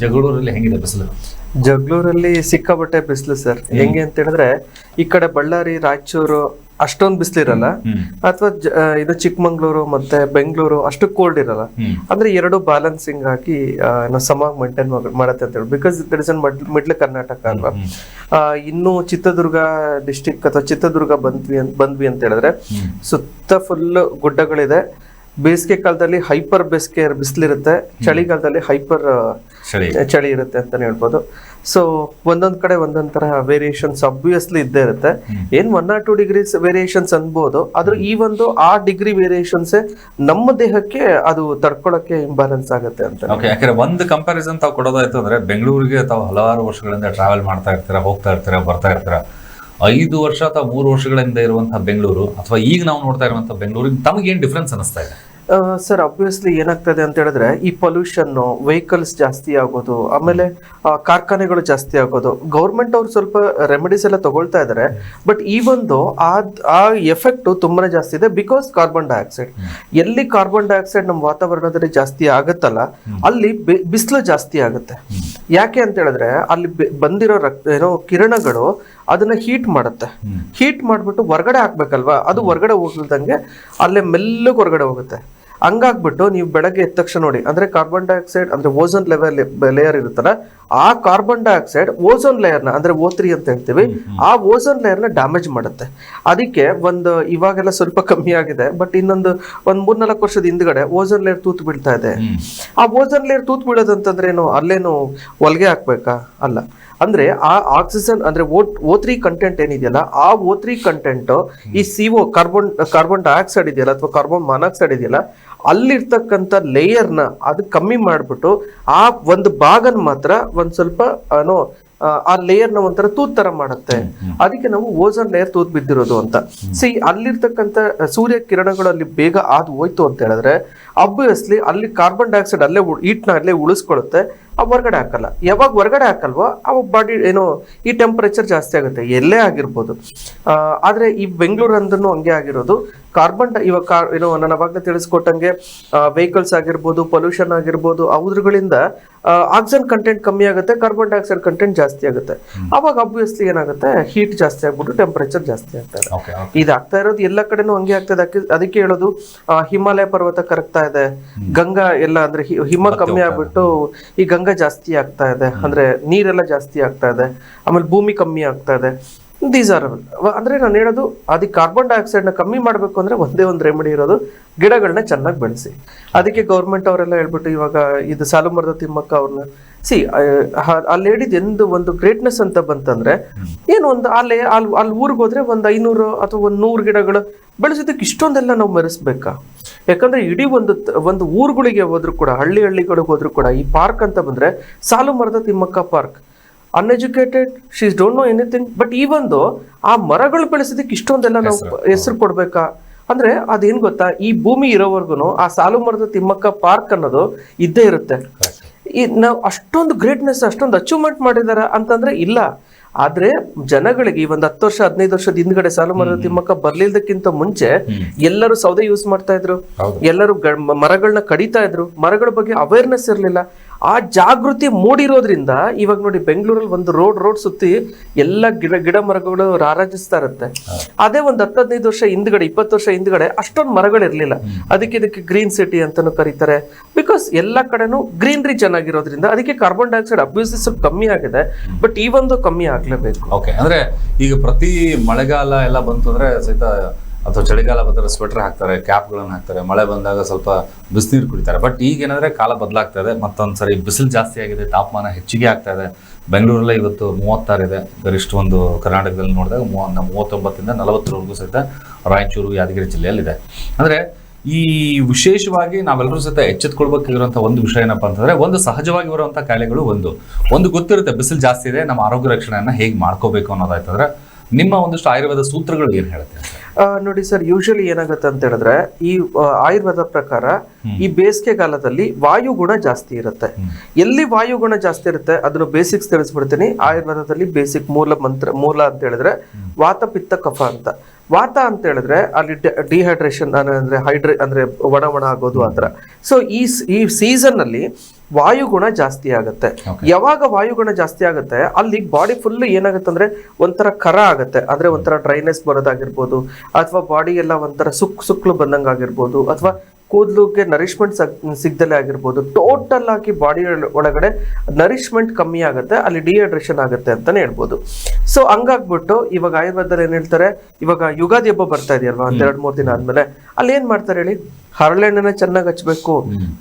ಜಗಳೂರಲ್ಲಿ ಹೆಂಗಿದೆ ಬಿಸಿಲು? ಜಗಳೂರಲ್ಲಿ ಸಿಕ್ಕಾಪಟ್ಟೆ ಬಿಸಿಲು ಸರ್. ಹೆಂಗೆ ಅಂತ ಹೇಳಿದ್ರೆ ಈ ಕಡೆ ಬಳ್ಳಾರಿ, ರಾಯಚೂರು ಅಷ್ಟೊಂದು ಬಿಸಿಲಿರಲ್ಲ, ಅಥವಾ ಇದು ಚಿಕ್ಕಮಂಗ್ಳೂರು ಮತ್ತೆ ಬೆಂಗಳೂರು ಅಷ್ಟು ಕೋಲ್ಡ್ ಇರಲ್ಲ. ಅಂದ್ರೆ ಎರಡು ಬ್ಯಾಲೆನ್ಸಿಂಗ್ ಆಗಿ ಸಮಾಗಿ ಮೇಂಟೈನ್ ಮಾಡತ್ತೆ ಅಂತ ಹೇಳಿ. Because that is an middle Karnataka ಅಲ್ವಾ. ಇನ್ನು ಚಿತ್ರದುರ್ಗ ಡಿಸ್ಟಿಕ್ ಅಥವಾ ಚಿತ್ರದುರ್ಗ ಬಂದ್ವಿ ಅಂತ ಹೇಳಿದ್ರೆ ಸುತ್ತ ಫುಲ್ ಗುಡ್ಡಗಳಿದೆ. ಬೇಸಿಗೆ ಕಾಲದಲ್ಲಿ ಹೈಪರ್ ಬೇಸಿಗೆ ಬಿಸಿಲಿರುತ್ತೆ, ಚಳಿಗಾಲದಲ್ಲಿ ಹೈಪರ್ ಚಳಿ ಇರುತ್ತೆ ಅಂತಾನೆ ಹೇಳ್ಬೋದು. ಸೊ ಒಂದೊಂದ್ ಕಡೆ ಒಂದೊಂದ್ ತರ ವೇರಿಯೇಷನ್ಸ್ ಅಬ್ವಿಯಸ್ಲಿ ಇದ್ದೇ ಇರುತ್ತೆ. ಏನ್ 1 or 2 ಡಿಗ್ರೀಸ್ ವೇರಿಯೇಷನ್ಸ್ ಅನ್ಬೋದು, ಆದ್ರೂ ಈ ಒಂದು ಆ ಡಿಗ್ರಿ ವೇರಿಯೇಷನ್ಸ್ ನಮ್ಮ ದೇಹಕ್ಕೆ ಅದು ತಡ್ಕೊಳಕ್ಕೆ ಇಂಬ್ಯಾಲೆನ್ಸ್ ಆಗುತ್ತೆ ಅಂತ. ಯಾಕಂದ್ರೆ ಒಂದು ಕಂಪ್ಯಾರಿಸನ್ ತಾವು ಕೊಡೋದಾಯ್ತು ಅಂದ್ರೆ, ಬೆಂಗಳೂರಿಗೆ ತಾವು ಹಲವಾರು ವರ್ಷಗಳಿಂದ ಟ್ರಾವೆಲ್ ಮಾಡ್ತಾ ಇರ್ತೀರಾ, ಹೋಗ್ತಾ ಇರ್ತೀರಾ, ಬರ್ತಾ ಇರ್ತೀರಾ. 5 ವರ್ಷ ಅಥವಾ 3 ವರ್ಷಗಳಿಂದ ಇರುವಂತಹ ಬೆಂಗಳೂರು ಅಥವಾ ಈಗ ನಾವು ನೋಡ್ತಾ ಇರುವಂತಹ ಬೆಂಗಳೂರಿಗೆ ತಮಗೆ ಏನ್ ಡಿಫ್ರೆನ್ಸ್ ಅನಿಸ್ತಾ ಇದೆ? ಸರ್ ಅಬ್ವಿಯಸ್ಲಿ ಏನಾಗ್ತದೆ ಅಂತ ಹೇಳಿದ್ರೆ, ಈ ಪೊಲ್ಯೂಷನ್, ವೆಹಿಕಲ್ಸ್ ಜಾಸ್ತಿ ಆಗೋದು, ಆಮೇಲೆ ಕಾರ್ಖಾನೆಗಳು ಜಾಸ್ತಿ ಆಗೋದು. ಗೌರ್ಮೆಂಟ್ ಅವ್ರು ಸ್ವಲ್ಪ ರೆಮಿಡೀಸ್ ಎಲ್ಲ ತಗೊಳ್ತಾ ಇದಾರೆ, ಬಟ್ ಈ ಒಂದು ಆ ಎಫೆಕ್ಟ್ ತುಂಬಾನೇ ಜಾಸ್ತಿ ಇದೆ. ಬಿಕಾಸ್ ಕಾರ್ಬನ್ ಡೈಆಕ್ಸೈಡ್, ಎಲ್ಲಿ ಕಾರ್ಬನ್ ಡೈಆಕ್ಸೈಡ್ ನಮ್ಮ ವಾತಾವರಣದಲ್ಲಿ ಜಾಸ್ತಿ ಆಗುತ್ತಲ್ಲ, ಅಲ್ಲಿ ಬಿಸಿಲು ಜಾಸ್ತಿ ಆಗುತ್ತೆ. ಯಾಕೆ ಅಂತ ಹೇಳಿದ್ರೆ ಅಲ್ಲಿ ಬಂದಿರೋ ಕಿರಣಗಳು ಅದನ್ನ ಹೀಟ್ ಮಾಡುತ್ತೆ. ಹೀಟ್ ಮಾಡ್ಬಿಟ್ಟು ಹೊರಗಡೆ ಹಾಕ್ಬೇಕಲ್ವಾ, ಅದು ಹೊರಗಡೆ ಹೋಗ್ದಂಗೆ ಅಲ್ಲೇ ಮೆಲ್ಲಗೆ ಹೊರಗಡೆ ಹೋಗುತ್ತೆ. ಹಂಗಾಗ್ಬಿಟ್ಟು ನೀವು ಬೆಳಗ್ಗೆ ಎದ್ದ ತಕ್ಷಣ ನೋಡಿ, ಅಂದ್ರೆ ಕಾರ್ಬನ್ ಡೈಆಕ್ಸೈಡ್ ಅಂದ್ರೆ ಓಝೋನ್ ಲೇಯರ್ ಇರುತ್ತಲ್ಲ, ಆ ಕಾರ್ಬನ್ ಡೈಆಕ್ಸೈಡ್ ಓಝೋನ್ ಲೇಯರ್ನ ಅಂದ್ರೆ O3 ಅಂತ ಹೇಳ್ತೀವಿ, ಆ ಓಝೋನ್ ಲೇಯರ್ನ ಡ್ಯಾಮೇಜ್ ಮಾಡುತ್ತೆ. ಅದಕ್ಕೆ ಇವಾಗೆಲ್ಲ ಸ್ವಲ್ಪ ಕಮ್ಮಿ ಆಗಿದೆ, ಬಟ್ ಇನ್ನೊಂದು 3-4 ವರ್ಷದ ಹಿಂದ್ಗಡೆ ಓಝೋನ್ ಲೇಯರ್ ತೂತು ಬೀಳ್ತಾ ಇದೆ. ಆ ಓಝೋನ್ ಲೇಯರ್ ತೂತು ಬೀಳೋದಂತಂದ್ರೆ ಏನು, ಅಲ್ಲೇನು ಹೊಲಿಗೆ ಹಾಕ್ಬೇಕಾ? ಅಲ್ಲ. ಅಂದ್ರೆ ಆ ಆಕ್ಸಿಜನ್ ಅಂದ್ರೆ O3 ಕಂಟೆಂಟ್ ಏನಿದೆಯಲ್ಲ, ಆ O3 ಕಂಟೆಂಟ್ ಈ CO ಕಾರ್ಬನ್ ಡೈಆಕ್ಸೈಡ್ ಇದೆಯಲ್ಲ ಅಥವಾ ಕಾರ್ಬನ್ ಮಾನಾಕ್ಸೈಡ್ ಇದೆಯಲ್ಲ, ಅಲ್ಲಿರ್ತಕ್ಕಂಥ ಲೇಯರ್ನ ಅದು ಕಮ್ಮಿ ಮಾಡ್ಬಿಟ್ಟು ಆ ಒಂದು ಭಾಗನ ಮಾತ್ರ ಒಂದ್ ಸ್ವಲ್ಪ ಆ ಲೇಯರ್ನ ಒಂಥರ ತೂತ್ ತರ ಮಾಡುತ್ತೆ. ಅದಕ್ಕೆ ನಾವು ಓಝೋನ್ ಲೇಯರ್ ತೂತ್ ಬಿದ್ದಿರೋದು ಅಂತ. ಅಲ್ಲಿರ್ತಕ್ಕಂಥ ಸೂರ್ಯ ಕಿರಣಗಳು ಅಲ್ಲಿ ಬೇಗ ಹೋಯ್ತು ಅಂತ ಹೇಳಿದ್ರೆ ಅಬ್ವಿಯಸ್ಲಿ ಅಲ್ಲಿ ಕಾರ್ಬನ್ ಡೈಆಕ್ಸೈಡ್ ಅಲ್ಲೇ ಹೀಟ್ನ ಅಲ್ಲೇ ಉಳಿಸ್ಕೊಳ್ಳುತ್ತೆ, ಹೊರಗಡೆ ಹಾಕಲ್ಲ. ಯಾವಾಗ ಹೊರಗಡೆ ಹಾಕಲ್ವೋ ಅವಾಗ ಬಾಡಿ ಈ ಟೆಂಪರೇಚರ್ ಜಾಸ್ತಿ ಆಗುತ್ತೆ, ಎಲ್ಲೇ ಆಗಿರ್ಬೋದು. ಆದ್ರೆ ಈ ಬೆಂಗಳೂರು ಅಂದ್ರೂ ಹಂಗೆ ಆಗಿರೋದು. ಇವಾಗ ನಾನು ಅವಾಗಲೇ ತಿಳಿಸ್ಕೊಟ್ಟಂಗೆ ವೆಹಿಕಲ್ಸ್ ಆಗಿರ್ಬೋದು, ಪೊಲ್ಯೂಷನ್ ಆಗಿರ್ಬೋದು, ಅವುಗಳಿಂದ ಆಕ್ಸಿಜನ್ ಕಂಟೆಂಟ್ ಕಮ್ಮಿ ಆಗುತ್ತೆ, ಕಾರ್ಬನ್ ಡೈಆಕ್ಸೈಡ್ ಕಂಟೆಂಟ್ ಜಾಸ್ತಿ ಆಗುತ್ತೆ. ಅವಾಗ ಅಬ್ವಿಯಸ್ಲಿ ಏನಾಗುತ್ತೆ, ಹೀಟ್ ಜಾಸ್ತಿ ಆಗ್ಬಿಟ್ಟು ಟೆಂಪರೇಚರ್ ಜಾಸ್ತಿ ಆಗ್ತದೆ. ಇದಾಗ್ತಾ ಇರೋದು ಎಲ್ಲ ಕಡೆನೂ ಹಂಗೆ ಆಗ್ತದೆ. ಅದಕ್ಕೆ ಹೇಳೋದು ಹಿಮಾಲಯ ಪರ್ವತ ಕರಗ್ತಾ ಇದೆ, ಗಂಗಾ ಎಲ್ಲ ಅಂದ್ರೆ ಹಿಮ ಕಮ್ಮಿ ಆಗ್ಬಿಟ್ಟು ಈ ಗಂಗಾ ಜಾಸ್ತಿ ಆಗ್ತಾ ಇದೆ, ಅಂದ್ರೆ ನೀರೆಲ್ಲ ಜಾಸ್ತಿ ಆಗ್ತಾ ಇದೆ, ಆಮೇಲೆ ಭೂಮಿ ಕಮ್ಮಿ ಆಗ್ತಾ ಇದೆ. ದೀಸ್ ಆರ್ ಅಂದ್ರೆ ನಾನು ಹೇಳೋದು, ಅದಕ್ಕೆ ಕಾರ್ಬನ್ ಡೈಆಕ್ಸೈಡ್ ನ ಕಮ್ಮಿ ಮಾಡ್ಬೇಕು ಅಂದ್ರೆ ಒಂದೇ ಒಂದು ರೆಮಿಡಿ ಇರೋದು, ಗಿಡಗಳನ್ನ ಚೆನ್ನಾಗಿ ಬೆಳೆಸಿ. ಅದಕ್ಕೆ ಗೌರ್ಮೆಂಟ್ ಅವರೆಲ್ಲ ಹೇಳ್ಬಿಟ್ಟು ಇವಾಗ ಇದು ಸಾಲುಮರದ ತಿಮ್ಮಕ್ಕ ಅವ್ರನ್ನ ಅಲ್ಲಿ ಹೇಳಿದ ಒಂದು ಗ್ರೇಟ್ನೆಸ್ ಅಂತ ಬಂತಂದ್ರೆ ಏನು, ಒಂದು ಅಲ್ಲಿ ಊರಿಗೆ ಹೋದ್ರೆ ಒಂದು 500 ಅಥವಾ 100 ಗಿಡಗಳು ಬೆಳೆಸೋದಕ್ಕೆ ಇಷ್ಟೊಂದೆಲ್ಲ ನಾವು ಮೆರೆಸ್ಬೇಕಾ? ಯಾಕಂದ್ರೆ ಇಡೀ ಒಂದು ಊರುಗಳಿಗೆ ಹೋದ್ರು ಕೂಡ, ಹಳ್ಳಿಗಳಿಗೆ ಹೋದ್ರು ಕೂಡ ಈ ಪಾರ್ಕ್ ಅಂತ ಬಂದ್ರೆ ಸಾಲುಮರದ Thimmakka park, uneducated, she's don't know anything, but ಈವೊಂದು ಆ ಮರಗಳು ಬೆಳೆಸೋದಕ್ಕೆ ಇಷ್ಟೊಂದೆಲ್ಲ ನಾವು ಹೆಸರು ಕೊಡ್ಬೇಕಾ? ಅಂದ್ರೆ ಅದೇನ್ ಗೊತ್ತಾ, ಈ ಭೂಮಿ ಇರೋವರೆಗೂ ಆ ಸಾಲುಮರದ ತಿಮ್ಮಕ್ಕ ಪಾರ್ಕ್ ಅನ್ನೋದು ಇದ್ದೇ ಇರುತ್ತೆ. ನಾವು ಅಷ್ಟೊಂದು ಗ್ರೇಟ್ನೆಸ್, ಅಷ್ಟೊಂದು ಅಚೀವ್ಮೆಂಟ್ ಮಾಡಿದಾರ ಅಂತಂದ್ರೆ ಇಲ್ಲ. ಆದ್ರೆ ಜನಗಳಿಗೆ ಈ ಒಂದು 10 ವರ್ಷ 15 ವರ್ಷದ ಹಿಂದ್ಗಡೆ ಸಾಲುಮರದ ತಿಮ್ಮಕ್ಕ ಬರ್ಲಿಲ್ದಕ್ಕಿಂತ ಮುಂಚೆ ಎಲ್ಲರೂ ಸೌದೆ ಯೂಸ್ ಮಾಡ್ತಾ ಇದ್ರು, ಎಲ್ಲರೂ ಮರಗಳನ್ನ ಕಡಿತಾ ಇದ್ರು, ಮರಗಳ ಬಗ್ಗೆ ಅವೇರ್ನೆಸ್ ಇರ್ಲಿಲ್ಲ. ಆ ಜಾಗೃತಿ ಮೂಡಿರೋದ್ರಿಂದ ಇವಾಗ ನೋಡಿ ಬೆಂಗಳೂರಲ್ಲಿ ಒಂದು ರೋಡ್ ಸುತ್ತಿ ಎಲ್ಲ ಗಿಡ ಮರಗಳು ರಾರಾಜಿಸ್ತಾ ಇರುತ್ತೆ. ಅದೇ ಒಂದು 10-15 ವರ್ಷ ಹಿಂದ್ಗಡೆ, 20 ವರ್ಷ ಹಿಂದ್ಗಡೆ ಅಷ್ಟೊಂದು ಮರಗಳಿರ್ಲಿಲ್ಲ. ಇದಕ್ಕೆ ಗ್ರೀನ್ ಸಿಟಿ ಅಂತಾನು ಕರೀತಾರೆ. ಬಿಕಾಸ್ ಎಲ್ಲ ಕಡೆನೂ ಗ್ರೀನರಿ ಚೆನ್ನಾಗಿರೋದ್ರಿಂದ ಅದಕ್ಕೆ ಕಾರ್ಬನ್ ಡೈಆಕ್ಸೈಡ್ ಅಬ್ಯೂಸ್ ಸ್ವಲ್ಪ ಕಮ್ಮಿ ಆಗಿದೆ, ಬಟ್ ಈ ಒಂದು ಕಮ್ಮಿ ಆಗ್ಲೇಬೇಕು. ಓಕೆ, ಅಂದ್ರೆ ಈಗ ಪ್ರತಿ ಮಳೆಗಾಲ ಎಲ್ಲ ಬಂತು ಅಂದ್ರೆ ಸಹಿತ ಅಥವಾ ಚಳಿಗಾಲ ಬಂದರೆ ಸ್ವೆಟರ್ ಹಾಕ್ತಾರೆ, ಕ್ಯಾಪ್ಗಳನ್ನು ಹಾಕ್ತಾರೆ, ಮಳೆ ಬಂದಾಗ ಸ್ವಲ್ಪ ಬಿಸಿನೀರು ಕುಡಿತಾರೆ. ಬಟ್ ಈಗ ಏನಂದ್ರೆ ಕಾಲ ಬದಲಾಗ್ತಾ ಇದೆ, ಮತ್ತೊಂದ್ಸರಿ ಬಿಸಿಲು ಜಾಸ್ತಿ ಆಗಿದೆ, ತಾಪಮಾನ ಹೆಚ್ಚಿಗೆ ಆಗ್ತಾ ಇದೆ. ಬೆಂಗಳೂರಲ್ಲೇ ಇವತ್ತು 36 ಇದೆ ಗರಿಷ್ಠ, ಒಂದು ಕರ್ನಾಟಕದಲ್ಲಿ ನೋಡಿದಾಗ 39ರಿಂದ 40ವರೆಗೂ ಸಹಿತ ರಾಯಚೂರು, ಯಾದಗಿರಿ ಜಿಲ್ಲೆಯಲ್ಲಿದೆ. ಅಂದ್ರೆ ಈ ವಿಶೇಷವಾಗಿ ನಾವೆಲ್ಲರೂ ಸಹಿತ ಎಚ್ಚೆತ್ಕೊಳ್ಬೇಕಾಗಿರುವಂಥ ಒಂದು ವಿಷಯ ಏನಪ್ಪಾ ಅಂತಂದ್ರೆ, ಒಂದು ಸಹಜವಾಗಿ ಬರುವಂಥ ಕಾಯಿಲೆಗಳು ಒಂದು ಗೊತ್ತಿರುತ್ತೆ, ಬಿಸಿಲು ಜಾಸ್ತಿ ಇದೆ, ನಮ್ಮ ಆರೋಗ್ಯ ರಕ್ಷಣೆಯನ್ನ ಹೇಗೆ ಮಾಡ್ಕೋಬೇಕು ಅನ್ನೋದಾಯ್ತಂದ್ರೆ ನಿಮ್ಮ ಒಂದಿಷ್ಟು ಆಯುರ್ವೇದ ಸೂತ್ರಗಳು ಏನ್ ಹೇಳುತ್ತೆ? ನೋಡಿ ಸರ್, ಯೂಶಲಿ ಏನಾಗುತ್ತೆ ಅಂತ ಹೇಳಿದ್ರೆ ಈ ಆಯುರ್ವೇದ ಪ್ರಕಾರ ಈ ಬೇಸಿಗೆ ಕಾಲದಲ್ಲಿ ವಾಯುಗುಣ ಜಾಸ್ತಿ ಇರುತ್ತೆ. ಎಲ್ಲಿ ವಾಯುಗುಣ ಜಾಸ್ತಿ ಇರುತ್ತೆ ಅದನ್ನು ಬೇಸಿಕ್ಸ್ ತಿಳಿಸ್ಬಿಡ್ತೀನಿ. ಆಯುರ್ವೇದದಲ್ಲಿ ಬೇಸಿಕ್ ಮೂಲ ಅಂತ ಹೇಳಿದ್ರೆ ವಾತ ಪಿತ್ತ ಕಫ ಅಂತ. ವಾತ ಅಂತ ಹೇಳಿದ್ರೆ ಅಲ್ಲಿ ಡಿಹೈಡ್ರೇಷನ್ ಅಂದ್ರೆ ಒಣ ಆಗೋದು ಆತರ. ಸೊ ಈ ಸೀಸನ್ ಅಲ್ಲಿ ವಾಯುಗುಣ ಜಾಸ್ತಿ ಆಗುತ್ತೆ. ಯಾವಾಗ ವಾಯುಗುಣ ಜಾಸ್ತಿ ಆಗುತ್ತೆ ಅಲ್ಲಿ ಬಾಡಿ ಫುಲ್ ಏನಾಗುತ್ತೆ ಅಂದ್ರೆ ಒಂಥರ ಕರ ಆಗುತ್ತೆ, ಅಂದ್ರೆ ಒಂಥರ ಡ್ರೈನೆಸ್ ಬರೋದಾಗಿರ್ಬೋದು, ಅಥವಾ ಬಾಡಿ ಎಲ್ಲ ಒಂಥರ ಸುಕ್ಲು ಬಂದಂಗ ಆಗಿರ್ಬೋದು, ಅಥವಾ ಕೂದಲುಗೆ ನರಿಶ್ಮೆಂಟ್ ಸಿಗ್ದಲೇ ಆಗಿರ್ಬೋದು. ಟೋಟಲ್ ಆಗಿ ಬಾಡಿ ಒಳಗಡೆ ನರಿಶ್ಮೆಂಟ್ ಕಮ್ಮಿ ಆಗುತ್ತೆ, ಅಲ್ಲಿ ಡಿಹೈಡ್ರೇಷನ್ ಆಗುತ್ತೆ ಅಂತಾನೆ ಹೇಳ್ಬೋದು. ಸೊ ಹಂಗಾಗ್ಬಿಟ್ಟು ಇವಾಗ ಆಯುರ್ವೇದದಲ್ಲಿ ಏನ್ ಹೇಳ್ತಾರೆ, ಇವಾಗ ಯುಗಾದಿ ಹಬ್ಬ ಬರ್ತಾ ಇದೆಯಲ್ವಾ, ಒಂದ್ 2-3 ದಿನ ಆದ್ಮೇಲೆ ಅಲ್ಲಿ ಏನ್ ಮಾಡ್ತಾರೆ ಹೇಳಿ, ಹರಳೆಣ್ಣೆನ ಚೆನ್ನಾಗಿ ಹಚ್ಬೇಕು.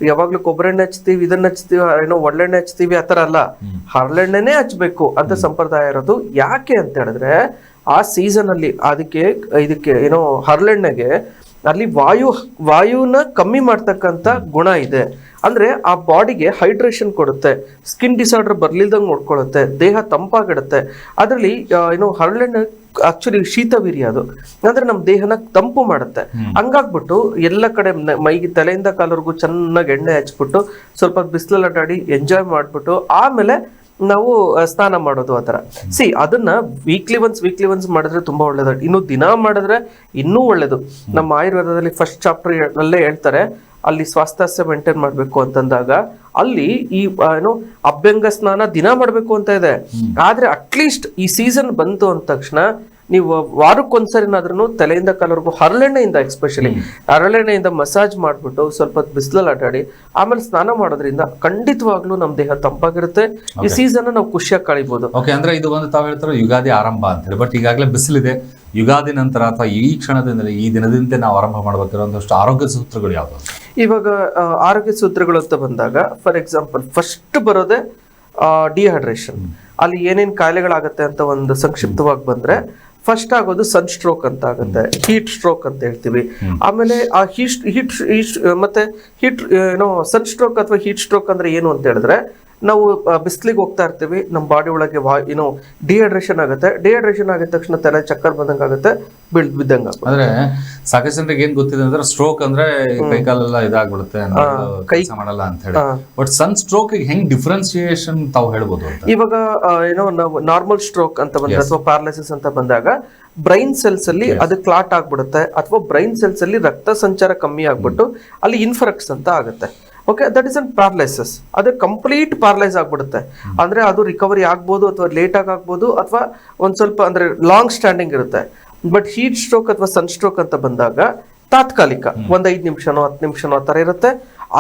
ಯಾವಾಗ್ಲೂ ಕೊಬ್ಬರೆಣ್ಣೆ ಹಚ್ತೀವಿ, ಇದನ್ನ ಹಚ್ತೀವಿ, ಏನೋ ಒಳ್ಳೆಣ್ಣೆ ಹಚ್ತೀವಿ, ಆತರ ಅಲ್ಲ, ಹರಳೆಣ್ಣೆನೇ ಹಚ್ಬೇಕು ಅಂತ ಸಂಪ್ರದಾಯ ಇರೋದು. ಯಾಕೆ ಅಂತ ಹೇಳಿದ್ರೆ ಆ ಸೀಸನ್ ಅಲ್ಲಿ ಇದಕ್ಕೆ ಏನೋ ಹರಳೆಣ್ಣೆಗೆ ಅಲ್ಲಿ ವಾಯುನ ಕಮ್ಮಿ ಮಾಡ್ತಕ್ಕಂಥ ಗುಣ ಇದೆ. ಅಂದ್ರೆ ಆ ಬಾಡಿಗೆ ಹೈಡ್ರೇಷನ್ ಕೊಡುತ್ತೆ, ಸ್ಕಿನ್ ಡಿಸಾರ್ಡರ್ ಬರ್ಲಿಲ್ದಂಗೆ ನೋಡ್ಕೊಳ್ಳುತ್ತೆ, ದೇಹ ತಂಪಾಗಿಡುತ್ತೆ. ಅದರಲ್ಲಿ ಏನು ಹರಳೆಣ್ಣೆ ಆಕ್ಚುಲಿ ಶೀತವೀರ್ಯ, ಅದು ಅಂದ್ರೆ ನಮ್ಮ ದೇಹನ ತಂಪು ಮಾಡುತ್ತೆ. ಹಂಗಾಗ್ಬಿಟ್ಟು ಎಲ್ಲ ಕಡೆ ಮೈಗೆ ತಲೆಯಿಂದ ಕಾಲವರೆಗೂ ಚೆನ್ನಾಗಿ ಎಣ್ಣೆ ಹಚ್ಬಿಟ್ಟು ಸ್ವಲ್ಪ ಬಿಸಿಲಲ್ಲಿ ಅಡ್ಡಾಡಿ ಎಂಜಾಯ್ ಮಾಡ್ಬಿಟ್ಟು ಆಮೇಲೆ ನಾವು ಸ್ನಾನ ಮಾಡೋದು. ಆತರ ಅದನ್ನ ವೀಕ್ಲಿ ಒನ್ಸ್ ಮಾಡಿದ್ರೆ ತುಂಬಾ ಒಳ್ಳೇದು. ಇನ್ನು ದಿನ ಮಾಡಿದ್ರೆ ಇನ್ನೂ ಒಳ್ಳೇದು. ನಮ್ಮ ಆಯುರ್ವೇದದಲ್ಲಿ ಫಸ್ಟ್ ಚಾಪ್ಟರ್ ಅಲ್ಲೇ ಹೇಳ್ತಾರೆ, ಅಲ್ಲಿ ಸ್ವಾಸ್ಥ್ಯ ಮೇಂಟೈನ್ ಮಾಡ್ಬೇಕು ಅಂತಂದಾಗ ಅಲ್ಲಿ ಈ ಏನು ಅಭ್ಯಂಗ ಸ್ನಾನ ದಿನ ಮಾಡ್ಬೇಕು ಅಂತ ಇದೆ. ಆದ್ರೆ ಅಟ್ಲೀಸ್ಟ್ ಈ ಸೀಸನ್ ಬಂತು ಅಂದ ತಕ್ಷಣ ನೀವು ವಾರಕ್ಕೊಂದ್ಸರಿನಾದ್ರೂ ತಲೆಯಿಂದ ಕಾಲವರೆಗೂ ಹರಳೆಣ್ಣೆಯಿಂದ, ಎಸ್ಪೆಷಲಿ ಹರಳೆಣ್ಣೆಯಿಂದ ಮಸಾಜ್ ಮಾಡ್ಬಿಟ್ಟು ಸ್ವಲ್ಪ ಬಿಸಿಲಲ್ಲಿ ಅಡ್ಡಾಡಿ ಆಮೇಲೆ ಸ್ನಾನ ಮಾಡೋದ್ರಿಂದ ಖಂಡಿತವಾಗ್ಲೂ ನಮ್ ದೇಹ ತಂಪಾಗಿರುತ್ತೆ. ಈ ಸೀಸನ್ ನಾವು ಖುಷಿಯಾಗಿ ಕಳಿಬಹುದು. ಓಕೆ, ಅಂದ್ರೆ ಇದು ಒಂದು ತಾವು ಹೇಳ್ತಾರೆ ಯುಗಾದಿ ಆರಂಭ ಅಂತ ಹೇಳಿ, ಬಟ್ ಈಗಾಗಲೇ ಬಿಸಿಲಿದೆ. ಯುಗಾದಿ ನಂತರ ಅಥವಾ ಈ ಕ್ಷಣದಿಂದಲೇ ಈ ದಿನದಿಂದ ನಾವು ಆರಂಭ ಮಾಡಬೇಕಿರುವಂತಷ್ಟು ಆರೋಗ್ಯ ಸೂತ್ರಗಳು ಯಾವುದು? ಇವಾಗ ಆರೋಗ್ಯ ಸೂತ್ರಗಳು ಅಂತ ಬಂದಾಗ ಫಾರ್ ಎಕ್ಸಾಂಪಲ್ ಫಸ್ಟ್ ಬರೋದೇ ಡಿಹೈಡ್ರೇಷನ್. ಅಲ್ಲಿ ಏನೇನ್ ಕಾಯಿಲೆಗಳಾಗತ್ತೆ ಅಂತ ಒಂದು ಸಂಕ್ಷಿಪ್ತವಾಗಿ ಬಂದ್ರೆ, ಫಸ್ಟ್ ಆಗೋದು ಸನ್ ಸ್ಟ್ರೋಕ್ ಅಂತ ಆಗುತ್ತೆ, ಹೀಟ್ ಸ್ಟ್ರೋಕ್ ಅಂತ ಹೇಳ್ತೀವಿ. ಆಮೇಲೆ ಆ ಮತ್ತೆ ಏನೋ ಸನ್ ಸ್ಟ್ರೋಕ್ ಅಥವಾ ಹೀಟ್ ಸ್ಟ್ರೋಕ್ ಅಂದ್ರೆ ಏನು ಅಂತ ಹೇಳಿದ್ರೆ, ನಾವು ಬಿಸಿಲಿಗೆ ಹೋಗ್ತಾ ಇರ್ತೀವಿ, ನಮ್ಮ ಬಾಡಿ ಒಳಗೆ ಏನೋ ಡಿಹೈಡ್ರೇಷನ್ ಆಗುತ್ತೆ. ಡಿಹೈಡ್ರೇಷನ್ ಆಗಿದ ತಕ್ಷಣ ತಲೆ ಚಕ್ಕರ್ ಬಂದಂಗೆ ಆಗುತ್ತೆ, ಬಿದ್ದಂಗ. ಅಂದ್ರೆ ಸಾಕಷ್ಟು ಜನರಿಗೆ ಏನ್ ಗೊತ್ತಿದೆ ಅಂದ್ರೆ ಸ್ಟ್ರೋಕ್ ಅಂದ್ರೆ ಕೈಕಾಲೆಲ್ಲ ಇದಾಗ್ಬಿಡುತ್ತೆ, ಕೆಲಸ ಮಾಡಲ್ಲ ಅಂತ ಹೇಳಿ. ಬಟ್ ಸನ್ ಸ್ಟ್ರೋಕ್ ಹೆಂಗ್ ಡಿಫ್ರೆನ್ಸಿಯೇಷನ್ ತಾವು ಹೇಳ್ಬೋದು? ಇವಾಗ ಏನೋ ನಾವು ನಾರ್ಮಲ್ ಸ್ಟ್ರೋಕ್ ಅಂತ ಬಂದ್ರೆ ಅಥವಾ ಪ್ಯಾರಲೈಸಿಸ್ ಅಂತ ಬಂದಾಗ ಬ್ರೈನ್ ಸೆಲ್ಸ್ ಅಲ್ಲಿ ಅದು ಕ್ಲಾಟ್ ಆಗ್ಬಿಡುತ್ತೆ, ಅಥವಾ ಬ್ರೈನ್ ಸೆಲ್ಸ್ ಅಲ್ಲಿ ರಕ್ತ ಸಂಚಾರ ಕಮ್ಮಿ ಆಗ್ಬಿಟ್ಟು ಅಲ್ಲಿ ಇನ್ಫಾರ್ಕ್ಟ್ಸ್ ಅಂತ ಆಗುತ್ತೆ. Okay, that is an paralysis. ಅದು ಕಂಪ್ಲೀಟ್ ಪ್ಯಾರಲೈಸ್ ಆಗ್ಬಿಡುತ್ತೆ. ಅಂದ್ರೆ ಅದು ರಿಕವರಿ ಆಗ್ಬೋದು ಅಥವಾ ಲೇಟ್ ಆಗ್ಬೋದು, ಅಥವಾ ಒಂದ್ ಸ್ವಲ್ಪ ಅಂದ್ರೆ ಲಾಂಗ್ ಸ್ಟ್ಯಾಂಡಿಂಗ್ ಇರುತ್ತೆ. ಬಟ್ ಹೀಟ್ ಸ್ಟ್ರೋಕ್ ಅಥವಾ ಸನ್ ಸ್ಟ್ರೋಕ್ ಅಂತ ಬಂದಾಗ ತಾತ್ಕಾಲಿಕ, 5 ನಿಮಿಷನೋ 10 ನಿಮಿಷನೋ ಆ ತರ ಇರುತ್ತೆ.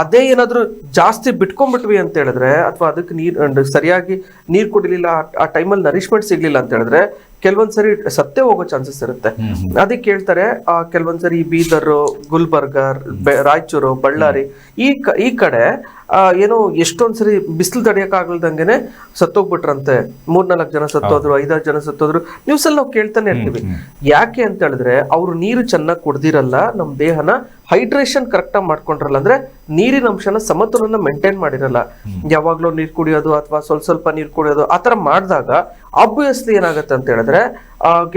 ಅದೇ ಏನಾದ್ರು ಜಾಸ್ತಿ ಬಿಟ್ಕೊಂಡ್ಬಿಟ್ವಿ ಅಂತ ಹೇಳಿದ್ರೆ, ಅಥವಾ ಅದಕ್ಕೆ ಸರಿಯಾಗಿ ನೀರ್ ಕುಡಿಲಿಲ್ಲ, ಆ ಟೈಮಲ್ಲಿ ನರಿಶ್ಮೆಂಟ್ ಸಿಗ್ಲಿಲ್ಲ ಅಂತ ಹೇಳಿದ್ರೆ ಕೆಲವೊಂದ್ಸರಿ ಸತ್ತೇ ಹೋಗೋ ಚಾನ್ಸಸ್ ಇರುತ್ತೆ. ಅದಕ್ಕೆ ಹೇಳ್ತಾರೆ ಕೆಲವೊಂದ್ಸರಿ ಬೀದರ್, ಗುಲ್ಬರ್ಗ, ರಾಯಚೂರು, ಬಳ್ಳಾರಿ ಈ ಕಡೆ ಏನೋ ಎಷ್ಟೊಂದ್ಸರಿ ಬಿಸಿಲು ತಡೆಯಕ್ಕಾಗಲ್ದಂಗೆನೆ ಸತ್ತೋಗ್ಬಿಟ್ರಂತೆ. 3-4 ಜನ ಸತ್ತೋದ್ರು, 5-6 ಜನ ಸತ್ತೋದ್ರು. ನ್ಯೂಸ್ ಅಲ್ಲಿ ನಾವು ಕೇಳ್ತಾನೆ ಇರ್ತೀವಿ. ಯಾಕೆ ಅಂತ ಹೇಳಿದ್ರೆ ಅವರು ನೀರು ಚೆನ್ನಾಗಿ ಕುಡ್ದಿರಲ್ಲ, ನಮ್ ದೇಹನ ಹೈಡ್ರೇಷನ್ ಕರೆಕ್ಟ್ ಆಗಿ ಮಾಡ್ಕೊಂಡ್ರಲ್ಲ, ಅಂದ್ರೆ ನೀರಿನ ಅಂಶನ ಸಮತೋಲನ ಮೇಂಟೈನ್ ಮಾಡಿರಲ್ಲ. ಯಾವಾಗ್ಲೂ ನೀರ್ ಕುಡಿಯೋದು ಅಥವಾ ಸ್ವಲ್ಪ ನೀರ್ ಕುಡಿಯೋದು ಆತರ ಮಾಡಿದಾಗ ಆಬ್ವಿಯಸ್ಲಿ ಏನಾಗುತ್ತೆ ಅಂತ ಹೇಳಿದ್ರೆ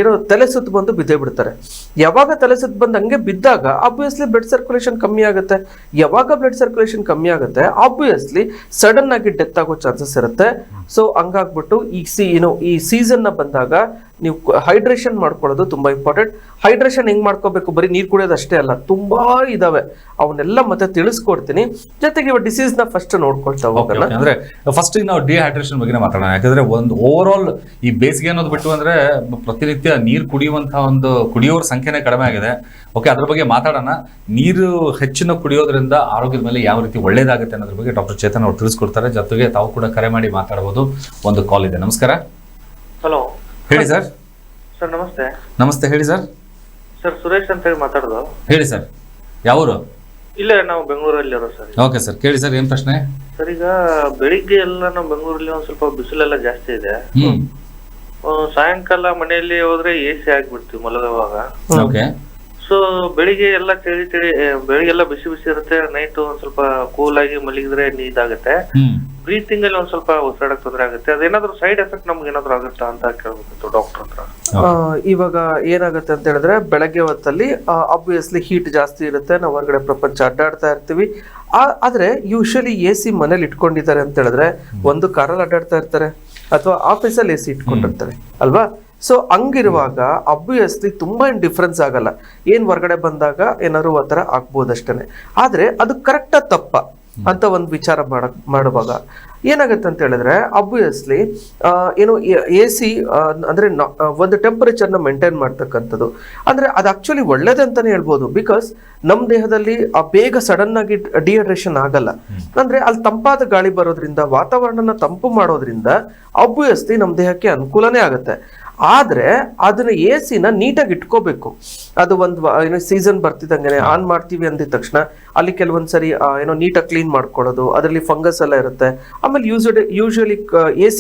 ಏನೋ ತಲೆ ಸುತ್ತು ಬಂದು ಬಿದ್ದೇ ಬಿಡ್ತಾರೆ. ಯಾವಾಗ ತಲೆ ಸುತ್ತು ಬಂದು ಹಂಗೆ ಬಿದ್ದಾಗ ಆಬ್ವಿಯಸ್ಲಿ ಬ್ಲಡ್ ಸರ್ಕ್ಯುಲೇಷನ್ ಕಮ್ಮಿ ಆಗುತ್ತೆ. ಯಾವಾಗ ಬ್ಲಡ್ ಸರ್ಕ್ಯುಲೇಷನ್ ಕಮ್ಮಿ ಆಗುತ್ತೆ ಆಬ್ವಿಯಸ್ಲಿ ಸಡನ್ ಆಗಿ ಡೆತ್ ಆಗೋ ಚಾನ್ಸಸ್ ಇರುತ್ತೆ. ಸೊ ಹಂಗಾಗ್ಬಿಟ್ಟು ಈ ಸೀಸನ್ ನ ಬಂದಾಗ ನೀವು ಹೈಡ್ರೇಷನ್ ಮಾಡ್ಕೊಳ್ಳೋದು ತುಂಬಾ ಇಂಪಾರ್ಟೆಂಟ್. ಹೈಡ್ರೇಷನ್ ಹೆಂಗ್ ಮಾಡ್ಕೋಬೇಕು, ಬರೀ ನೀರ್ ಕುಡಿಯೋದು ಅಷ್ಟೇ ಅಲ್ಲ, ತುಂಬಾ ಇದಾವೆ, ಅವನ್ನೆಲ್ಲ ಮತ್ತೆ ತಿಳಿಸ್ಕೊಡ್ತೀನಿ. ಜೊತೆಗೆ ಇವಾಗ ಡಿಸೀಸ್ ನ ಫಸ್ಟ್ ನೋಡ್ಕೊಳ್ತಾ ಹೋಗೋಣ. ಅಂದ್ರೆ ಫಸ್ಟ್ ನಾವು ಡಿಹೈಡ್ರೇಷನ್ ಬಗ್ಗೆ ಮಾತಾಡೋಣ. ಯಾಕಂದ್ರೆ ಒಂದು ಓವರ್ ಆಲ್ ಈ ಬೇಸಿಗೆ ಅನ್ನೋದು ಬಿಟ್ಟು ಅಂದ್ರೆ ಪ್ರತಿನಿತ್ಯ ನೀರು ಕುಡಿಯುವಂತಹ ಒಂದು ಕುಡಿಯೋರ ಸಂಖ್ಯೆನೇ ಕಡಿಮೆ ಆಗಿದೆ. ಓಕೆ, ಅದ್ರ ಬಗ್ಗೆ ಮಾತಾಡೋಣ. ನೀರು ಹೆಚ್ಚಿನ ಕುಡಿಯೋದ್ರಿಂದ ಆರೋಗ್ಯದ ಮೇಲೆ ಯಾವ ರೀತಿ ಒಳ್ಳೇದಾಗುತ್ತೆ ಅನ್ನೋದ್ರ ಬಗ್ಗೆ ಡಾಕ್ಟರ್ ಚೇತನ್ ಅವರು ತಿಳಿಸ್ಕೊಡ್ತಾರೆ. ಜೊತೆಗೆ ತಾವು ಕೂಡ ಕರೆ ಮಾಡಿ ಮಾತಾಡಬಹುದು. ಒಂದು ಕಾಲ್ ಇದೆ. ನಮಸ್ಕಾರ. ಹಲೋ, ಹೇಳಿ ಸರ್. ಸರ್ ನಮಸ್ತೆ. ನಮಸ್ತೆ, ಹೇಳಿ ಸರ್. ಸರ್ ಸುರೇಶ್ ಅಂತ ಹೇಳಿ ಮಾತಾಡೋದು. ಹೇಳಿ ಸರ್, ಯಾವರು? ಇಲ್ಲೇ ನಾವು ಬೆಂಗಳೂರಲ್ಲಿ ಇರೋ ಸರ್. ಓಕೆ ಸರ್, ಕೇಳಿ ಸರ್, ಏನ್ ಪ್ರಶ್ನೆ? ಸರ್ ಈಗ ಬೆಳಿಗ್ಗೆ ಎಲ್ಲ ನಾವು ಬೆಂಗಳೂರಲ್ಲಿ ಒಂದ್ ಸ್ವಲ್ಪ ಬಿಸಿಲೆಲ್ಲ ಜಾಸ್ತಿ ಇದೆ. ಸಾಯಂಕಾಲ ಮನೆಯಲ್ಲಿ ಹೋದ್ರೆ AC ಆಗ್ಬಿಡ್ತೀವಿ ಮಲಗುವಾಗ. ಓಕೆ. ಸೊ ಬೆಳಿಗ್ಗೆ ಎಲ್ಲ ಬೆಳಿಗ್ಗೆ ಎಲ್ಲ ಬಿಸಿ ಇರುತ್ತೆ, ನೈಟ್ ಒಂದ್ ಸ್ವಲ್ಪ ಕೂಲ್ ಆಗಿ ಮಲಗಿದ್ರೆ ಇದಾಗುತ್ತೆ. ಬ್ರೀತಿಂಗ್ ಅಲ್ಲಿ ಒಂದ್ ಸ್ವಲ್ಪ ಉಸಿರಾಡಕ್ ತೊಂದರೆ ಆಗುತ್ತೆ. ಅದೇನಾದ್ರು ಸೈಡ್ ಎಫೆಕ್ಟ್ ನಮ್ಗೆ ಏನಾದ್ರು ಆಗುತ್ತಾ ಅಂತ ಕೇಳ್ಬೇಕಿತ್ತು ಡಾಕ್ಟರ್ ಹತ್ರ. ಇವಾಗ ಏನಾಗುತ್ತೆ ಅಂತ ಹೇಳಿದ್ರೆ ಬೆಳಗ್ಗೆ ಹೊತ್ತಲ್ಲಿ ಆಬ್ವಿಯಸ್ಲಿ ಹೀಟ್ ಜಾಸ್ತಿ ಇರುತ್ತೆ, ನಾವು ಹೊರಗಡೆ ಪ್ರಪಂಚ ಅಡ್ಡಾಡ್ತಾ ಇರ್ತೀವಿ. ಆದ್ರೆ ಯೂಶಲಿ AC ಮನೇಲಿ ಇಟ್ಕೊಂಡಿದ್ದಾರೆ ಅಂತ ಹೇಳಿದ್ರೆ ಒಂದು ಕಾರಲ್ಲಿ ಅಡ್ಡಾಡ್ತಾ ಇರ್ತಾರೆ ಅಥವಾ ಆಫೀಸಲ್ಲಿ AC ಇಟ್ಕೊಂಡಿರ್ತಾರೆ ಅಲ್ವಾ. ಸೊ ಹಂಗಿರುವಾಗ ಅಬ್ವಿಯಸ್ಲಿ ತುಂಬಾ ಏನ್ ಡಿಫ್ರೆನ್ಸ್ ಆಗಲ್ಲ. ಏನ್ ಹೊರಗಡೆ ಬಂದಾಗ ಏನಾದ್ರು ಆ ಥರ ಆಗ್ಬೋದಷ್ಟೇ. ಆದ್ರೆ ಅದು ಕರೆಕ್ಟಾ ತಪ್ಪ? ಅಂತ ಒಂದು ವಿಚಾರ ಮಾಡುವಾಗ ಏನಾಗುತ್ತೆ ಅಂತ ಹೇಳಿದ್ರೆ ಅಬ್ವಿಯಸ್ಲಿ ಏನು AC ಅಂದ್ರೆ ಒಂದು ಟೆಂಪರೇಚರ್ನ ಮೇಂಟೈನ್ ಮಾಡ್ತಕ್ಕಂಥದ್ದು ಅಂದ್ರೆ ಅದು ಆಕ್ಚುಲಿ ಒಳ್ಳೇದೇ ಅಂತಾನೆ ಹೇಳ್ಬೋದು. ಬಿಕಾಸ್ ನಮ್ಮ ದೇಹದಲ್ಲಿ ಬೇಗ ಸಡನ್ ಆಗಿ ಡಿಹೈಡ್ರೇಷನ್ ಆಗಲ್ಲ. ಅಂದ್ರೆ ಅಲ್ಲಿ ತಂಪಾದ ಗಾಳಿ ಬರೋದ್ರಿಂದ ವಾತಾವರಣನ ತಂಪು ಮಾಡೋದ್ರಿಂದ ಅಬ್ವಿಯಸ್ಲಿ ನಮ್ಮ ದೇಹಕ್ಕೆ ಅನುಕೂಲನೇ ಆಗುತ್ತೆ. ಆದ್ರೆ ಅದನ್ನ AC-ನ ನೀಟಾಗಿ ಇಟ್ಕೋಬೇಕು. ಅದು ಒಂದು ಸೀಸನ್ ಬರ್ತಿದ್ದಂಗೆ ಆನ್ ಮಾಡ್ತೀವಿ ಅಂದಿದ ತಕ್ಷಣ ಅಲ್ಲಿ ಕೆಲವೊಂದ್ಸರಿ ಏನೋ ನೀಟಾಗಿ ಕ್ಲೀನ್ ಮಾಡ್ಕೊಳ್ಳೋದು, ಅದರಲ್ಲಿ ಫಂಗಸ್ ಎಲ್ಲ ಇರುತ್ತೆ. ಆಮೇಲೆ ಯೂಶಲಿ AC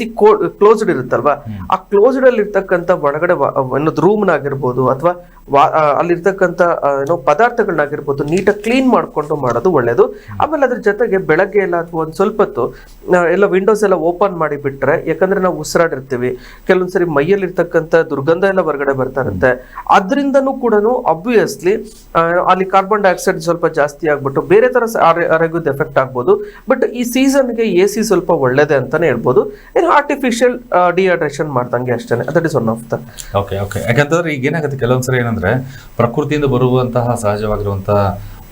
ಕ್ಲೋಸ್ಡ್ ಇರುತ್ತಲ್ವಾ, ಆ ಕ್ಲೋಸ್ಡ್ ಅಲ್ಲಿ ಇರ್ತಕ್ಕಂಥ ಒಳಗಡೆ ಏನೋ ರೂಮ್ನಾಗಿರ್ಬೋದು ಅಥವಾ ಅಲ್ಲಿರ್ತಕ್ಕಂಥ ಏನೋ ಪದಾರ್ಥಗಳನ್ನಾಗಿರ್ಬೋದು ನೀಟಾಗಿ ಕ್ಲೀನ್ ಮಾಡ್ಕೊಂಡು ಮಾಡೋದು ಒಳ್ಳೇದು. ಆಮೇಲೆ ಅದ್ರ ಜೊತೆಗೆ ಬೆಳಗ್ಗೆ ಎಲ್ಲ ಅಥವಾ ಒಂದು ಸ್ವಲ್ಪ ಹೊತ್ತು ಎಲ್ಲ ವಿಂಡೋಸ್ ಎಲ್ಲ ಓಪನ್ ಮಾಡಿ ಬಿಟ್ರೆ, ಯಾಕಂದ್ರೆ ನಾವು ಉಸಿರಾಡಿರ್ತೀವಿ, ಕೆಲವೊಂದ್ಸರಿ ಮೈಯಲ್ಲಿ ಇರ್ತಕ್ಕಂಥ ದುರ್ಗಂಧ ಎಲ್ಲ ಹೊರಗಡೆ ಬರ್ತಾ ಇರುತ್ತೆ. ಅದರಿಂದನೂ ಕೂಡ ಅಬ್ವಿಯಸ್ಲಿ ಅಲ್ಲಿ ಕಾರ್ಬನ್ ಡೈಆಕ್ಸೈಡ್ ಸ್ವಲ್ಪ ಜಾಸ್ತಿ ಆಗ್ಬಿಟ್ಟು ಬೇರೆ ತರ ಆರೋಗ್ಯದ ಎಫೆಕ್ಟ್ ಆಗ್ಬೋದು. ಬಟ್ ಈ ಸೀಸನ್ಗೆ AC ಸ್ವಲ್ಪ ಒಳ್ಳೇದೇ ಅಂತಾನೆ ಹೇಳ್ಬೋದು. ಏನು ಆರ್ಟಿಫಿಷಿಯಲ್ ಡಿಹೈಡ್ರೇಷನ್ ಮಾಡ್ದಂಗೆ ಅಷ್ಟೇ. That is one of the okay. ಯಾಕಂತಂದ್ರೆ ಈಗ ಏನಾಗುತ್ತೆ ಕೆಲವೊಂದ್ಸರಿ ಏನಂದ್ರೆ ಪ್ರಕೃತಿಯಿಂದ ಬರುವಂತಹ ಸಹಜವಾಗಿರುವಂತಹ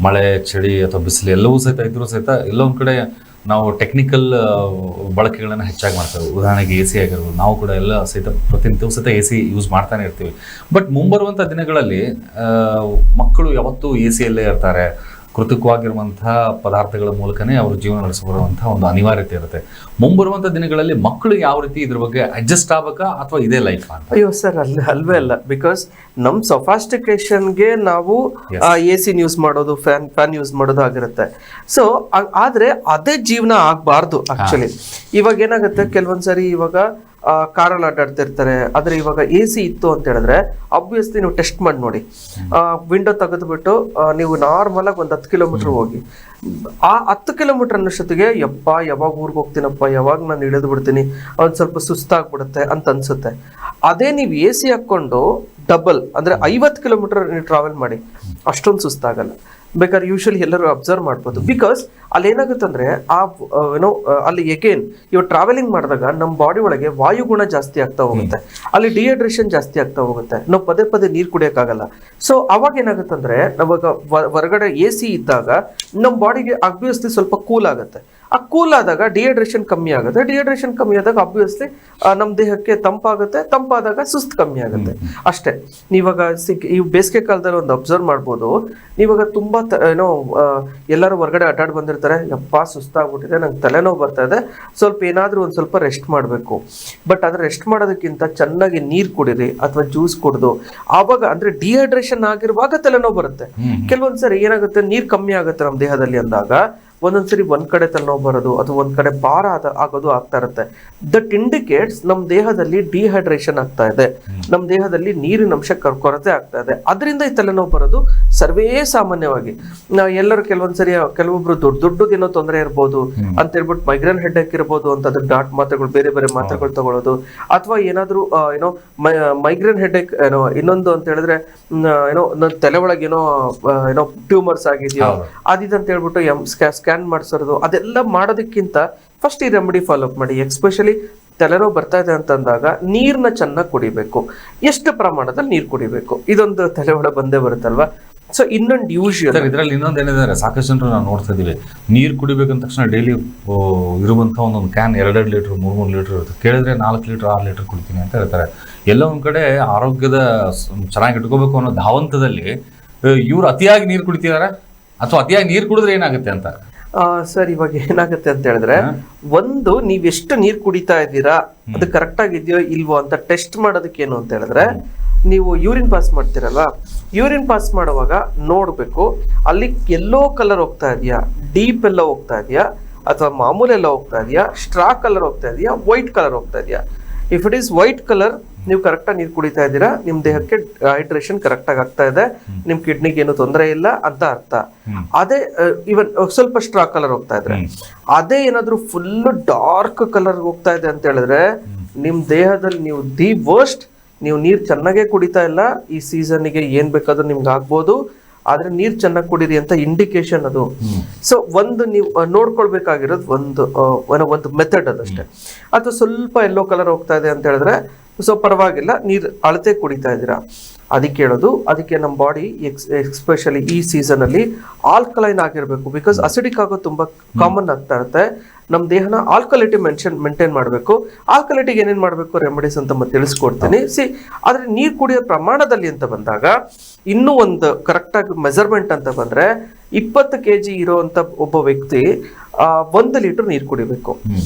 ಮಳೆ, ಚಳಿ ಅಥವಾ ಬಿಸಿಲು ಎಲ್ಲವೂ ಸಹಿತ ಇದ್ರೂ ಸಹಿತ ಎಲ್ಲೊಂದ್ ಕಡೆ ನಾವು ಟೆಕ್ನಿಕಲ್ ಬಳಕೆಗಳನ್ನ ಹೆಚ್ಚಾಗಿ ಮಾಡ್ತೇವೆ. ಉದಾಹರಣೆಗೆ AC ಆಗಿರ್ಬೋದು, ನಾವು ಕೂಡ ಎಲ್ಲ ಸಹಿತ ಪ್ರತಿನಿತ್ಯವೂ ಸಹಿತ AC ಯೂಸ್ ಮಾಡ್ತಾನೆ ಇರ್ತೀವಿ. ಬಟ್ ಮುಂಬರುವಂಥ ದಿನಗಳಲ್ಲಿ ಮಕ್ಕಳು ಯಾವತ್ತೂ AC-ಯಲ್ಲೇ ಇರ್ತಾರೆ. ಕೃತಕವಾಗಿರುವಂತಹ ಪದಾರ್ಥಗಳ ಮೂಲಕನೇ ಅವರು ಜೀವನ ನಡೆಸಿಬರುವಂತಹ ಒಂದು ಅನಿವಾರ್ಯತೆ ಇರುತ್ತೆ. ಮುಂಬರುವಂಥ ದಿನಗಳಲ್ಲಿ ಮಕ್ಕಳು ಯಾವ ರೀತಿ ಇದ್ರ ಬಗ್ಗೆ ಅಡ್ಜಸ್ಟ್ ಆಗ್ಬೇಕಾ ಅಥವಾ ಇದೇ ಲೈಫ್ ಅಂತ? ಅಯ್ಯೋ ಸರ್, ಅಲ್ವೇ ಅಲ್ಲ. ಬಿಕಾಸ್ ನಮ್ ಸೊಫಾಸ್ಟಿಕೇಶನ್ಗೆ ನಾವು AC ಯೂಸ್ ಮಾಡೋದು, ಫ್ಯಾನ್ ಯೂಸ್ ಮಾಡೋದು ಆಗಿರುತ್ತೆ. ಸೊ ಆದ್ರೆ ಅದೇ ಜೀವನ ಆಗ್ಬಾರ್ದು ಆಕ್ಚುಲಿ. ಇವಾಗ ಏನಾಗುತ್ತೆ ಕೆಲವೊಂದ್ಸರಿ ಇವಾಗ ಕಾರಲ್ಲಿ ಅಡ್ಡಾಡ್ತಿರ್ತಾರೆ. ಆದ್ರೆ ಇವಾಗ AC ಇತ್ತು ಅಂತ ಹೇಳಿದ್ರೆ ಅಬ್ವಿಯಸ್ಲಿ ನೀವು ಟೆಸ್ಟ್ ಮಾಡಿ ನೋಡಿ. ವಿಂಡೋ ತೆಗೆದ್ಬಿಟ್ಟು ನೀವು ನಾರ್ಮಲ್ ಆಗಿ ಒಂದು 10 ಕಿಲೋಮೀಟರ್ ಹೋಗಿ, ಆ 10 ಕಿಲೋಮೀಟರ್ ಅನ್ನೋಷ್ಟೊತ್ತಿಗೆ ಯಾವಾಗ ಊರಿಗೆ ಹೋಗ್ತೀನಪ್ಪ, ಯಾವಾಗ ನಾನು ಇಳಿದು ಬಿಡ್ತೀನಿ, ಒಂದ್ ಸ್ವಲ್ಪ ಸುಸ್ತಾಗ್ಬಿಡುತ್ತೆ ಅಂತ ಅನ್ಸುತ್ತೆ. ಅದೇ ನೀವು AC ಹಾಕೊಂಡು ಡಬಲ್ ಅಂದ್ರೆ 50 ಕಿಲೋಮೀಟರ್ ನೀವು ಟ್ರಾವೆಲ್ ಮಾಡಿ, ಅಷ್ಟೊಂದು ಸುಸ್ತಾಗಲ್ಲ. ಬೇಕಾದ್ರೆ ಯೂಶಲಿ ಎಲ್ಲರೂ ಅಬ್ಸರ್ವ್ ಮಾಡ್ಬೋದು. ಬಿಕಾಸ್ ಅಲ್ಲಿ ಏನಾಗುತ್ತೆ ಅಂದ್ರೆ ಅಲ್ಲಿ ಎಗೇನ್ ಇವಾಗ ಟ್ರಾವೆಲಿಂಗ್ ಮಾಡಿದಾಗ ನಮ್ಮ ಬಾಡಿ ಒಳಗೆ ವಾಯುಗುಣ ಜಾಸ್ತಿ ಆಗ್ತಾ ಹೋಗುತ್ತೆ, ಅಲ್ಲಿ ಡಿಹೈಡ್ರೇಷನ್ ಜಾಸ್ತಿ ಆಗ್ತಾ ಹೋಗುತ್ತೆ, ನಾವು ಪದೇ ಪದೇ ನೀರು ಕುಡಿಯೋಕ್ಕಾಗಲ್ಲ. ಸೊ ಅವಾಗ ಏನಾಗುತ್ತೆ ಅಂದ್ರೆ ನಾವಾಗ ಹೊರಗಡೆ AC ಇದ್ದಾಗ ನಮ್ಮ ಬಾಡಿಗೆ ಆಬ್ವಿಯಸ್ಲಿ ಸ್ವಲ್ಪ ಕೂಲ್ ಆಗುತ್ತೆ. ಆ ಕೂಲ್ ಆದಾಗ ಡಿಹೈಡ್ರೇಷನ್ ಕಮ್ಮಿ ಆಗುತ್ತೆ. ಡಿಹೈಡ್ರೇಷನ್ ಕಮ್ಮಿ ಆದಾಗ ಆಬ್ವಿಯಸ್ಲಿ ನಮ್ಮ ದೇಹಕ್ಕೆ ತಂಪಾಗುತ್ತೆ. ತಂಪಾದಾಗ ಸುಸ್ತು ಕಮ್ಮಿ ಆಗುತ್ತೆ ಅಷ್ಟೇ. ನೀವಾಗ ಈ ಬೇಸಿಗೆ ಕಾಲದಲ್ಲಿ ಒಂದು ಅಬ್ಸರ್ವ್ ಮಾಡ್ಬೋದು. ನೀವಾಗ ತುಂಬಾ ಎಲ್ಲರೂ ಹೊರಗಡೆ ಅಡ್ಡಾಡ್ ಬಂದಿರ್ತಾರೆ, ಯಪ್ಪ ಸುಸ್ತಾಗ್ಬಿಟ್ಟಿದೆ, ನಂಗೆ ತಲೆನೋವು ಬರ್ತಾ ಇದೆ, ಸ್ವಲ್ಪ ಏನಾದ್ರೂ ಒಂದ್ ಸ್ವಲ್ಪ ರೆಸ್ಟ್ ಮಾಡಬೇಕು. ಬಟ್ ಅದ್ರ ರೆಸ್ಟ್ ಮಾಡೋದಕ್ಕಿಂತ ಚೆನ್ನಾಗಿ ನೀರ್ ಕುಡಿರಿ ಅಥವಾ ಜ್ಯೂಸ್ ಕುಡಿದು, ಆವಾಗ ಅಂದ್ರೆ ಡಿಹೈಡ್ರೇಷನ್ ಆಗಿರುವಾಗ ತಲೆನೋವು ಬರುತ್ತೆ. ಕೆಲವೊಂದ್ಸರಿ ಏನಾಗುತ್ತೆ, ನೀರ್ ಕಮ್ಮಿ ಆಗುತ್ತೆ ನಮ್ಮ ದೇಹದಲ್ಲಿ ಅಂದಾಗ ಒಂದೊಂದ್ಸರಿ ಒಂದ್ ಕಡೆ ತಲೆನೋವು ಬರೋದು ಅಥವಾ ಒಂದ್ ಕಡೆ ಭಾರ ಆಗೋದು ಆಗ್ತಾ ಇರುತ್ತೆ. ದಟ್ ಇಂಡಿಕೇಟ್ಸ್ ನಮ್ಮ ದೇಹದಲ್ಲಿ ಡಿಹೈಡ್ರೇಷನ್ ಆಗ್ತಾ ಇದೆ, ನಮ್ಮ ದೇಹದಲ್ಲಿ ನೀರಿನ ಅಂಶ ಕೊರತೆ ಆಗ್ತಾ ಇದೆ. ಅದರಿಂದ ಈ ತಲೆನೋವು ಬರೋದು ಸರ್ವೇ ಸಾಮಾನ್ಯವಾಗಿ. ಎಲ್ಲರೂ ಕೆಲವೊಂದ್ಸರಿ ಕೆಲವೊಬ್ರು ದೊಡ್ಡದೇನೋ ತೊಂದರೆ ಇರ್ಬೋದು ಅಂತ ಹೇಳ್ಬಿಟ್ಟು ಮೈಗ್ರೇನ್ ಹೆಡ್ಏಕ್ ಇರ್ಬೋದು ಅಂತ ಅದ್ರ ಡಾಟ್ ಮಾತ್ರೆಗಳು, ಬೇರೆ ಬೇರೆ ಮಾತ್ರೆಗಳು ತಗೊಳ್ಳೋದು, ಅಥವಾ ಏನಾದ್ರು ಮೈಗ್ರೇನ್ ಹೆಡ್ಏಕ್ ಇನ್ನೊಂದು ಅಂತ ಹೇಳಿದ್ರೆ ತಲೆ ಒಳಗೆ ಏನೋ ಟ್ಯೂಮರ್ಸ್ ಆಗಿದೆಯೋ ಅದಿದಂತ ಹೇಳ್ಬಿಟ್ಟು ಸ್ಕ್ಯಾನ್ ಮಾಡಿಸೋದು. ಅದೆಲ್ಲ ಮಾಡೋದಕ್ಕಿಂತ ಫಸ್ಟ್ ಈ ರೆಮಿಡಿ ಫಾಲೋ ಅಪ್ ಮಾಡಿ. ಎಸ್ಪೆಷಲಿ ತಲೆನೋವು ಬರ್ತಾ ಇದೆ ಅಂತಂದಾಗ ನೀರ್ನ ಚೆನ್ನಾಗಿ ಕುಡಿಬೇಕು. ಎಷ್ಟು ಪ್ರಮಾಣದಲ್ಲಿ ನೀರು ಕುಡಿಬೇಕು, ಇದೊಂದು ತಲೆ ಒಳಗೆ ಬಂದೇ ಬರುತ್ತಲ್ವಾ. ಸೊ ಇನ್ನೊಂದು ಯೂಶುವಲ್ ಇದರಲ್ಲಿ ಇನ್ನೊಂದು ಏನಿದೆ, ಸಾಕಷ್ಟು ಜನರು ನಾವು ನೋಡ್ತಾ ಇದೀವಿ, ನೀರು ಕುಡಿಬೇಕಂದ ತಕ್ಷಣ ಡೈಲಿ ಇರುವಂಥ ಒಂದೊಂದು ಕ್ಯಾನ್ 2 ಲೀಟರ್ 3 ಲೀಟರ್ ಇರುತ್ತೆ. ಕೇಳಿದ್ರೆ 4 ಲೀಟರ್ 6 ಲೀಟರ್ ಕುಡಿತೀನಿ ಅಂತ ಹೇಳ್ತಾರೆ. ಎಲ್ಲ ಒಂದ್ ಕಡೆ ಆರೋಗ್ಯದ ಚೆನ್ನಾಗಿ ಇಟ್ಕೋಬೇಕು ಅನ್ನೋ ಧಾವಂತದಲ್ಲಿ ಇವ್ರು ಅತಿಯಾಗಿ ನೀರು ಕುಡಿತಿದಾರೆ ಅಥವಾ ಅತಿಯಾಗಿ ನೀರು ಕುಡಿದ್ರೆ ಏನಾಗುತ್ತೆ ಅಂತ? ಸರ್ ಇವಾಗ ಏನಾಗುತ್ತೆ ಅಂತ ಹೇಳಿದ್ರೆ, ಒಂದು ನೀವ್ ಎಷ್ಟು ನೀರ್ ಕುಡಿತಾ ಇದ್ದೀರಾ ಅದು ಕರೆಕ್ಟ್ ಆಗಿದೆಯೋ ಇಲ್ವೋ ಅಂತ ಟೆಸ್ಟ್ ಮಾಡೋದಕ್ಕೆ ಏನು ಅಂತ ಹೇಳಿದ್ರೆ, ನೀವು ಯೂರಿನ್ ಪಾಸ್ ಮಾಡ್ತೀರಲ್ವಾ, ಯೂರಿನ್ ಪಾಸ್ ಮಾಡುವಾಗ ನೋಡ್ಬೇಕು ಅಲ್ಲಿ ಎಲ್ಲೋ ಕಲರ್ ಹೋಗ್ತಾ ಇದೆಯಾ, ಡೀಪ್ ಎಲ್ಲ ಹೋಗ್ತಾ ಇದೆಯಾ, ಅಥವಾ ಮಾಮೂಲಿ ಎಲ್ಲ ಹೋಗ್ತಾ ಇದೆಯಾ, ಸ್ಟ್ರಾ ಕಲರ್ ಹೋಗ್ತಾ ಇದೆಯಾ, ವೈಟ್ ಕಲರ್ ಹೋಗ್ತಾ ಇದೆಯಾ. If it is white colour, ನೀವು ಕರೆಕ್ಟಾಗಿ ನೀರು ಕುಡಿತಾ ಇದ್ದೀರಾ, ನಿಮ್ ದೇಹಕ್ಕೆ ಹೈಡ್ರೇಷನ್ ಕರೆಕ್ಟಾಗಿ ಆಗ್ತಾ ಇದೆ, ನಿಮ್ ಕಿಡ್ನಿಗೆ ಏನು ತೊಂದರೆ ಇಲ್ಲ ಅಂತ ಅರ್ಥ. ಅದೇ ಇವನ್ ಸ್ವಲ್ಪ ಸ್ಟ್ರಾ ಕಲರ್ ಹೋಗ್ತಾ ಇದ್ರೆ, ಅದೇ ಏನಾದ್ರು ಫುಲ್ ಡಾರ್ಕ್ ಕಲರ್ ಹೋಗ್ತಾ ಇದೆ ಅಂತ ಹೇಳಿದ್ರೆ ನಿಮ್ ದೇಹದಲ್ಲಿ ನೀವು ದಿ ವರ್ಸ್ಟ್, ನೀವು ನೀರ್ ಚೆನ್ನಾಗೇ ಕುಡಿತಾ ಇಲ್ಲ. ಈ ಸೀಸನ್ಗೆ ಏನ್ ಬೇಕಾದ್ರೂ ನಿಮ್ಗೆ ಆಗ್ಬೋದು, ಆದ್ರೆ ನೀರ್ ಚೆನ್ನಾಗಿ ಕುಡೀರಿ ಅಂತ ಇಂಡಿಕೇಶನ್ ಅದು. ಸೊ ಒಂದು ನೀವು ನೋಡ್ಕೊಳ್ಬೇಕಾಗಿರೋದು ಒಂದು ಮೆಥಡ್ ಅದಷ್ಟೇ. ಅಥವಾ ಸ್ವಲ್ಪ ಯೆಲ್ಲೋ ಕಲರ್ ಹೋಗ್ತಾ ಇದೆ ಅಂತ ಹೇಳಿದ್ರೆ ಸೊ ಪರವಾಗಿಲ್ಲ, ನೀರ್ ಅಳತೆ ಕುಡಿತಾ ಇದ್ದೀರಾ. ಅದಕ್ಕೆ ಹೇಳೋದು, ಅದಕ್ಕೆ ನಮ್ಮ ಬಾಡಿ ಎಸ್ಪೆಷಲಿ ಈ ಸೀಸನ್ ಅಲ್ಲಿ ಆಲ್ಕಲೈನ್ ಆಗಿರ್ಬೇಕು. ಬಿಕಾಸ್ ಅಸಿಡಿಕ್ ಆಗೋದು ತುಂಬಾ ಕಾಮನ್ ಆಗ್ತಾ ಇರುತ್ತೆ. ನಮ್ಮ ದೇಹನ ಆಲ್ಕಲಿಟಿ ಮೇಂಟೈನ್ ಮಾಡಬೇಕು. ಆಲ್ಕಲಿಟಿಗೆ ಏನೇನ್ ಮಾಡಬೇಕು ರೆಮಿಡೀಸ್ ಅಂತ ಮತ್ತೆ ತಿಳಿಸ್ಕೊಡ್ತೀನಿ. ಆದ್ರೆ ನೀರು ಕುಡಿಯೋ ಪ್ರಮಾಣದಲ್ಲಿ ಅಂತ ಬಂದಾಗ ಇನ್ನೂ ಒಂದು ಕರೆಕ್ಟ್ ಆಗಿ ಮೆಜರ್ಮೆಂಟ್ ಅಂತ ಬಂದ್ರೆ 20 kg ಇರುವಂತ ಒಬ್ಬ ವ್ಯಕ್ತಿ 1 ಲೀಟರ್ ನೀರು ಕುಡಿಬೇಕು.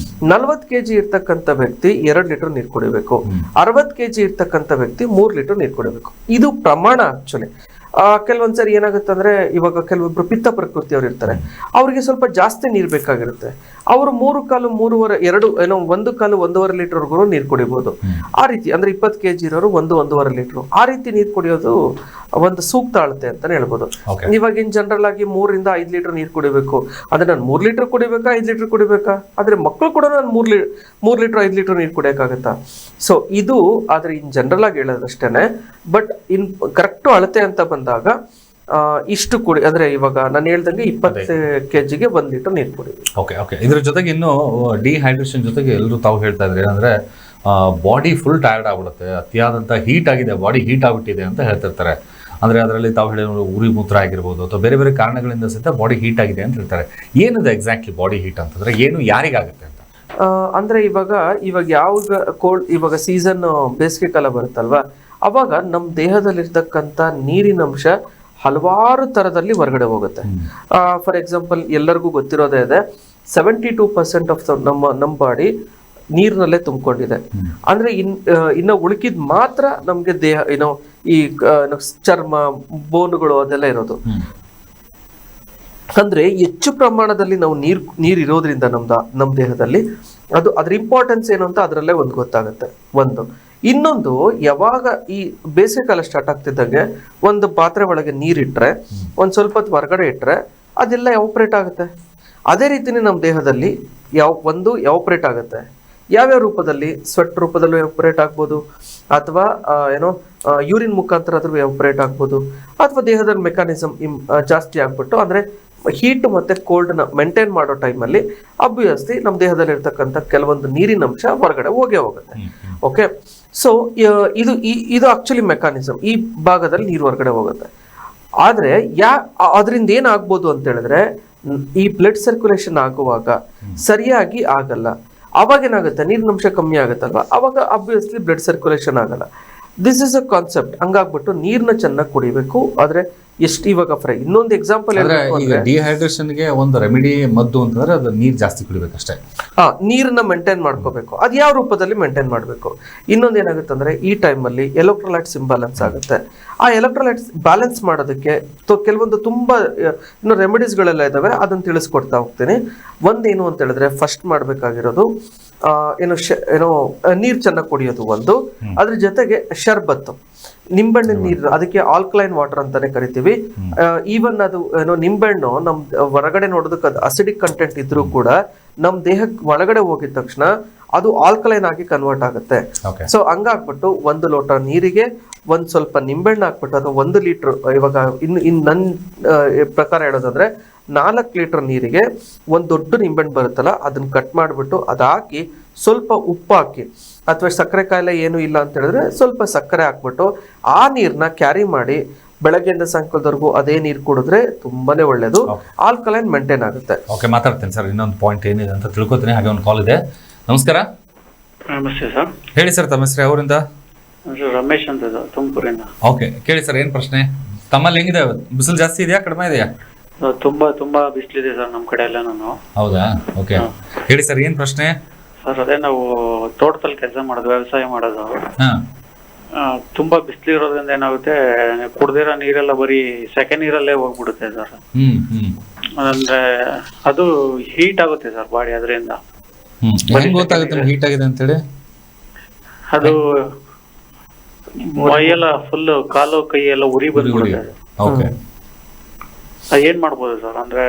40 kg ಇರ್ತಕ್ಕಂಥ ವ್ಯಕ್ತಿ 2 ಲೀಟರ್ ನೀರು ಕುಡಿಬೇಕು. 60 kg ಇರ್ತಕ್ಕಂಥ ವ್ಯಕ್ತಿ 3 ಲೀಟರ್ ನೀರು ಕುಡಿಬೇಕು. ಇದು ಪ್ರಮಾಣ ಆಕ್ಚುಲಿ. ಕೆಲವೊಂದ್ಸರಿ ಏನಾಗುತ್ತೆ ಅಂದ್ರೆ, ಇವಾಗ ಕೆಲವೊಬ್ರು ಪಿತ್ತ ಪ್ರಕೃತಿಯವ್ರು ಇರ್ತಾರೆ, ಅವ್ರಿಗೆ ಸ್ವಲ್ಪ ಜಾಸ್ತಿ ನೀರು ಬೇಕಾಗಿರುತ್ತೆ. ಅವರು 3 ಕಾಲು 3.5 1 ಕಾಲು 1.5 ಲೀಟರ್ವರೆಗೂ ನೀರು ಕುಡಿಬಹುದು. ಆ ರೀತಿ ಅಂದ್ರೆ 20 kg ಇರೋರು 1.5 ಲೀಟರ್ ಆ ರೀತಿ ನೀರು ಕುಡಿಯೋದು ಒಂದು ಸೂಕ್ತ ಅಳತೆ ಅಂತಾನೆ ಹೇಳ್ಬೋದು. ಇವಾಗ ಇನ್ ಜನರಲ್ ಆಗಿ 3 ರಿಂದ 5 ಲೀಟರ್ ನೀರು ಕುಡಿಬೇಕು. ಅದೇ ನಾನು 3 ಲೀಟರ್ ಕುಡಿಬೇಕಾ 5 ಲೀಟರ್ ಕುಡಿಬೇಕಾ? ಆದ್ರೆ ಮಕ್ಕಳು ಕೂಡ ನಾನು 3 ಲೀಟರ್ 5 ಲೀಟರ್ ನೀರು ಕುಡಿಯಕ್ಕಾಗತ್ತಾ? ಸೊ ಇದು ಆದ್ರೆ ಇನ್ ಜನರಲ್ ಆಗಿ ಹೇಳೋದಷ್ಟೇನೆ. ಬಟ್ ಇನ್ ಕರೆಕ್ಟ್ ಅಳತೆ ಅಂತ ಬಂದಾಗ ಇಷ್ಟು ಕುಡಿ ಅಂದ್ರೆ ಇವಾಗ ನಾನು ಹೇಳ್ದಂಗೆ 20 kgಗೆ 1 ಲೀಟರ್ ನೀರು ಕುಡಿಬೇಕು. ಓಕೆ. ಇದ್ರ ಜೊತೆಗೆ ಇನ್ನು ಡಿಹೈಡ್ರೇಷನ್ ಜೊತೆಗೆ ಎಲ್ಲರೂ ತಾವು ಹೇಳ್ತಾ ಇದ್ರೆ ಏನಂದ್ರೆ ಬಾಡಿ ಫುಲ್ ಟಯರ್ಡ್ ಆಗ್ಬಿಡುತ್ತೆ, ಅತಿಯಾದಂಥ ಹೀಟ್ ಆಗಿದೆ, ಬಾಡಿ ಹೀಟ್ ಆಗ್ಬಿಟ್ಟಿದೆ ಅಂತ ಹೇಳ್ತಿರ್ತಾರೆ. ಅಂದ್ರೆ ಅದರಲ್ಲಿ ತಾವು ಹೇಳಿರೋ ಉರಿ ಮೂತ್ರ ಆಗಿರ್ಬೋದು ಅಥವಾ ಬೇರೆ ಬೇರೆ ಕಾರಣಗಳಿಂದ ಸಹಿತ ಬಾಡಿ ಹೀಟ್ ಆಗಿದೆ ಅಂತ ಹೇಳ್ತಾರೆ. ಏನಿದೆ ಎಕ್ಸಾಕ್ಟ್ಲಿ ಬಾಡಿ ಹೀಟ್ ಅಂತಂದ್ರೆ ಏನು, ಯಾರಿಗಾಗುತ್ತೆ ಅಂತ? ಅಂದ್ರೆ ಇವಾಗ ಯಾವಾಗ ಕೋಲ್ಡ್, ಇವಾಗ ಸೀಸನ್ ಬೇಸಿಗೆ ಕಾಲ ಬರುತ್ತಲ್ವಾ, ಅವಾಗ ನಮ್ಮ ದೇಹದಲ್ಲಿರ್ತಕ್ಕಂಥ ನೀರಿನ ಅಂಶ ಹಲವಾರು ತರದಲ್ಲಿ ಹೊರಗಡೆ ಹೋಗುತ್ತೆ. ಫಾರ್ ಎಕ್ಸಾಂಪಲ್ ಎಲ್ಲರಿಗೂ ಗೊತ್ತಿರೋದೇ ಇದೆ, 72% ಆಫ್ ನಮ್ಮ ಬಾಡಿ ನೀರಿನಲ್ಲೇ ತುಂಬಿಕೊಂಡಿದೆ. ಅಂದ್ರೆ ಇನ್ನು ಉಳುಕಿದ್ ಮಾತ್ರ ನಮ್ಗೆ ದೇಹ ಈ ಚರ್ಮ, ಬೋನುಗಳು ಅದೆಲ್ಲ ಇರೋದು. ಅಂದ್ರೆ ಹೆಚ್ಚು ಪ್ರಮಾಣದಲ್ಲಿ ನಾವು ನೀರ್ ಇರೋದ್ರಿಂದ ನಮ್ ದೇಹದಲ್ಲಿ ಅದ್ರ ಇಂಪಾರ್ಟೆನ್ಸ್ ಏನು ಅಂತ ಅದರಲ್ಲೇ ಒಂದು ಗೊತ್ತಾಗುತ್ತೆ. ಇನ್ನೊಂದು, ಯಾವಾಗ ಈ ಬೇಸಿಗೆ ಕಾಲ ಸ್ಟಾರ್ಟ್ ಆಗ್ತಿದ್ದಂಗೆ ಒಂದು ಪಾತ್ರೆ ಒಳಗೆ ನೀರಿಟ್ರೆ ಒಂದ್ ಸ್ವಲ್ಪ ಹೊತ್ತು ಹೊರಗಡೆ ಇಟ್ರೆ ಅದೆಲ್ಲ ಎವಾಪರೇಟ್ ಆಗುತ್ತೆ. ಅದೇ ರೀತಿನೇ ನಮ್ಮ ದೇಹದಲ್ಲಿ ಎವಾಪರೇಟ್ ಆಗುತ್ತೆ. ಯಾವ್ಯಾವ ರೂಪದಲ್ಲಿ? ಸ್ವೆಟ್ ರೂಪದಲ್ಲೂ ಎವಾಪರೇಟ್ ಆಗ್ಬೋದು, ಅಥವಾ ಯೂರಿನ್ ಮುಖಾಂತರ ಆದ್ರೂ ಎವಾಪರೇಟ್ ಆಗ್ಬೋದು, ಅಥವಾ ದೇಹದ ಮೆಕ್ಯಾನಿಸಮ್ ಜಾಸ್ತಿ ಆಗ್ಬಿಟ್ಟು ಅಂದ್ರೆ ಹೀಟ್ ಮತ್ತೆ ಕೋಲ್ಡ್ ನ ಮೇಂಟೈನ್ ಮಾಡೋ ಟೈಮಲ್ಲಿ ಅಬ್ವಿಯಸ್ಲಿ ನಮ್ಮ ದೇಹದಲ್ಲಿ ಇರ್ತಕ್ಕಂಥ ಕೆಲವೊಂದು ನೀರಿನ ಅಂಶ ಹೊರಗಡೆ ಹೋಗುತ್ತೆ. ಓಕೆ, ಸೊ ಇದು ಆಕ್ಚುಲಿ ಮೆಕ್ಯಾನಿಸಮ್. ಈ ಭಾಗದಲ್ಲಿ ನೀರು ಹೊರಗಡೆ ಹೋಗುತ್ತೆ. ಆದ್ರೆ ಅದರಿಂದ ಏನಾಗ್ಬೋದು ಅಂತ ಹೇಳಿದ್ರೆ, ಈ ಬ್ಲಡ್ ಸರ್ಕ್ಯುಲೇಷನ್ ಆಗುವಾಗ ಸರಿಯಾಗಿ ಆಗಲ್ಲ. ಅವಾಗ ಏನಾಗುತ್ತೆ, ನೀರಿನ ಅಂಶ ಕಮ್ಮಿ ಆಗುತ್ತಲ್ವಾ, ಅವಾಗ ಅಬ್ವಿಯಸ್ಲಿ ಬ್ಲಡ್ ಸರ್ಕ್ಯುಲೇಷನ್ ಆಗಲ್ಲ. This is a concept. ಹಂಗಾಗ್ಬಿಟ್ಟು ನೀರ್ನ ಚೆನ್ನಾಗಿ ಕುಡಿಬೇಕು. ಆದ್ರೆ ಎಷ್ಟು ಇವಾಗ ಇನ್ನೊಂದು ಎಕ್ಸಾಂಪಲ್ ಡಿಹೈಡ್ರೇಷನ್ಗೆ ಒಂದು ರೆಮಿಡಿ ಮದ್ದು ಅಂತಂದ್ರೆ ಅದು ನೀರು ಜಾಸ್ತಿ ಕುಡಿಬೇಕಷ್ಟೇ. ನೀರನ್ನ ಮೇಂಟೈನ್ ಮಾಡ್ಕೋಬೇಕು. ಅದು ಯಾವ ರೂಪದಲ್ಲಿ ಮೇಂಟೈನ್ ಮಾಡಬೇಕು? ಇನ್ನೊಂದು ಏನಾಗುತ್ತೆ ಅಂದ್ರೆ, ಈ ಟೈಮಲ್ಲಿ ಎಲೆಕ್ಟ್ರೋಲೈಟ್ಸ್ ಇಂಬ್ಯಾಲೆನ್ಸ್ ಆಗುತ್ತೆ. ಆ ಎಲೆಕ್ಟ್ರೋಲೈಟ್ಸ್ ಬ್ಯಾಲೆನ್ಸ್ ಮಾಡೋದಕ್ಕೆ ಕೆಲವೊಂದು ತುಂಬಾ ರೆಮಿಡೀಸ್ಗಳೆಲ್ಲ ಇದಾವೆ, ಅದನ್ನ ತಿಳಿಸ್ಕೊಡ್ತಾ ಹೋಗ್ತೀನಿ. ಒಂದೇನು ಅಂತ ಹೇಳಿದ್ರೆ, ಫಸ್ಟ್ ಮಾಡ್ಬೇಕಾಗಿರೋದು ನೀರ್ ಚೆನ್ನಾಗಿ ಕುಡಿಯೋದು ಒಂದು. ಅದ್ರ ಜೊತೆಗೆ ಶರ್ಬತ್ತು, ನಿಂಬೆಹಣ್ಣಿನ ನೀರು, ಅದಕ್ಕೆ ಆಲ್ಕಲೈನ್ ವಾಟರ್ ಅಂತಾನೆ ಕರಿತೀವಿ. ಈವನ್ ಅದು ನಿಂಬೆಹಣ್ಣು ನಮ್ ಹೊರಗಡೆ ನೋಡೋದಕ್ಕೆ ಅದು ಅಸಿಡಿಕ್ ಕಂಟೆಂಟ್ ಇದ್ರೂ ಕೂಡ ನಮ್ ದೇಹಕ್ಕೆ ಒಳಗಡೆ ಹೋಗಿದ ತಕ್ಷಣ ಅದು ಆಲ್ಕಲೈನ್ ಆಗಿ ಕನ್ವರ್ಟ್ ಆಗುತ್ತೆ. ಸೊ ಹಂಗಾಗ್ಬಿಟ್ಟು 1 ಲೋಟ ನೀರಿಗೆ ಒಂದ್ ಸ್ವಲ್ಪ ನಿಂಬೆಹಣ್ಣು ಹಾಕ್ಬಿಟ್ಟು, ಅದು 1 ಲೀಟರ್, ಇವಾಗ ಇನ್ ನನ್ ಪ್ರಕಾರ ಹೇಳೋದಂದ್ರೆ 4 ಲೀಟರ್ ನೀರಿಗೆ ಒಂದ್ ದೊಡ್ಡ ನಿಂಬೆಹಣ್ಣು ಬರುತ್ತಲ್ಲ, ಅದನ್ನ ಕಟ್ ಮಾಡ್ಬಿಟ್ಟು ಅದಾಕಿ ಸ್ವಲ್ಪ ಉಪ್ಪು ಹಾಕಿ, ಅಥವಾ ಸಕ್ಕರೆ ಕಾಯಿಲೆ ಏನು ಇಲ್ಲ ಅಂತ ಹೇಳಿದ್ರೆ ಸ್ವಲ್ಪ ಸಕ್ಕರೆ ಹಾಕ್ಬಿಟ್ಟು ಆ ನೀರ್ನ ಕ್ಯಾರಿ ಮಾಡಿ ಬೆಳಗ್ಗೆಯಿಂದ ಸಾಯಂಕಾಲದವರೆಗೂ ಅದೇ ನೀರು ಕುಡಿದ್ರೆ ತುಂಬಾನೇ ಒಳ್ಳೇದು. ಆಲ್ಕಲೈನ್ ಮೇಂಟೈನ್ ಆಗುತ್ತೆ. ಓಕೆ, ಮಾತಾಡ್ತೀನಿ ಸರ್. ಇನ್ನೊಂದು ಪಾಯಿಂಟ್ ಏನಿದೆ ಅಂತ ತಿಳ್ಕೊತೀನಿ. ಹಾಗೆ ಒಂದು ಕಾಲ್ ಇದೆ. ನಮಸ್ಕಾರ. ನಮಸ್ತೆ ಸರ್. ಹೇಳಿ ಸರ್, ತಮ್ಮ ಹೆಸರು ಅವರಿಂದ? ರಮೇಶ್ ಅಂತ ತುಮಕೂರಿಂದ. ಓಕೆ, ಕೇಳಿ ಸರ್, ಏನ್ ಪ್ರಶ್ನೆ? ತಮ್ಮಲ್ಲಿ ಹೆಂಗಿದೆ? ಬಿಸಿಲು ಜಾಸ್ತಿ ಇದೆಯಾ, ಕಡಿಮೆ ಇದೆಯಾ? ತುಂಬಾ ಬಿಸಿಲಿದೆ ಸರ್ ನಮ್ಮ ಕಡೆ ಎಲ್ಲ. ನಾನು ಹೌದಾ? ಓಕೆ, ಹೇಳಿ ಸರ್, ಏನ್ ಪ್ರಶ್ನೆ? ಸರ್ ಅದೇ ನಾವು ತೋಟದಲ್ಲಿ ಕೆಲಸ ಮಾಡೋದು, ವ್ಯವಸಾಯ ಮಾಡೋದು. ತುಂಬಾ ಬಿಸಿಲಿರೋದ್ರಿಂದ ಏನಾಗುತ್ತೆ, ಕುಡ್ದಿರೋ ನೀರೆಲ್ಲ ಬರೀ ಸೆಕೆ ನೀರಲ್ಲೇ ಹೋಗ್ಬಿಡುತ್ತೆ ಸರ್. ಅಂದ್ರೆ ಅದು ಹೀಟ್ ಆಗುತ್ತೆ ಸರ್ ಬಾಡಿ. ಅದರಿಂದ ಗೊತ್ತಾಗುತ್ತೆ ಹೀಟ್ ಆಗಿದೆ ಅಂತೇಳಿ? ಅದು ಮೈಯೆಲ್ಲ ಫುಲ್, ಕಾಲು ಕೈ ಎಲ್ಲ ಉರಿ ಬಂದ್ಬಿಡುತ್ತೆ. ಏನ್ ಮಾಡ್ಬೋದು ಸರ್? ಅಂದ್ರೆ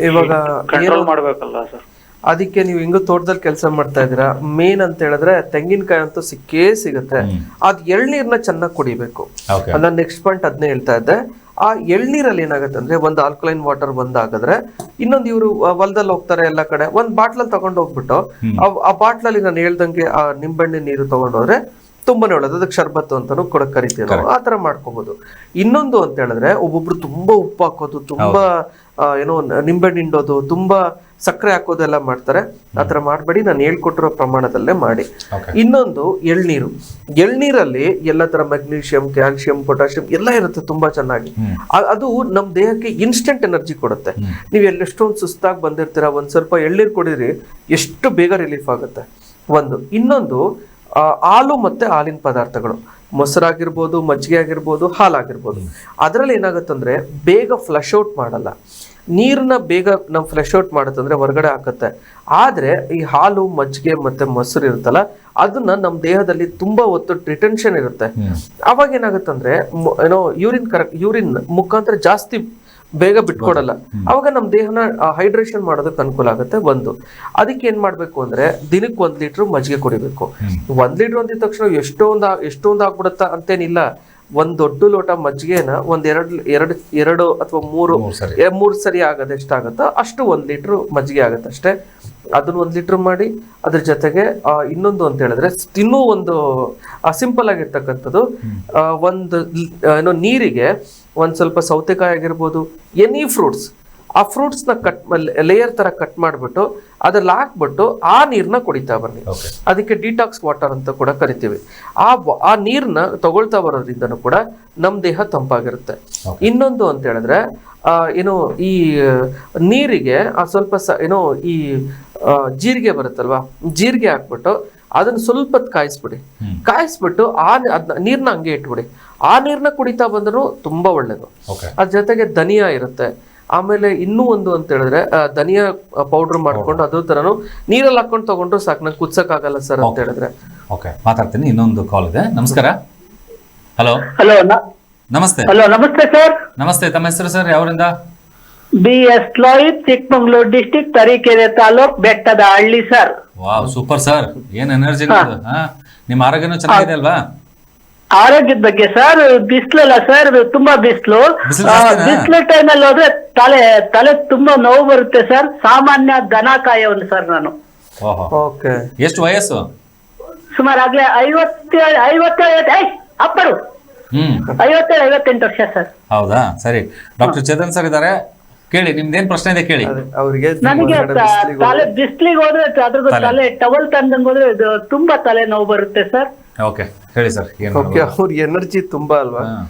ಇವಾಗ ಕಂಟ್ರೋಲ್ ಮಾಡ್ಬೇಕಲ್ಲ ಸರ್. ಅದಕ್ಕೆ ನೀವು ಹಿಂಗು ತೋಟದಲ್ಲಿ ಕೆಲಸ ಮಾಡ್ತಾ ಇದೀರಾ, ಮೇನ್ ಅಂತ ಹೇಳಿದ್ರೆ ತೆಂಗಿನಕಾಯಿ ಅಂತೂ ಸಿಕ್ಕೇ ಸಿಗುತ್ತೆ. ಅದ್ ಎಳ್ನೀರ್ನ ಚೆನ್ನಾಗಿ ಕುಡಿಬೇಕು. ನಾನು ನೆಕ್ಸ್ಟ್ ಪಾಯಿಂಟ್ ಅದನ್ನೇ ಹೇಳ್ತಾ ಇದ್ದೆ. ಆ ಎಳ್ನೀರಲ್ಲಿ ಏನಾಗುತ್ತೆ ಅಂದ್ರೆ, ಒಂದು ಆಲ್ಕಲೈನ್ ವಾಟರ್ ಬಂದಾಗದ್ರೆ, ಇನ್ನೊಂದು ಇವರು ಹೊಲದಲ್ಲಿ ಹೋಗ್ತಾರೆ ಎಲ್ಲ ಕಡೆ, ಒಂದ್ ಬಾಟ್ಲಲ್ಲಿ ತಗೊಂಡು ಹೋಗ್ಬಿಟ್ಟು ಆ ಬಾಟ್ಲಲ್ಲಿ ನಾನು ಹೇಳ್ದಂಗೆ ಆ ನಿಂಬೆಹಣ್ಣಿನ ನೀರು ತಗೊಂಡೋದ್ರೆ ತುಂಬಾನೇ ಒಳ್ಳೇದು. ಅದಕ್ಕೆ ಶರ್ಬತ್ತು ಅಂತಾನು ಕೂಡ ಕರಿತೀವಿ ನಾವು, ಆ ತರ ಮಾಡ್ಕೋಬಹುದು. ಇನ್ನೊಂದು ಅಂತ ಹೇಳಿದ್ರೆ ಒಬ್ಬೊಬ್ರು ತುಂಬಾ ಉಪ್ಪು ಹಾಕೋದು, ತುಂಬಾ ಏನೋ ನಿಂಬೆ ಹಿಂಡೋದು, ತುಂಬಾ ಸಕ್ಕರೆ ಹಾಕೋದೆಲ್ಲ ಮಾಡ್ತಾರೆ. ಆತರ ಮಾಡ್ಬೇಡಿ, ನಾನು ಹೇಳ್ಕೊಟ್ಟಿರೋ ಪ್ರಮಾಣದಲ್ಲೇ ಮಾಡಿ. ಇನ್ನೊಂದು ಎಳ್ನೀರಲ್ಲಿ ಎಲ್ಲ ತರ ಮೆಗ್ನೀಷಿಯಂ, ಕ್ಯಾಲ್ಸಿಯಂ, ಪೊಟ್ಯಾಷಿಯಂ ಎಲ್ಲ ಇರುತ್ತೆ ತುಂಬಾ ಚೆನ್ನಾಗಿ. ಅದು ನಮ್ ದೇಹಕ್ಕೆ ಇನ್ಸ್ಟೆಂಟ್ ಎನರ್ಜಿ ಕೊಡುತ್ತೆ. ನೀವು ಎಷ್ಟೊಂದು ಸುಸ್ತಾಗಿ ಬಂದಿರ್ತೀರಾ, ಒಂದ್ ಸ್ವಲ್ಪ ಎಳ್ನೀರು ಕುಡೀರಿ, ಎಷ್ಟು ಬೇಗ ರಿಲೀಫ್ ಆಗುತ್ತೆ. ಒಂದು. ಇನ್ನೊಂದು ಹಾಲು ಮತ್ತೆ ಹಾಲಿನ ಪದಾರ್ಥಗಳು, ಮೊಸರಾಗಿರ್ಬೋದು, ಮಜ್ಜಿಗೆ ಆಗಿರ್ಬೋದು, ಹಾಲಾಗಿರ್ಬೋದು, ಅದರಲ್ಲಿ ಏನಾಗುತ್ತಂದ್ರೆ ಬೇಗ ಫ್ಲಶ್ ಔಟ್ ಮಾಡಲ್ಲ. ನೀರನ್ನ ಬೇಗ ನಾವು ಫ್ಲಶ್ ಔಟ್ ಮಾಡುತ್ತಂದ್ರೆ ಹೊರಗಡೆ ಹಾಕುತ್ತೆ. ಆದ್ರೆ ಈ ಹಾಲು, ಮಜ್ಜಿಗೆ ಮತ್ತೆ ಮೊಸರು ಇರುತ್ತಲ್ಲ, ಅದನ್ನ ನಮ್ಮ ದೇಹದಲ್ಲಿ ತುಂಬಾ ಹೊತ್ತು ರಿಟೆನ್ಷನ್ ಇರುತ್ತೆ. ಅವಾಗ ಏನಾಗುತ್ತಂದ್ರೆ ಏನೋ ಯೂರಿನ್ ಮುಖಾಂತರ ಜಾಸ್ತಿ ಬೇಗ ಬಿಟ್ಕೊಡಲ್ಲ. ಅವಾಗ ನಮ್ಮ ದೇಹನ ಹೈಡ್ರೇಷನ್ ಮಾಡೋದಕ್ಕೆ ಅನುಕೂಲ ಆಗುತ್ತೆ. ಒಂದು. ಅದಕ್ಕೆ ಏನ್ ಮಾಡ್ಬೇಕು ಅಂದ್ರೆ ದಿನಕ್ಕೆ 1 ಲೀಟರ್ ಮಜ್ಜಿಗೆ ಕುಡಿಬೇಕು. 1 ಲೀಟರ್ ಅಂದಿದ ತಕ್ಷಣ ಎಷ್ಟೊಂದು ಆಗ್ಬಿಡುತ್ತಾ ಅಂತೇನಿಲ್ಲ. ಒಂದ್ ದೊಡ್ಡ ಲೋಟ ಮಜ್ಜಿಗೆನ ಒಂದ್ ಎರಡು ಅಥವಾ ಮೂರು ಸರಿ ಆಗದೆ ಎಷ್ಟಾಗತ್ತೋ ಅಷ್ಟು 1 ಲೀಟರ್ ಮಜ್ಜಿಗೆ ಆಗತ್ತೆ ಅಷ್ಟೇ. ಅದನ್ನ 1 ಲೀಟರ್ ಮಾಡಿ, ಅದ್ರ ಜೊತೆಗೆ ಇನ್ನೊಂದು ಅಂತ ಹೇಳಿದ್ರೆ ಇನ್ನೂ ಒಂದು ಸಿಂಪಲ್ ಆಗಿರ್ತಕ್ಕಂಥದ್ದು, ಒಂದು ನೀರಿಗೆ ಒಂದ್ ಸ್ವಲ್ಪ ಸೌತೆಕಾಯಿ ಆಗಿರ್ಬೋದು, ಎನಿ ಫ್ರೂಟ್ಸ್, ಆ ಫ್ರೂಟ್ಸ್ ನ ಲೇಯರ್ ತರ ಕಟ್ ಮಾಡ್ಬಿಟ್ಟು ಅದ್ರಲ್ಲಿ ಹಾಕ್ಬಿಟ್ಟು ಆ ನೀರ್ನ ಕುಡಿತಾ ಬನ್ನಿ. ಅದಕ್ಕೆ ಡಿಟಾಕ್ಸ್ ವಾಟರ್ ಅಂತ ಕೂಡ ಕರಿತೀವಿ. ಆ ನೀರ್ನ ತಗೊಳ್ತಾ ಬರೋದ್ರಿಂದನೂ ಕೂಡ ನಮ್ ದೇಹ ತಂಪಾಗಿರುತ್ತೆ. ಇನ್ನೊಂದು ಅಂತ ಹೇಳಿದ್ರೆ ಏನೋ ಈ ನೀರಿಗೆ ಸ್ವಲ್ಪ ಈ ಜೀರಿಗೆ ಬರುತ್ತಲ್ವಾ, ಜೀರಿಗೆ ಹಾಕ್ಬಿಟ್ಟು ಅದನ್ನ ಸ್ವಲ್ಪ ಕಾಯಿಸ್ಬಿಟ್ಟು ನೀರ್ನ ಹಂಗೆ ಇಟ್ಬಿಡಿ. ಆ ನೀರ್ನ ಕುಡಿತಾ ಬಂದ್ರು ತುಂಬಾ ಒಳ್ಳೇದು. ಅದ್ರ ಜೊತೆಗೆ ಧನಿಯಾ ಇರುತ್ತೆ. ಆಮೇಲೆ ಇನ್ನೂ ಒಂದು ಅಂತ ಹೇಳಿದ್ರೆ ಧನಿಯಾ ಪೌಡರ್ ಮಾಡ್ಕೊಂಡು ಅದ್ರ ತರನು ನೀರಲ್ಲಿ ಹಾಕೊಂಡು ತಗೊಂಡ್ರು ಸಾಕು. ನಂಗೆ ಕುದ್ಸಕ್ ಆಗಲ್ಲ ಸರ್ ಅಂತ ಹೇಳಿದ್ರೆ. ಮಾತಾಡ್ತೀನಿ. ಇನ್ನೊಂದು ಕಾಲ್ ಇದೆ. ನಮಸ್ಕಾರ. ಹಲೋ. ನಮಸ್ತೆ. ನಮಸ್ತೆ ಸರ್. ನಮಸ್ತೆ. ತಮ್ಮ ಹೆಸರು ಸರ್? ಯಾವರಿಂದ? BS Lohith, Chikmagalur district, Tarikere taluk, Bettadahalli sir. Wow, super sir. ಏನ್ ಎನರ್ಜಿ ನಿಮ್ಮ ಆರೋಗ್ಯನೂ ಚೆನ್ನಾಗಿದೆ ಅಲ್ವಾ? ಆರೋಗ್ಯದ ಬಗ್ಗೆ ಸರ್, ಬಿಸ್ಲಲ್ಲ ಸರ್, ತುಂಬಾ ಬಿಸ್ಲು ಟೈಮ್ ಅಲ್ಲಿ ಹೋದ್ರೆ ತಲೆ ತುಂಬಾ ನೋವು ಬರುತ್ತೆ ಸರ್. ಸಾಮಾನ್ಯ ದನ ಕಾಯವನು ಸರ್ ನಾನು. ಎಷ್ಟು ವಯಸ್ಸು? ಸುಮಾರು ಆಗ್ಲೇ 57-58 ವರ್ಷ ಸರ್. ಹೌದಾ? ಸರಿ. ಡಾಕ್ಟರ್ ಚೇತನ್ ಸರ್ ಇದಾರೆ, ಕೇಳಿ, ನಿಮ್ದೇನ್ ಪ್ರಶ್ನೆ ಇದೆ ಕೇಳಿ. ನನಗೆ ತಲೆ ಬಿಸ್ಲಿಗೆ ಹೋದ್ರೆ ಅದ್ರದ್ದು ತಲೆ ಟವಲ್ ತಂದಂಗ್ ಹೋದ್ರೆ ತುಂಬಾ ತಲೆ ನೋವು ಬರುತ್ತೆ ಸರ್. ಓಕೆ, ಹೇಳಿ ಸರ್. ಅವ್ರ ಎನರ್ಜಿ ತುಂಬಾ ಅಲ್ವಾ,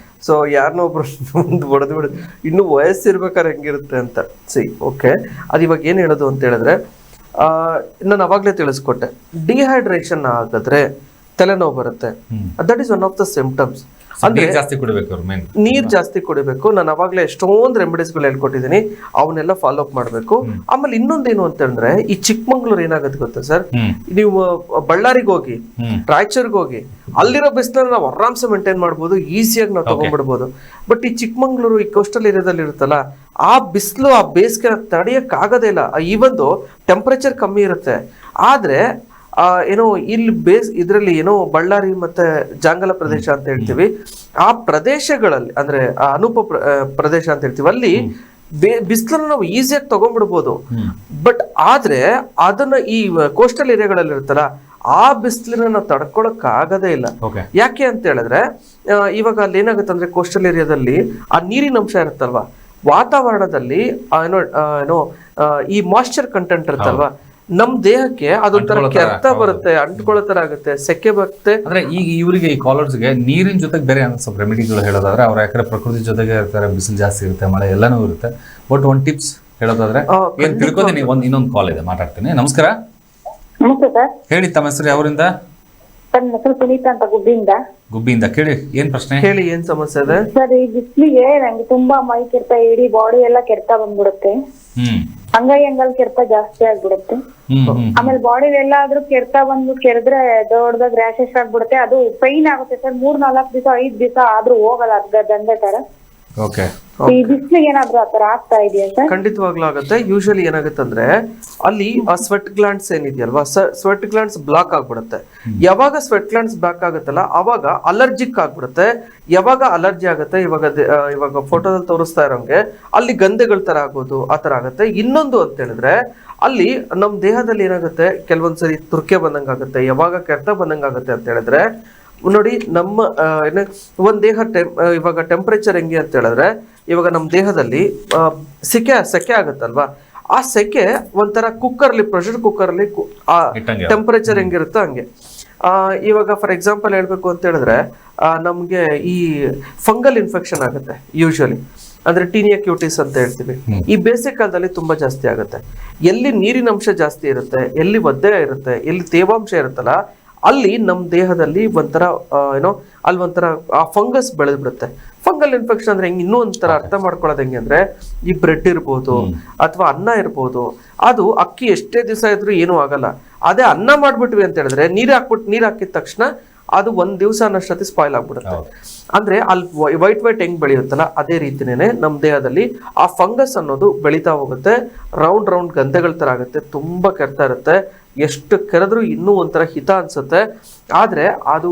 ಸೊ ಯಾರನ್ನೋ ಒಬ್ರು ಒಂದು ಹೊಡೆದು ಬಿಡುದು, ಇನ್ನು ವಯಸ್ಸಿರ್ಬೇಕಾದ್ರೆ ಹೆಂಗಿರುತ್ತೆ ಅಂತ. ಓಕೆ, ಅದು ಇವಾಗ ಏನ್ ಹೇಳೋದು ಅಂತ ಹೇಳಿದ್ರೆ, ನಾನು ಅವಾಗ್ಲೇ ತಿಳಿಸ್ಕೊಟ್ಟೆ, ಡಿಹೈಡ್ರೇಷನ್ ಆಗಿದ್ರೆ ತಲೆನೋವು ಬರುತ್ತೆ. That is one of the symptoms. ಅಂದ್ರೆ ನೀರ್ ಜಾಸ್ತಿ ಕುಡಿಬೇಕು. ನಾನು ಅವಾಗ್ಲೇ ಎಷ್ಟೊಂದು ರೆಮಿಡೀಸ್ಗಳು ಹೇಳ್ಕೊಟ್ಟಿದ್ದೀನಿ, ಅವನ್ನೆಲ್ಲ ಫಾಲೋ ಅಪ್ ಮಾಡ್ಬೇಕು. ಆಮೇಲೆ ಇನ್ನೊಂದೇನು ಅಂತಂದ್ರೆ, ಈ ಚಿಕ್ಕಮಂಗ್ಳೂರ್ ಏನಾಗುತ್ತೆ ಗೊತ್ತಾ ಸರ್, ನೀವು ಬಳ್ಳಾರಿಗೆ ಹೋಗಿ, ರಾಯಚೂರ್ಗೆ ಹೋಗಿ, ಅಲ್ಲಿರೋ ಬಿಸಿಲನ್ನ ನಾವು ಆರಾಮ್ಸೆ ಮೇಂಟೈನ್ ಮಾಡ್ಬೋದು, ಈಸಿಯಾಗಿ ನಾವು ತಗೊಂಡ್ಬಿಡ್ಬೋದು. ಬಟ್ ಈ ಚಿಕ್ಕಮಂಗ್ಳೂರು, ಈ ಕೋಸ್ಟಲ್ ಏರಿಯಾದಲ್ಲಿ ಇರುತ್ತಲ್ಲ, ಆ ಬಿಸಿಲು, ಆ ಬೇಸಿಗೆ ತಡೆಯಕ್ ಆಗೋದೇ ಇಲ್ಲ. ಈವೊಂದು ಟೆಂಪರೇಚರ್ ಕಮ್ಮಿ ಇರುತ್ತೆ, ಆದ್ರೆ ಏನೋ ಇಲ್ಲಿ ಇದರಲ್ಲಿ ಏನೋ ಬಳ್ಳಾರಿ ಮತ್ತೆ ಜಾಂಗಲ ಪ್ರದೇಶ ಅಂತ ಹೇಳ್ತೀವಿ, ಆ ಪ್ರದೇಶಗಳಲ್ಲಿ ಅಂದ್ರೆ ಅನುಪ ಪ್ರದೇಶ ಅಂತ ಹೇಳ್ತೀವಿ, ಅಲ್ಲಿ ಬಿಸಿಲನ್ನ ನಾವು ಈಸಿಯಾಗಿ ತಗೊಂಡ್ಬಿಡ್ಬೋದು. ಬಟ್ ಆದ್ರೆ ಅದನ್ನ ಈ ಕೋಸ್ಟಲ್ ಏರಿಯಾಗಳಲ್ಲಿ ಇರುತ್ತಲ್ಲ, ಆ ಬಿಸಿಲನ್ನ ನಾವು ತಡ್ಕೊಳಕ್ ಆಗದೇ ಇಲ್ಲ. ಯಾಕೆ ಅಂತ ಹೇಳಿದ್ರೆ, ಇವಾಗ ಅಲ್ಲಿ ಏನಾಗುತ್ತೆ ಅಂದ್ರೆ, ಕೋಸ್ಟಲ್ ಏರಿಯಾದಲ್ಲಿ ಆ ನೀರಿನ ಅಂಶ ಇರುತ್ತಲ್ವಾ, ವಾತಾವರಣದಲ್ಲಿ ಏನೋ ಈ ಮಾಯಿಶ್ಚರ್ ಕಂಟೆಂಟ್ ಇರುತ್ತಲ್ವಾ, ನಮ್ ದೇಹಕ್ಕೆ ಅದೊಂಥರ ಕೆರೆತ ಬರುತ್ತೆ, ಅಂಟ್ಕೊಳ್ಳೋ ತರ ಆಗುತ್ತೆ, ಸೆಕೆ ಬರುತ್ತೆ. ಅಂದ್ರೆ ಈಗ ಇವರಿಗೆ, ಈ ಕಾಲರ್ಸ್ಗೆ ನೀರಿನ ಜೊತೆಗೆ ಬೇರೆ ಸ್ವಲ್ಪ ರೆಮಿಡಿಗಳು ಹೇಳೋದಾದ್ರೆ, ಅವ್ರ ಯಾಕಂದ್ರೆ ಪ್ರಕೃತಿ ಜೊತೆಗೆ ಇರ್ತಾರೆ, ಬಿಸಿಲು ಜಾಸ್ತಿ ಇರುತ್ತೆ, ಮಳೆ ಎಲ್ಲಾನು ಇರುತ್ತೆ. ಬಟ್ ಒಂದ್ ಟಿಪ್ಸ್ ಹೇಳೋದಾದ್ರೆ ಏನ್ ತಿಳ್ಕೊತೀನಿ. ಇನ್ನೊಂದು ಕಾಲ್ ಇದೆ, ಮಾತಾಡ್ತೀನಿ. ನಮಸ್ಕಾರ. ನಮಸ್ತೆ ಸರ್. ಹೇಳಿ, ತಮ್ಮ ಹೆಸರು? ಯಾವರಿಂದ? ನನ್ನ ಹೆಸರು ಸುನೀತಾ ಅಂತ, ಗುಬ್ಬಿಯಿಂದ. ಕೇಳಿ, ಏನ್ ಪ್ರಶ್ನೆ? ಹೇಳಿ, ಏನ್ ಸಮಸ್ಯೆ ಇದೆ ಸರ್? ಈ ಬಿಸಿಲಿಗೆ ನಂಗೆ ತುಂಬಾ ಮೈ ಕೆರೆತ, ಇಡೀ ಬಾಡಿ ಎಲ್ಲ ಕೆರೆತ ಬಂದ್ಬಿಡುತ್ತೆ. ಅಂಗೈ ಕೆರೆತ ಜಾಸ್ತಿ ಆಗ್ಬಿಡುತ್ತೆ. ಆಮೇಲೆ ಬಾಡಿ ಎಲ್ಲಾದ್ರೂ ಕೆರೆತ ಬಂದ್ಬಿಟ್ಟು ಕೆರೆದ್ರೆ ದೊಡ್ಡದಾಗ ರ್ಯಾಶಸ್ ಆಗ್ಬಿಡುತ್ತೆ. ಅದು ಪೈನ್ ಆಗುತ್ತೆ ಸರ್. 3-4 ದಿವಸ 5 ದಿವಸ ಆದ್ರೂ ಹೋಗಲ್ಲ, ಅರ್ಧ ದಂಡೆ ತರ. ಈ ಬಿಸಿಲಿಗೆ ಏನಾದ್ರೂ ಆತರ ಆಗ್ತಾ ಇದೆಯಾ ಸರ್? ಖಂಡಿತವಾಗ್ಲೂ ಆಗುತ್ತೆ. ಯೂಶಲಿ ಏನಾಗುತ್ತೆ ಅಂದ್ರೆ, ಅಲ್ಲಿ ಆ sweat glands ಏನಿದೆಯಲ್ವಾ, sweat glands block ಆಗ್ಬಿಡುತ್ತೆ. ಯಾವಾಗ ಸ್ವೆಟ್ ಗ್ಲಾಂಡ್ಸ್ ಬ್ಲಾಕ್ ಆಗುತ್ತಲ್ಲ, ಅವಾಗ ಅಲರ್ಜಿಕ್ ಆಗ್ಬಿಡುತ್ತೆ. ಯಾವಾಗ ಅಲರ್ಜಿ ಆಗುತ್ತೆ, ಇವಾಗ ಫೋಟೋದಲ್ಲಿ ತೋರಿಸ್ತಾ ಇರೋಂಗೆ ಅಲ್ಲಿ ಗಂಧೆಗಳ ತರ ಆಗೋದು, ಆ ತರ ಆಗುತ್ತೆ. ಇನ್ನೊಂದು ಅಂತ ಹೇಳಿದ್ರೆ, ಅಲ್ಲಿ ನಮ್ ದೇಹದಲ್ಲಿ ಏನಾಗುತ್ತೆ, ಕೆಲವೊಂದ್ಸರಿ ತುರ್ಕೆ ಬಂದಂಗಾಗುತ್ತೆ, ಯಾವಾಗ ಕೆರೆತ ಬಂದಂಗಾಗುತ್ತೆ ಅಂತ ಹೇಳಿದ್ರೆ, ನೋಡಿ ನಮ್ಮ ಒಂದ್ ದೇಹ ಇವಾಗ ಟೆಂಪರೇಚರ್ ಹೆಂಗೆ ಅಂತ ಹೇಳಿದ್ರೆ, ಇವಾಗ ನಮ್ಮ ದೇಹದಲ್ಲಿ ಸೆಕೆ ಆಗುತ್ತಲ್ವಾ, ಆ ಸೆಕೆ ಒಂಥರ ಕುಕ್ಕರ್ಲಿ, ಪ್ರೆಷರ್ ಕುಕ್ಕರ್ಲಿ ಆ ಟೆಂಪರೇಚರ್ ಹೆಂಗಿರುತ್ತೋ ಹಂಗೆ. ಇವಾಗ ಫಾರ್ ಎಕ್ಸಾಂಪಲ್ ಹೇಳ್ಬೇಕು ಅಂತ ಹೇಳಿದ್ರೆ, ನಮ್ಗೆ ಈ ಫಂಗಲ್ ಇನ್ಫೆಕ್ಷನ್ ಆಗುತ್ತೆ ಯೂಶುವಲಿ, ಅಂದ್ರೆ ಟೀನಿಯಾ ಕ್ಯೂಟಿಸ್ ಅಂತ ಹೇಳ್ತೀವಿ. ಈ ಬೇಸಿಗೆ ಕಾಲದಲ್ಲಿ ತುಂಬಾ ಜಾಸ್ತಿ ಆಗುತ್ತೆ. ಎಲ್ಲಿ ನೀರಿನ ಅಂಶ ಜಾಸ್ತಿ ಇರುತ್ತೆ, ಎಲ್ಲಿ ಒದ್ದೆ ಇರುತ್ತೆ, ಎಲ್ಲಿ ತೇವಾಂಶ ಇರುತ್ತಲ್ಲ, ಅಲ್ಲಿ ನಮ್ಮ ದೇಹದಲ್ಲಿ ಒಂಥರ ಅಲ್ಲಿ ಒಂಥರ ಆ ಫಂಗಸ್ ಬೆಳೆದ್ಬಿಡುತ್ತೆ. ಫಂಗಲ್ ಇನ್ಫೆಕ್ಷನ್ ಅಂದ್ರೆ ಹೆಂಗೆ, ಇನ್ನೂ ಒಂಥರ ಅರ್ಥ ಮಾಡ್ಕೊಳ್ಳೋದು ಹೆಂಗೆ ಅಂದ್ರೆ, ಈ ಬ್ರೆಡ್ ಇರ್ಬೋದು ಅಥವಾ ಅನ್ನ ಇರ್ಬೋದು, ಅದು ಅಕ್ಕಿ ಎಷ್ಟೇ ದಿವಸ ಇದ್ರೂ ಏನೂ ಆಗಲ್ಲ. ಅದೇ ಅನ್ನ ಮಾಡ್ಬಿಟ್ವಿ ಅಂತ ಹೇಳಿದ್ರೆ, ನೀರ್ ಹಾಕಿದ ತಕ್ಷಣ ಅದು ಒಂದ್ ದಿವಸ ಅನ್ನೋಷ್ಟೊತ್ತಿ ಸ್ಪಾಯ್ಲ್ ಆಗ್ಬಿಡುತ್ತೆ. ಅಂದ್ರೆ ಅಲ್ಲಿ ವೈಟ್ ಹೆಂಗ್ ಬೆಳೆಯುತ್ತಲ್ಲ, ಅದೇ ರೀತಿನೇ ನಮ್ಮ ದೇಹದಲ್ಲಿ ಆ ಫಂಗಸ್ ಅನ್ನೋದು ಬೆಳೀತಾ ಹೋಗುತ್ತೆ. ರೌಂಡ್ ಗಂಧೆಗಳ ತರ ಆಗುತ್ತೆ, ತುಂಬಾ ಕೆರ್ತಾ ಇರುತ್ತೆ. ಎಷ್ಟು ಕೆರೆದ್ರೂ ಇನ್ನೂ ಒಂಥರ ಹಿತ ಅನ್ಸುತ್ತೆ. ಆದ್ರೆ ಅದು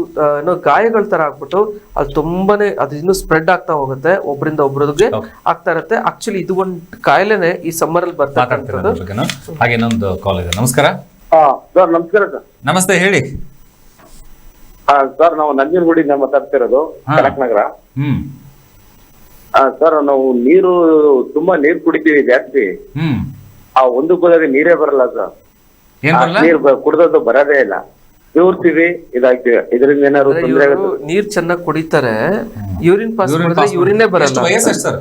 ಗಾಯಗಳ ತರ ಆಗ್ಬಿಟ್ಟು ಅದು ತುಂಬಾನೇ ಅದು ಇನ್ನೂ ಸ್ಪ್ರೆಡ್ ಆಗ್ತಾ ಹೋಗುತ್ತೆ, ಒಬ್ಬರಿಂದ ಒಬ್ರಿಗೆ ಆಗ್ತಾ ಇರುತ್ತೆ. ಆಕ್ಚುಲಿ ಇದು ಒಂದು ಕಾಯಿಲೆನೆ ಈ ಸಮ್ಮರ್ ಅಲ್ಲಿ ಬರ್ತಾ ಇರ್ತದೆ. ಹಾಗೆ ಇನ್ನೊಂದು ಕಾಲ್ ಇದೆ. ನಮಸ್ಕಾರ ಸರ್. ನಮಸ್ಕಾರ ಸರ್. ನಮಸ್ತೆ, ಹೇಳಿ. ಸರ್, ನಾವು ನಂಜನಗೂಡಿಂದ ಮಾತಾಡ್ತಿರೋದು, ಕನಕನಗರ. ಸರ್, ನಾವು ತುಂಬಾ ನೀರು ಕುಡಿತೀವಿ ಜಾಸ್ತಿ. ಆ ಒಂದು ಕುದಿಯೋದು ನೀರೇ ಬರಲ್ಲ ಸರ್. ನೀರು ಕುಡ್ದದ್ದು ಬರೋದೇ ಇಲ್ಲ. ಇವ್ರ್ತೀವಿ, ಇದಾಗ್ತೀವಿ. ಇದರಿಂದ ಏನಾದ್ರು ತೊಂದರೆ ಆಗುತ್ತೆ? ನೀರ್ ಚೆನ್ನಾಗಿ ಕುಡಿತಾರೆ, ಯೂರಿನ್ ಪಾಸ್ ಮಾಡಿದ್ರೆ ಯೂರಿನೇ ಬರಲ್ಲ. ವಯಸ್ಸೆಷ್ಟು ಸರ್?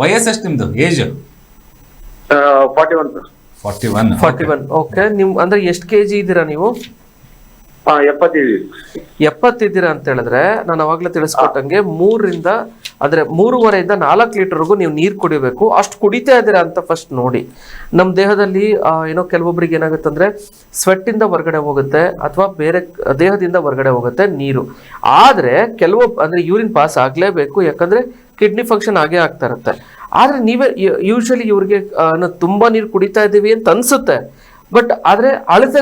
ವಯಸ್ಸೆಷ್ಟು ನಿಮ್ದು? Age 41 sir. 41. ಓಕೆ. ನಿಮ್ ಅಂದ್ರೆ ಎಷ್ಟು ಕೆಜಿ ಇದ್ದೀರಾ ನೀವು? 70 ಇದ್ದೀರಾ ಅಂತ ಹೇಳಿದ್ರೆ, ನಾನು ಅವಾಗ್ಲೇ ತಿಳಿಸ್ಕೊಟ್ಟಂಗೆ 3.5 4 ಲೀಟರ್ವರೆಗೂ ನೀವು ನೀರು ಕುಡಿಬೇಕು. ಅಷ್ಟು ಕುಡಿತಾ ಇದ್ದೀರಾ ಅಂತ ಫಸ್ಟ್ ನೋಡಿ. ನಮ್ಮ ದೇಹದಲ್ಲಿ ಕೆಲವೊಬ್ರಿಗೆ ಏನಾಗುತ್ತೆ ಅಂದ್ರೆ, ಸ್ವೆಟ್ ಇಂದ ಹೊರಗಡೆ ಹೋಗುತ್ತೆ ಅಥವಾ ಬೇರೆ ದೇಹದಿಂದ ಹೊರಗಡೆ ಹೋಗುತ್ತೆ ನೀರು. ಆದ್ರೆ ಅಂದ್ರೆ ಯೂರಿನ್ ಪಾಸ್ ಆಗ್ಲೇಬೇಕು, ಯಾಕಂದ್ರೆ ಕಿಡ್ನಿ ಫಂಕ್ಷನ್ ಆಗೇ ಆಗ್ತಾ ಇರುತ್ತೆ. ಆದ್ರೆ ನೀವೇ ಯೂಶಲಿ ಇವ್ರಿಗೆ ತುಂಬಾ ನೀರು ಕುಡಿತಾ ಇದ್ದೀವಿ ಅಂತ ಅನ್ಸುತ್ತೆ, ಬಟ್ ಆದ್ರೆ ಅಳತೆ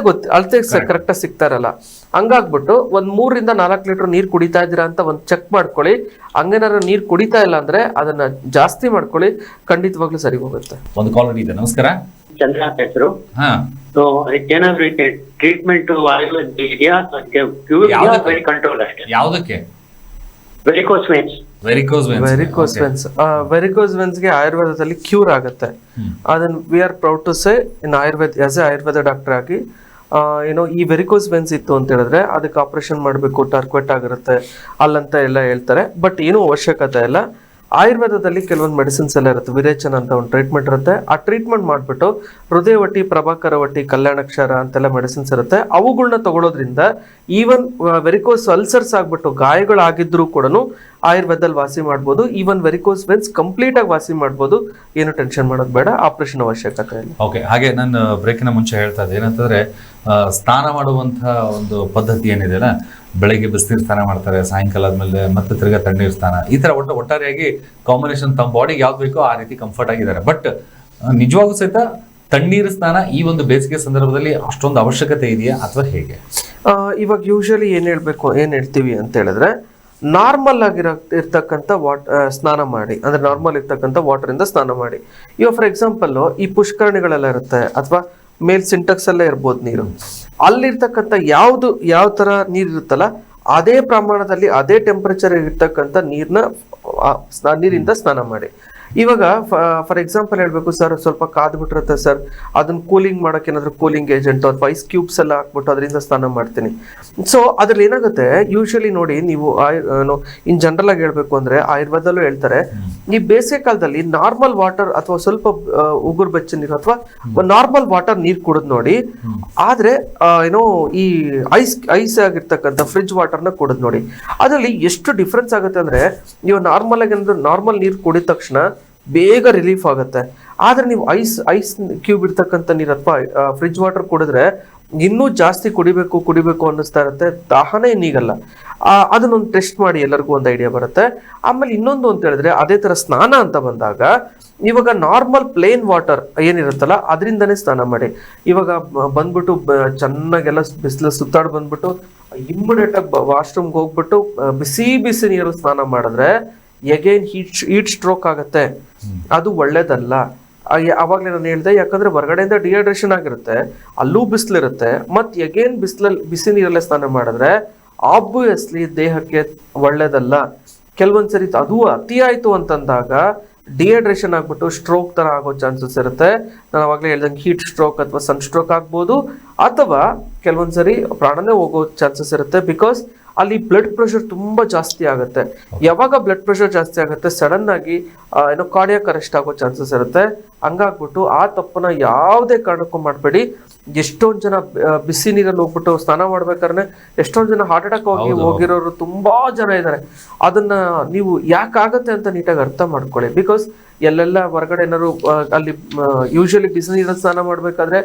ಕರೆಕ್ಟ್ ಆಗಿ ಸಿಗ್ತಾ ಇರಲ್ಲ. ಹಂಗಾಗ್ಬಿಟ್ಟು 3-4 ಲೀಟರ್ ನೀರು ಕುಡಿತಾ ಇದ್ದೀರಾ ಅಂತ ಒಂದ್ ಚೆಕ್ ಮಾಡ್ಕೊಳ್ಳಿ. ಹಂಗೇನಾದ್ರು ನೀರು ಕುಡಿತಾ ಇಲ್ಲ ಅಂದ್ರೆ ಅದನ್ನ ಜಾಸ್ತಿ ಮಾಡ್ಕೊಳ್ಳಿ, ಖಂಡಿತವಾಗ್ಲೂ ಸರಿ ಹೋಗುತ್ತೆ. ಒಂದು ಕಾಲ್ ಇದೆ. ನಮಸ್ಕಾರ. ಚಂದ್ರ ಅಂತ ಹೆಸರು. ಏನಾದ್ರು ಟ್ರೀಟ್ಮೆಂಟ್ ಕಂಟ್ರೋಲ್ ಅಷ್ಟೇ? ಯಾವುದಕ್ಕೆ? ವೆರಿಕೋಸ್ ವೆನ್ಸ್ ಗೆ ಆಯುರ್ವೇದದಲ್ಲಿ ಕ್ಯೂರ್ ಆಗುತ್ತೆ. ಅದನ್ನ we are proud to say in Ayurveda doctor ಆಗಿ ಈ ವೆರಿಕೋಸ್ ವೆನ್ಸ್ ಇತ್ತು ಅಂತ ಹೇಳಿದ್ರೆ ಅದಕ್ಕೆ ಆಪರೇಷನ್ ಮಾಡಬೇಕು, ಟರ್ಕ್ವೆಟ್ ಆಗಿರುತ್ತೆ ಅಲ್ಲಂತ ಎಲ್ಲ ಹೇಳ್ತಾರೆ. ಬಟ್ ಏನೂ ಅವಶ್ಯಕತೆ ಇಲ್ಲ. ಆಯುರ್ವೇದದಲ್ಲಿ ಕೆಲವೊಂದು ಮೆಡಿಸಿನ್ಸ್ ಎಲ್ಲ ಇರುತ್ತೆ. ವಿರೇಚನ ಅಂತ ಒಂದು ಟ್ರೀಟ್ಮೆಂಟ್ ಇರುತ್ತೆ. ಆ ಟ್ರೀಟ್ಮೆಂಟ್ ಮಾಡಿಬಿಟ್ಟು ಹೃದಯವಟಿ, ಪ್ರಭಾಕರವಟಿ, ಕಲ್ಯಾಣಕ್ಷರ ಅಂತೆಲ್ಲ ಮೆಡಿಸಿನ್ಸ್ ಇರುತ್ತೆ. ಅವುಗಳನ್ನ ತಗೊಳ್ಳೋದ್ರಿಂದ ಈವನ್ ವೆರಿಕೋಸ್ ಅಲ್ಸರ್ಸ್ ಆಗ್ಬಿಟ್ಟು ಗಾಯಗಳಾಗಿದ್ರು ಕೂಡ ಆಯುರ್ವೇದದಲ್ಲಿ ವಾಸಿ ಮಾಡ್ಬೋದು. ಈವನ್ ವೆರಿಕೋಸ್ ವೆನ್ಸ್ ಕಂಪ್ಲೀಟ್ ಆಗಿ ವಾಸಿ ಮಾಡ್ಬೋದು. ಏನು ಟೆನ್ಷನ್ ಮಾಡೋದು ಬೇಡ, ಆಪರೇಷನ್ ಅವಶ್ಯಕತೆ ಇಲ್ಲ. ಓಕೆ. ಹಾಗೆ ನಾನು ಬ್ರೇಕಿನ ಮುಂಚೆ ಹೇಳ್ತಾ ಇದ್ದೆ ಏನಂತಂದ್ರೆ, ಸ್ನಾನ ಮಾಡುವಂತಹ ಒಂದು ಪದ್ಧತಿ ಏನಿದೆಯಲ್ಲ, ಬೆಳಗ್ಗೆ ಬಿಸಿನೀರು ಸ್ನಾನ ಮಾಡ್ತಾರೆ, ಸಾಯಂಕಾಲ ಆದ್ಮೇಲೆ ಮತ್ತೆ ತಿರ್ಗಾ ತಣ್ಣೀರು ಸ್ನಾನ, ಈ ತರ ಒಟ್ಟಾರೆಯಾಗಿ ಕಾಂಬಿನೇಷನ್ ತಮ್ಮ ಬಾಡಿಗೆ ಯಾವ್ದು ಬೇಕೋ ಆ ರೀತಿ ಕಂಫರ್ಟ್ ಆಗಿದ್ದಾರೆ. ಬಟ್ ನಿಜವಾಗೂ ಸಹಿತ ತಣ್ಣೀರು ಸ್ನಾನ ಈ ಒಂದು ಬೇಸಿಗೆ ಸಂದರ್ಭದಲ್ಲಿ ಅಷ್ಟೊಂದು ಅವಶ್ಯಕತೆ ಇದೆಯಾ ಅಥವಾ ಹೇಗೆ? ಇವಾಗ ಯೂಶಲಿ ಏನ್ ಹೇಳ್ತೀವಿ ಅಂತ ಹೇಳಿದ್ರೆ, ನಾರ್ಮಲ್ ಇರ್ತಕ್ಕಂಥ ಸ್ನಾನ ಮಾಡಿ, ಅಂದ್ರೆ ನಾರ್ಮಲ್ ಇರ್ತಕ್ಕಂಥ ವಾಟರ್ ಇಂದ ಸ್ನಾನ ಮಾಡಿ. ಇವಾಗ ಫಾರ್ ಎಕ್ಸಾಂಪಲ್ ಈ ಪುಷ್ಕರಣಿಗಳೆಲ್ಲ ಇರುತ್ತೆ ಅಥವಾ ಮೇಲ್ ಸಿಂಟೆಕ್ಸ್ ಅಲ್ಲೇ ಇರ್ಬೋದು ನೀರು, ಅಲ್ಲಿರ್ತಕ್ಕಂಥ ಯಾವ ತರ ನೀರ್ ಇರುತ್ತಲ್ಲ ಅದೇ ಪ್ರಮಾಣದಲ್ಲಿ ಅದೇ ಟೆಂಪರೇಚರ್ ಇರ್ತಕ್ಕಂಥ ನೀರಿಂದ ಸ್ನಾನ ಮಾಡಿ. ಇವಾಗ ಫಾರ್ ಎಕ್ಸಾಂಪಲ್ ಹೇಳ್ಬೇಕು ಸರ್, ಸ್ವಲ್ಪ ಕಾದ್ಬಿಟ್ಟಿರುತ್ತೆ ಸರ್, ಅದನ್ನ ಕೂಲಿಂಗ್ ಮಾಡಕ್ಕೆ ಏನಾದ್ರು ಕೂಲಿಂಗ್ ಏಜೆಂಟ್ ಅಥವಾ ಐಸ್ ಕ್ಯೂಬ್ಸ್ ಎಲ್ಲ ಹಾಕ್ಬಿಟ್ಟು ಅದರಿಂದ ಸ್ನಾನ ಮಾಡ್ತೀನಿ. ಸೊ ಅದ್ರಲ್ಲಿ ಏನಾಗುತ್ತೆ, ಯೂಶಲಿ ನೋಡಿ ನೀವು ಇನ್ ಜನರಲ್ ಆಗಿ ಹೇಳ್ಬೇಕು ಅಂದ್ರೆ ಆಯುರ್ವೇದಲ್ಲೂ ಹೇಳ್ತಾರೆ, ಈ ಬೇಸಿಗೆ ಕಾಲದಲ್ಲಿ ನಾರ್ಮಲ್ ವಾಟರ್ ಅಥವಾ ಸ್ವಲ್ಪ ಉಗುರು ಬೆಚ್ಚ ನೀರು ಅಥವಾ ನಾರ್ಮಲ್ ವಾಟರ್ ನೀರ್ ಕುಡಿದ್ ನೋಡಿ. ಆದ್ರೆ ಈ ಐಸ್ ಆಗಿರ್ತಕ್ಕಂಥ ಫ್ರಿಜ್ ವಾಟರ್ನ ಕುಡಿದ್ ನೋಡಿ, ಅದರಲ್ಲಿ ಎಷ್ಟು ಡಿಫ್ರೆನ್ಸ್ ಆಗುತ್ತೆ ಅಂದ್ರೆ, ನೀವು ನಾರ್ಮಲ್ ಆಗಿ ನಾರ್ಮಲ್ ನೀರು ಕುಡಿದ ತಕ್ಷಣ ಬೇಗ ರಿಲೀಫ್ ಆಗುತ್ತೆ. ಆದ್ರೆ ನೀವು ಐಸ್ ಕ್ಯೂಬ್ ಇರ್ತಕ್ಕಂಥ ನೀರು ಅಥವಾ ಫ್ರಿಜ್ ವಾಟರ್ ಕುಡಿದ್ರೆ ಇನ್ನೂ ಜಾಸ್ತಿ ಕುಡಿಬೇಕು ಅನ್ನಿಸ್ತಾ ಇರುತ್ತೆ, ದಾಹನೇ ನೀಗಲ್ಲ. ಅದನ್ನೊಂದು ಟೆಸ್ಟ್ ಮಾಡಿ, ಎಲ್ಲರಿಗೂ ಒಂದು ಐಡಿಯಾ ಬರುತ್ತೆ. ಆಮೇಲೆ ಇನ್ನೊಂದು ಅಂತ ಹೇಳಿದ್ರೆ, ಅದೇ ತರ ಸ್ನಾನ ಅಂತ ಬಂದಾಗ ಇವಾಗ ನಾರ್ಮಲ್ ಪ್ಲೇನ್ ವಾಟರ್ ಏನಿರುತ್ತಲ್ಲ ಅದರಿಂದನೇ ಸ್ನಾನ ಮಾಡಿ. ಇವಾಗ ಬಂದ್ಬಿಟ್ಟು ಚೆನ್ನಾಗೆಲ್ಲ ಬಿಸಿಲು ಸುತ್ತಾಡ್ ಬಂದ್ಬಿಟ್ಟು ಇಮ್ಮಿಡಿಯೇಟ್ ಆಗಿ ವಾಶ್ರೂಮ್ಗೆ ಹೋಗ್ಬಿಟ್ಟು ಬಿಸಿ ನೀರು ಸ್ನಾನ ಮಾಡಿದ್ರೆ ಎಗೈನ್ ಹೀಟ್ ಸ್ಟ್ರೋಕ್ ಆಗುತ್ತೆ, ಅದು ಒಳ್ಳೇದಲ್ಲ. ಅವಾಗಲೇ ನಾನು ಹೇಳ್ದೆ, ಯಾಕಂದ್ರೆ ಹೊರಗಡೆಯಿಂದ ಡಿಹೈಡ್ರೇಷನ್ ಆಗಿರುತ್ತೆ, ಅಲ್ಲೂ ಬಿಸಿಲಿರುತ್ತೆ, ಮತ್ತೆ ಎಗೇನ್ ಬಿಸಿ ನೀರಲ್ಲೇ ಸ್ನಾನ ಮಾಡಿದ್ರೆ ಆಬ್ವಿಯಸ್ಲಿ ದೇಹಕ್ಕೆ ಒಳ್ಳೇದಲ್ಲ. ಕೆಲವೊಂದ್ಸರಿ ಅದು ಅತಿ ಆಯ್ತು ಅಂತಂದಾಗ ಡಿಹೈಡ್ರೇಷನ್ ಆಗ್ಬಿಟ್ಟು ಸ್ಟ್ರೋಕ್ ತರ ಆಗೋ ಚಾನ್ಸಸ್ ಇರುತ್ತೆ. ನಾನು ಅವಾಗಲೇ ಹೇಳ್ದಂಗೆ ಹೀಟ್ ಸ್ಟ್ರೋಕ್ ಅಥವಾ ಸನ್ ಸ್ಟ್ರೋಕ್ ಆಗ್ಬೋದು, ಅಥವಾ ಕೆಲವೊಂದ್ಸರಿ ಪ್ರಾಣನೇ ಹೋಗೋ ಚಾನ್ಸಸ್ ಇರುತ್ತೆ. ಬಿಕಾಸ್ ಅಲ್ಲಿ ಬ್ಲಡ್ ಪ್ರೆಷರ್ ತುಂಬಾ ಜಾಸ್ತಿ ಆಗುತ್ತೆ. ಯಾವಾಗ ಬ್ಲಡ್ ಪ್ರೆಷರ್ ಜಾಸ್ತಿ ಆಗುತ್ತೆ ಸಡನ್ ಆಗಿ ಏನೋ ಕಾರ್ಡಿಯಾಕ್ ಅರೆಸ್ಟ್ ಆಗೋ ಚಾನ್ಸಸ್ ಇರುತ್ತೆ. ಹಂಗಾಗ್ಬಿಟ್ಟು ಆ ತಪ್ಪನ್ನ ಯಾವುದೇ ಕಾರಣಕ್ಕೂ ಮಾಡಬೇಡಿ. ಎಷ್ಟೊಂದು ಜನ ಬಿಸಿ ನೀರಲ್ಲಿ ಹೋಗ್ಬಿಟ್ಟು ಸ್ನಾನ ಮಾಡ್ಬೇಕಾದ್ರೆ ಎಷ್ಟೊಂದು ಜನ ಹಾರ್ಟ್ ಅಟ್ಯಾಕ್ ಹೋಗಿರೋರು ತುಂಬಾ ಜನ ಇದ್ದಾರೆ. ಅದನ್ನ ನೀವು ಯಾಕಾಗತ್ತೆ ಅಂತ ನೀಟಾಗಿ ಅರ್ಥ ಮಾಡ್ಕೊಳ್ಳಿ. ಬಿಕಾಸ್ ಎಲ್ಲೆಲ್ಲ ಹೊರಗಡೆ ಏನಾದ್ರು ಅಲ್ಲಿ ಯೂಶಲಿ ಬಿಸಿ ನೀರಲ್ಲಿ ಸ್ನಾನ ಮಾಡ್ಬೇಕಾದ್ರೆ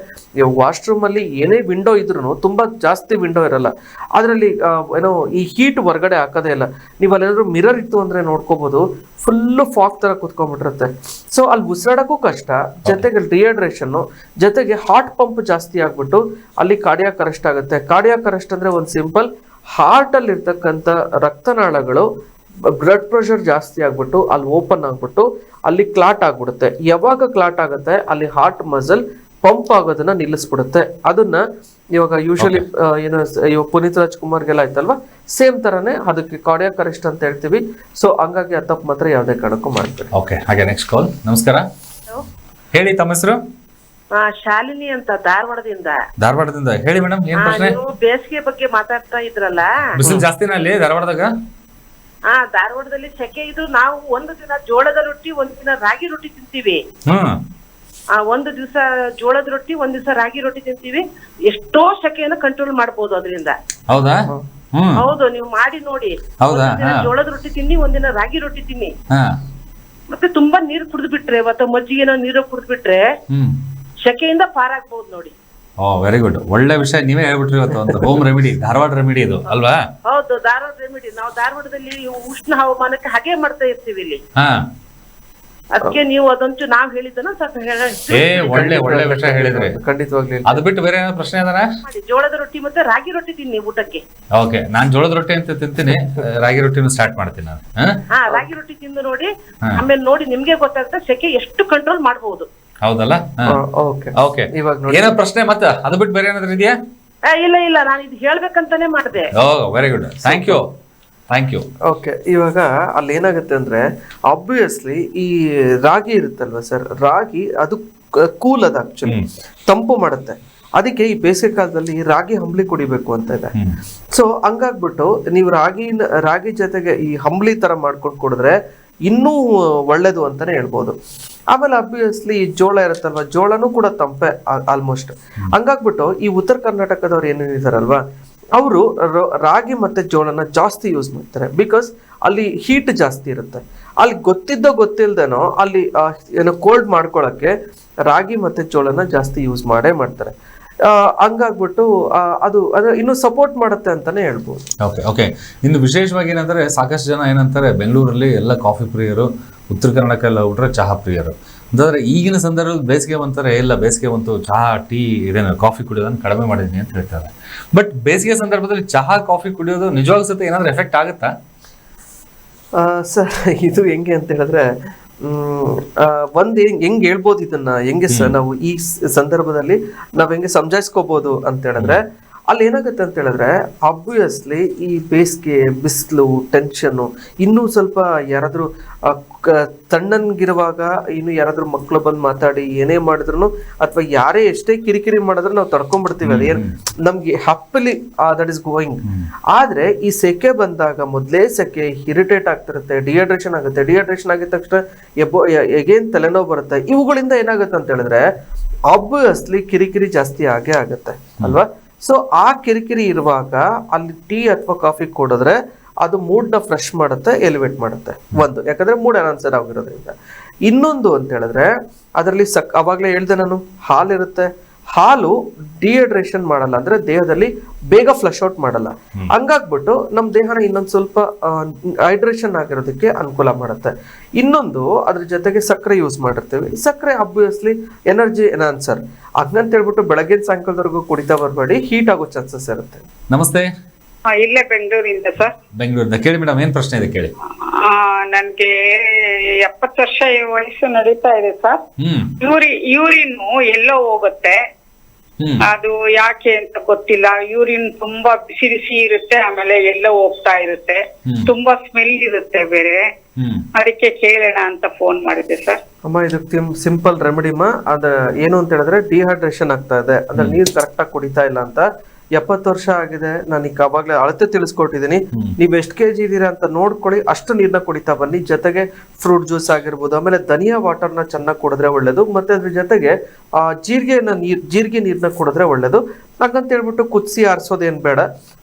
ವಾಶ್ರೂಮ್ ಅಲ್ಲಿ ಏನೇ ವಿಂಡೋ ಇದ್ರು ತುಂಬಾ ಜಾಸ್ತಿ ವಿಂಡೋ ಇರಲ್ಲ, ಅದರಲ್ಲಿ ಏನೋ ಈ ಹೀಟ್ ಹೊರಗಡೆ ಹಾಕೋದೇ ಇಲ್ಲ. ನೀವು ಅಲ್ಲೇನಾದ್ರು ಮಿರರ್ ಇತ್ತು ಅಂದ್ರೆ ನೋಡ್ಕೋಬಹುದು, ಫುಲ್ಲು ಫಾಗ್ ತರ ಕುತ್ಕೊಂಡ್ಬಿಟ್ಟಿರುತ್ತೆ. ಸೊ ಅಲ್ಲಿ ಉಸಿರಾಡಕ್ಕೂ ಕಷ್ಟ, ಜೊತೆಗೆ ಡಿಹೈಡ್ರೇಷನ್, ಜೊತೆಗೆ ಹಾರ್ಟ್ ಪಂಪ್ ಜಾಸ್ತಿ ಆಗ್ಬಿಟ್ಟು ಅಲ್ಲಿ ಕಾರ್ಡಿಯಾಕ್ ಅರೆಸ್ಟ್ ಆಗುತ್ತೆ. ಕಾರ್ಡಿಯಾಕ್ ಅರೆಸ್ಟ್ ಅಂದ್ರೆ ಒಂದು ಸಿಂಪಲ್, ಹಾರ್ಟ್ ಅಲ್ಲಿ ಇರ್ತಕ್ಕಂಥ ರಕ್ತನಾಳಗಳು ಬ್ಲಡ್ ಪ್ರೆಷರ್ ಜಾಸ್ತಿ ಆಗ್ಬಿಟ್ಟು ಅಲ್ಲಿ ಓಪನ್ ಆಗ್ಬಿಟ್ಟು ಅಲ್ಲಿ ಕ್ಲಾಟ್ ಆಗ್ಬಿಡುತ್ತೆ. ಯಾವಾಗ ಕ್ಲಾಟ್ ಆಗುತ್ತೆ ಅಲ್ಲಿ ಹಾರ್ಟ್ ಮಸಲ್ ಪಂಪ್ ಆಗೋದನ್ನ ನಿಲ್ಲಿಸ್ಬಿಡುತ್ತೆ. ಅದನ್ನ ಇವಾಗ ಯೂಶಲಿ ಏನು ಇವಾಗ ಪುನೀತ್ ರಾಜ್ಕುಮಾರ್ಗೆಲ್ಲ ಆಯ್ತಲ್ವಾ, ಸೇಮ್ ತರನೇ ಅದಕ್ಕೆ ಕಾರ್ಡಿಯಾಕ್ ಅರೆಸ್ಟ್ ಅಂತ ಹೇಳ್ತೀವಿ. ಸೊ ಹಂಗಾಗಿ ಆ ತಪ್ಪು ಮಾತ್ರ ಯಾವುದೇ ಕಾರಣಕ್ಕೂ ಮಾಡ್ತೀವಿ. ಓಕೆ, ಹಾಗೆ ನೆಕ್ಸ್ಟ್ ಕಾಲ್. ನಮಸ್ಕಾರ, ಹೇಳಿ ತಮ್ಮ ಹೆಸರು? ಶಾಲಿನಿ ಅಂತ ಧಾರವಾಡದಿಂದ. ಹೇಳಿ ಮೇಡಮ್, ಏನ್ ಪ್ರಶ್ನೆ? ಬೇಸಿಗೆ ಬಗ್ಗೆ ಮಾತಾಡ್ತಾ ಇದ್ರಲ್ಲ, ಬಿಸಿಲು ಜಾಸ್ತಿನ ಅಲ್ಲಿ ಧಾರವಾಡದಾಗ? ಧಾರವಾಡದಲ್ಲಿ ಸೆಕೆ ಇದು. ನಾವು ಒಂದು ದಿನ ಜೋಳದ ರೊಟ್ಟಿ, ಒಂದು ದಿನ ರಾಗಿ ರೊಟ್ಟಿ ತಿಂತೀವಿ. ಒಂದು ದಿವಸ ಜೋಳದ ರೊಟ್ಟಿ, ಒಂದ್ ದಿವಸ ರಾಗಿ ರೊಟ್ಟಿ ತಿಂತೀವಿ. ಎಷ್ಟೋ ಸೆಕೆಯನ್ನು ಕಂಟ್ರೋಲ್ ಮಾಡಬಹುದು ಅದರಿಂದ. ಹೌದಾ? ಹೌದು, ನೀವು ಮಾಡಿ ನೋಡಿ. ಜೋಳದ ರೊಟ್ಟಿ ತಿನ್ನಿ, ಒಂದಿನ ರಾಗಿ ರೊಟ್ಟಿ ತಿನ್ನಿ. ಮತ್ತೆ ತುಂಬಾ ನೀರ್ ಕುಡಿದು ಬಿಟ್ರೆ ಅಥವಾ ಮಜ್ಜಿಗೆನೋ ನೀರು ಕುಡಿದು ಬಿಟ್ರೆ ಸೆಕೆಯಿಂದ ಪಾರಾಗ್ಬಹುದು ನೋಡಿ. ವೆರಿ ಗುಡ್, ಒಳ್ಳೆ ವಿಷಯ ನೀವೇ ಹೇಳ್ಬಿಟ್ರಿ ಇವತ್ತು. ಒಂದು ಹೋಮ್ ರೆಮಿಡಿ, ಧಾರವಾಡ ರೆಮಿಡಿ ಇದು ಅಲ್ವಾ? ಹೌದು, ಧಾರವಾಡ ರೆಮಿಡಿ. ನಾವು ಧಾರವಾಡದಲ್ಲಿ ಉಷ್ಣ ಹವಾಮಾನಕ್ಕೆ ಹಾಗೆ ಮಾಡ್ತಾ ಇರ್ತೀವಿ ಇಲ್ಲಿ. ಅದಕ್ಕೆ ನೀವು ಅದಂತೂ ನಾವ್ ಹೇಳಿದ್ದನ್ನ ಸ್ವಲ್ಪ ಒಳ್ಳೆ ಒಳ್ಳೆ ವಿಷಯ ಹೇಳಿದ್ರಿ. ಖಂಡಿತವಾಗ್ಲಿ. ಅದು ಬಿಟ್ಟು ಬೇರೆ ಏನೋ ಪ್ರಶ್ನೆ ಅದರ? ಜೋಳದ ರೊಟ್ಟಿ ಮತ್ತೆ ರಾಗಿ ರೊಟ್ಟಿ ತಿನ್ನಿ ಊಟಕ್ಕೆ. ಓಕೆ, ನಾನ್ ಜೋಳದ ರೊಟ್ಟಿ ಅಂತ ತಿಂತೀನಿ, ರಾಗಿ ರೊಟ್ಟಿನ ಸ್ಟಾರ್ಟ್ ಮಾಡ್ತೀನಿ ನಾನು. ರಾಗಿ ರೊಟ್ಟಿ ತಿಂದು ನೋಡಿ, ಆಮೇಲೆ ನೋಡಿ ನಿಮ್ಗೆ ಗೊತ್ತಾಗುತ್ತೆ ಸೆಕೆ ಎಷ್ಟು ಕಂಟ್ರೋಲ್ ಮಾಡಬಹುದು. ಹೌದಲ್ಲ? ಓಕೆ, ಏನೋ ಪ್ರಶ್ನೆ ಮತ್ತೆ ಅದು ಬಿಟ್ಟು ಬೇರೆ ಏನಾದ್ರು ಇದೆಯಾ? ಇಲ್ಲ ಇಲ್ಲ, ನಾನು ಇದು ಹೇಳ್ಬೇಕಂತಾನೆ ಮಾಡಿದೆ. Very good, thank you. Okay, ಇವಾಗ ಅಲ್ಲಿ ಏನಾಗುತ್ತೆ ಅಂದ್ರೆ ಆಬ್ವಿಯಸ್ಲಿ ಈ ರಾಗಿ ಇರುತ್ತಲ್ವಾ ಸರ್, ರಾಗಿ ಅದು ಕೂಲ್ ಅದ, ಆಕ್ಚುಲಿ ತಂಪು ಮಾಡುತ್ತೆ. ಅದಕ್ಕೆ ಈ ಬೇಸಿಗೆ ಕಾಲದಲ್ಲಿ ರಾಗಿ ಅಂಬ್ಲಿ ಕುಡಿಬೇಕು ಅಂತ ಇದೆ. ಸೊ ಹಂಗಾಗ್ಬಿಟ್ಟು ನೀವು ರಾಗಿ ಜೊತೆಗೆ ಈ ಅಂಬ್ಲಿ ತರ ಮಾಡ್ಕೊಂಡು ಕುಡಿದ್ರೆ ಇನ್ನೂ ಒಳ್ಳೇದು ಅಂತಾನೆ ಹೇಳ್ಬೋದು. ಆಮೇಲೆ ಅಬ್ವಿಯಸ್ಲಿ ಜೋಳ ಇರುತ್ತಲ್ವಾ, ಜೋಳನೂ ಕೂಡ ತಂಪೆ ಆಲ್ಮೋಸ್ಟ್. ಹಂಗಾಗ್ಬಿಟ್ಟು ಈ ಉತ್ತರ ಕರ್ನಾಟಕದವ್ರು ಏನೇನಿದಾರಲ್ವಾ, ಅವರು ರಾಗಿ ಮತ್ತೆ ಜೋಳನ ಜಾಸ್ತಿ ಯೂಸ್ ಮಾಡ್ತಾರೆ. ಬಿಕಾಸ್ ಅಲ್ಲಿ ಹೀಟ್ ಜಾಸ್ತಿ ಇರುತ್ತೆ. ಅಲ್ಲಿ ಗೊತ್ತಿಲ್ದೇನೋ ಅಲ್ಲಿ ಏನೋ ಕೋಲ್ಡ್ ಮಾಡ್ಕೊಳಕ್ಕೆ ರಾಗಿ ಮತ್ತೆ ಜೋಳನ ಜಾಸ್ತಿ ಯೂಸ್ ಮಾಡ್ತಾರೆ. ಹಂಗಾಗ್ಬಿಟ್ಟು ಅದು ಇನ್ನು ಸಪೋರ್ಟ್ ಮಾಡುತ್ತೆ ಅಂತಾನೆ ಹೇಳ್ಬೋದು. ಓಕೆ, ಇನ್ನು ವಿಶೇಷವಾಗಿ ಏನಂದ್ರೆ ಸಾಕಷ್ಟು ಜನ ಏನಂತಾರೆ, ಬೆಂಗಳೂರಲ್ಲಿ ಎಲ್ಲ ಕಾಫಿ ಪ್ರಿಯರು, ಉತ್ತರ ಕರ್ನಾಟಕ ಎಲ್ಲ ಬಿಟ್ರೆ ಚಹಾ ಪ್ರಿಯರು ಅಂತಂದ್ರೆ ಈಗಿನ ಸಂದರ್ಭದಲ್ಲಿ ಬೇಸಿಗೆ ಬಂತಾರೆ, ಇಲ್ಲ ಬೇಸಿಗೆ ಬಂತು ಚಹಾ ಟೀ ಇದೇನು ಕಾಫಿ ಕುಡಿಯೋದನ್ನು ಕಡಿಮೆ ಮಾಡಿದೀನಿ ಅಂತ ಹೇಳ್ತಾರೆ. ಬಟ್ ಬೇಸಿಗೆ ಸಂದರ್ಭದಲ್ಲಿ ಚಹಾ ಕಾಫಿ ಕುಡಿಯೋದು ನಿಜವಾಗ್ಲೂ ಸಹ ಏನಾದ್ರು ಎಫೆಕ್ಟ್ ಆಗುತ್ತಾ ಸರ್? ಇದು ಹೆಂಗೆ ಅಂತ ಹೇಳಿದ್ರೆ ಹೆಂಗ್ ಹೇಳ್ಬೋದು ಇದನ್ನ, ಹೆಂಗೆ ನಾವು ಈ ಸಂದರ್ಭದಲ್ಲಿ ನಾವ್ ಹೆಂಗೆ ಸಮಜಾಯಿಸ್ಕೋಬಹುದು ಅಂತ ಹೇಳಿದ್ರೆ, ಅಲ್ಲಿ ಏನಾಗುತ್ತೆ ಅಂತ ಹೇಳಿದ್ರೆ ಆಬ್ವಿಯಸ್ಲಿ ಈ ಬೇಸಿಗೆ, ಬಿಸಿಲು, ಟೆನ್ಷನ್, ಇನ್ನೂ ಸ್ವಲ್ಪ ಯಾರಾದ್ರೂ ತಣ್ಣನ್ಗಿರುವಾಗ ಇನ್ನು ಯಾರಾದ್ರೂ ಮಕ್ಕಳು ಬಂದು ಮಾತಾಡಿ ಏನೇ ಮಾಡಿದ್ರು ಅಥವಾ ಯಾರೇ ಎಷ್ಟೇ ಕಿರಿಕಿರಿ ಮಾಡಿದ್ರು ನಾವು ತಡ್ಕೊಂಡ್ಬಿಡ್ತೀವಿ. ಅದೇನ್ ನಮ್ಗೆ ಹ್ಯಾಪಿಲಿ ದಟ್ ಇಸ್ ಗೋಯಿಂಗ್. ಆದ್ರೆ ಈ ಸೆಕೆ ಬಂದಾಗ ಮೊದ್ಲೇ ಸೆಕೆ ಇರಿಟೇಟ್ ಆಗ್ತಿರುತ್ತೆ, ಡಿಹೈಡ್ರೇಷನ್ ಆಗುತ್ತೆ. ಡಿಹೈಡ್ರೇಷನ್ ಆಗಿದ ತಕ್ಷಣ ಎಗೇನ್ ತಲೆನೋವು ಬರುತ್ತೆ. ಇವುಗಳಿಂದ ಏನಾಗುತ್ತೆ ಅಂತ ಹೇಳಿದ್ರೆ ಆಬ್ವಿಯಸ್ಲಿ ಕಿರಿಕಿರಿ ಜಾಸ್ತಿ ಆಗೇ ಆಗುತ್ತೆ ಅಲ್ವಾ? ಸೊ ಆ ಕಿರಿಕಿರಿ ಇರುವಾಗ ಅಲ್ಲಿ ಟೀ ಅಥವಾ ಕಾಫಿ ಕೊಡಿದ್ರೆ ಅದು ಮೂಡ್ನ ಫ್ರೆಶ್ ಮಾಡುತ್ತೆ, ಎಲಿವೇಟ್ ಮಾಡುತ್ತೆ. ಒಂದು, ಯಾಕಂದ್ರೆ ಮೂಡ್ ಅನಾನ್ಸರ್ ಆಗಿರೋದ್ರಿಂದ. ಇನ್ನೊಂದು ಅಂತ ಹೇಳಿದ್ರೆ ಅದರಲ್ಲಿ ಅವಾಗಲೇ ಹೇಳ್ದೆ ನಾನು, ಹಾಲಿರುತ್ತೆ. ಹಾಲು ಡಿಹೈಡ್ರೇಷನ್ ಮಾಡಲ್ಲ, ಅಂದ್ರೆ ದೇಹದಲ್ಲಿ ಬೇಗ ಫ್ಲಶ್ ಔಟ್ ಮಾಡಲ್ಲ. ಹಂಗಾಗ್ಬಿಟ್ಟು ನಮ್ ದೇಹನ ಇನ್ನೊಂದ್ ಸ್ವಲ್ಪ ಹೈಡ್ರೇಷನ್ ಆಗಿರೋದಕ್ಕೆ ಅನುಕೂಲ ಮಾಡುತ್ತೆ. ಇನ್ನೊಂದು, ಅದ್ರ ಜೊತೆಗೆ ಸಕ್ಕರೆ ಯೂಸ್ ಮಾಡಿರ್ತೀವಿ. ಸಕ್ಕರೆ ಅಬ್ವಿಯಸ್ಲಿ ಎನರ್ಜಿ ಎನ್ಹಾನ್ಸರ್. ಹಂಗಂತ ಹೇಳ್ಬಿಟ್ಟು ಬೆಳಗ್ಗೆ ಸಾಯಂಕಾಲದವರೆಗೂ ಕುಡಿತಾ ಬರಬೇಡಿ, ಹೀಟ್ ಆಗೋ ಚಾನ್ಸಸ್ ಇರುತ್ತೆ. ನಮಸ್ತೆ. ಇಲ್ಲೇ ಬೆಂಗಳೂರಿಂದ ಸರ್. ಬೆಂಗಳೂರಿಂದ. ಕೇಳಿ ಮೇಡಮ್, ಏನ್ ಪ್ರಶ್ನೆ ಇದೆ ಕೇಳಿ. ನನ್ಗೆ 70 ವರ್ಷ ವಯಸ್ಸು ನಡೀತಾ ಇದೆ ಸರ್. ಯೂರಿನ್ ಎಲ್ಲೋ ಹೋಗುತ್ತೆ, ಅದು ಯಾಕೆ ಅಂತ ಗೊತ್ತಿಲ್ಲ. ಯೂರಿನ್ ತುಂಬಾ ಬಿಸಿ ಬಿಸಿ ಇರುತ್ತೆ, ಆಮೇಲೆ ಎಲ್ಲ ಹೋಗ್ತಾ ಇರುತ್ತೆ, ತುಂಬಾ ಸ್ಮೆಲ್ ಇರುತ್ತೆ ಬೇರೆ. ಅದಕ್ಕೆ ಕೇಳೋಣ ಅಂತ ಫೋನ್ ಮಾಡಿದ್ದೆ ಸರ್. ಅಮ್ಮ ಇದಕ್ಕೆ ಸಿಂಪಲ್ ರೆಮಿಡಿಮಾ. ಅದ ಏನು ಅಂತ ಹೇಳಿದ್ರೆ ಡಿಹೈಡ್ರೇಷನ್ ಆಗ್ತಾ ಇದೆ, ಅಂದ್ರೆ ನೀರ್ ಕರೆಕ್ಟ್ ಆಗಿ ಕುಡಿತಾ ಇಲ್ಲ ಅಂತ. 70 ವರ್ಷ ಆಗಿದೆ, ನಾನು ಈಗ ಅವಾಗ್ಲೇ ಅಳತೆ ತಿಳಿಸ್ಕೊಟ್ಟಿದ್ದೀನಿ. ನೀವ್ ಎಷ್ಟು kg ಇದೀರಾ ಅಂತ ನೋಡ್ಕೊಳ್ಳಿ, ಅಷ್ಟು ನೀರ್ನ ಕುಡಿತಾ ಬನ್ನಿ. ಜೊತೆಗೆ ಫ್ರೂಟ್ ಜ್ಯೂಸ್ ಆಗಿರ್ಬೋದು, ಆಮೇಲೆ ಧನಿಯಾ ವಾಟರ್ನ ಚೆನ್ನಾಗಿ ಕುಡಿದ್ರೆ ಒಳ್ಳೇದು. ಮತ್ತೆ ಅದ್ರ ಜೊತೆಗೆ ಜೀರಿಗೆ ನೀರ್ನ ಕುಡಿದ್ರೆ ಒಳ್ಳೇದು. ಹಾಗಂತ ಹೇಳ್ಬಿಟ್ಟು ಕುದಿಸಿ ಆರಿಸೋದೇನ್ ಬೇಡ.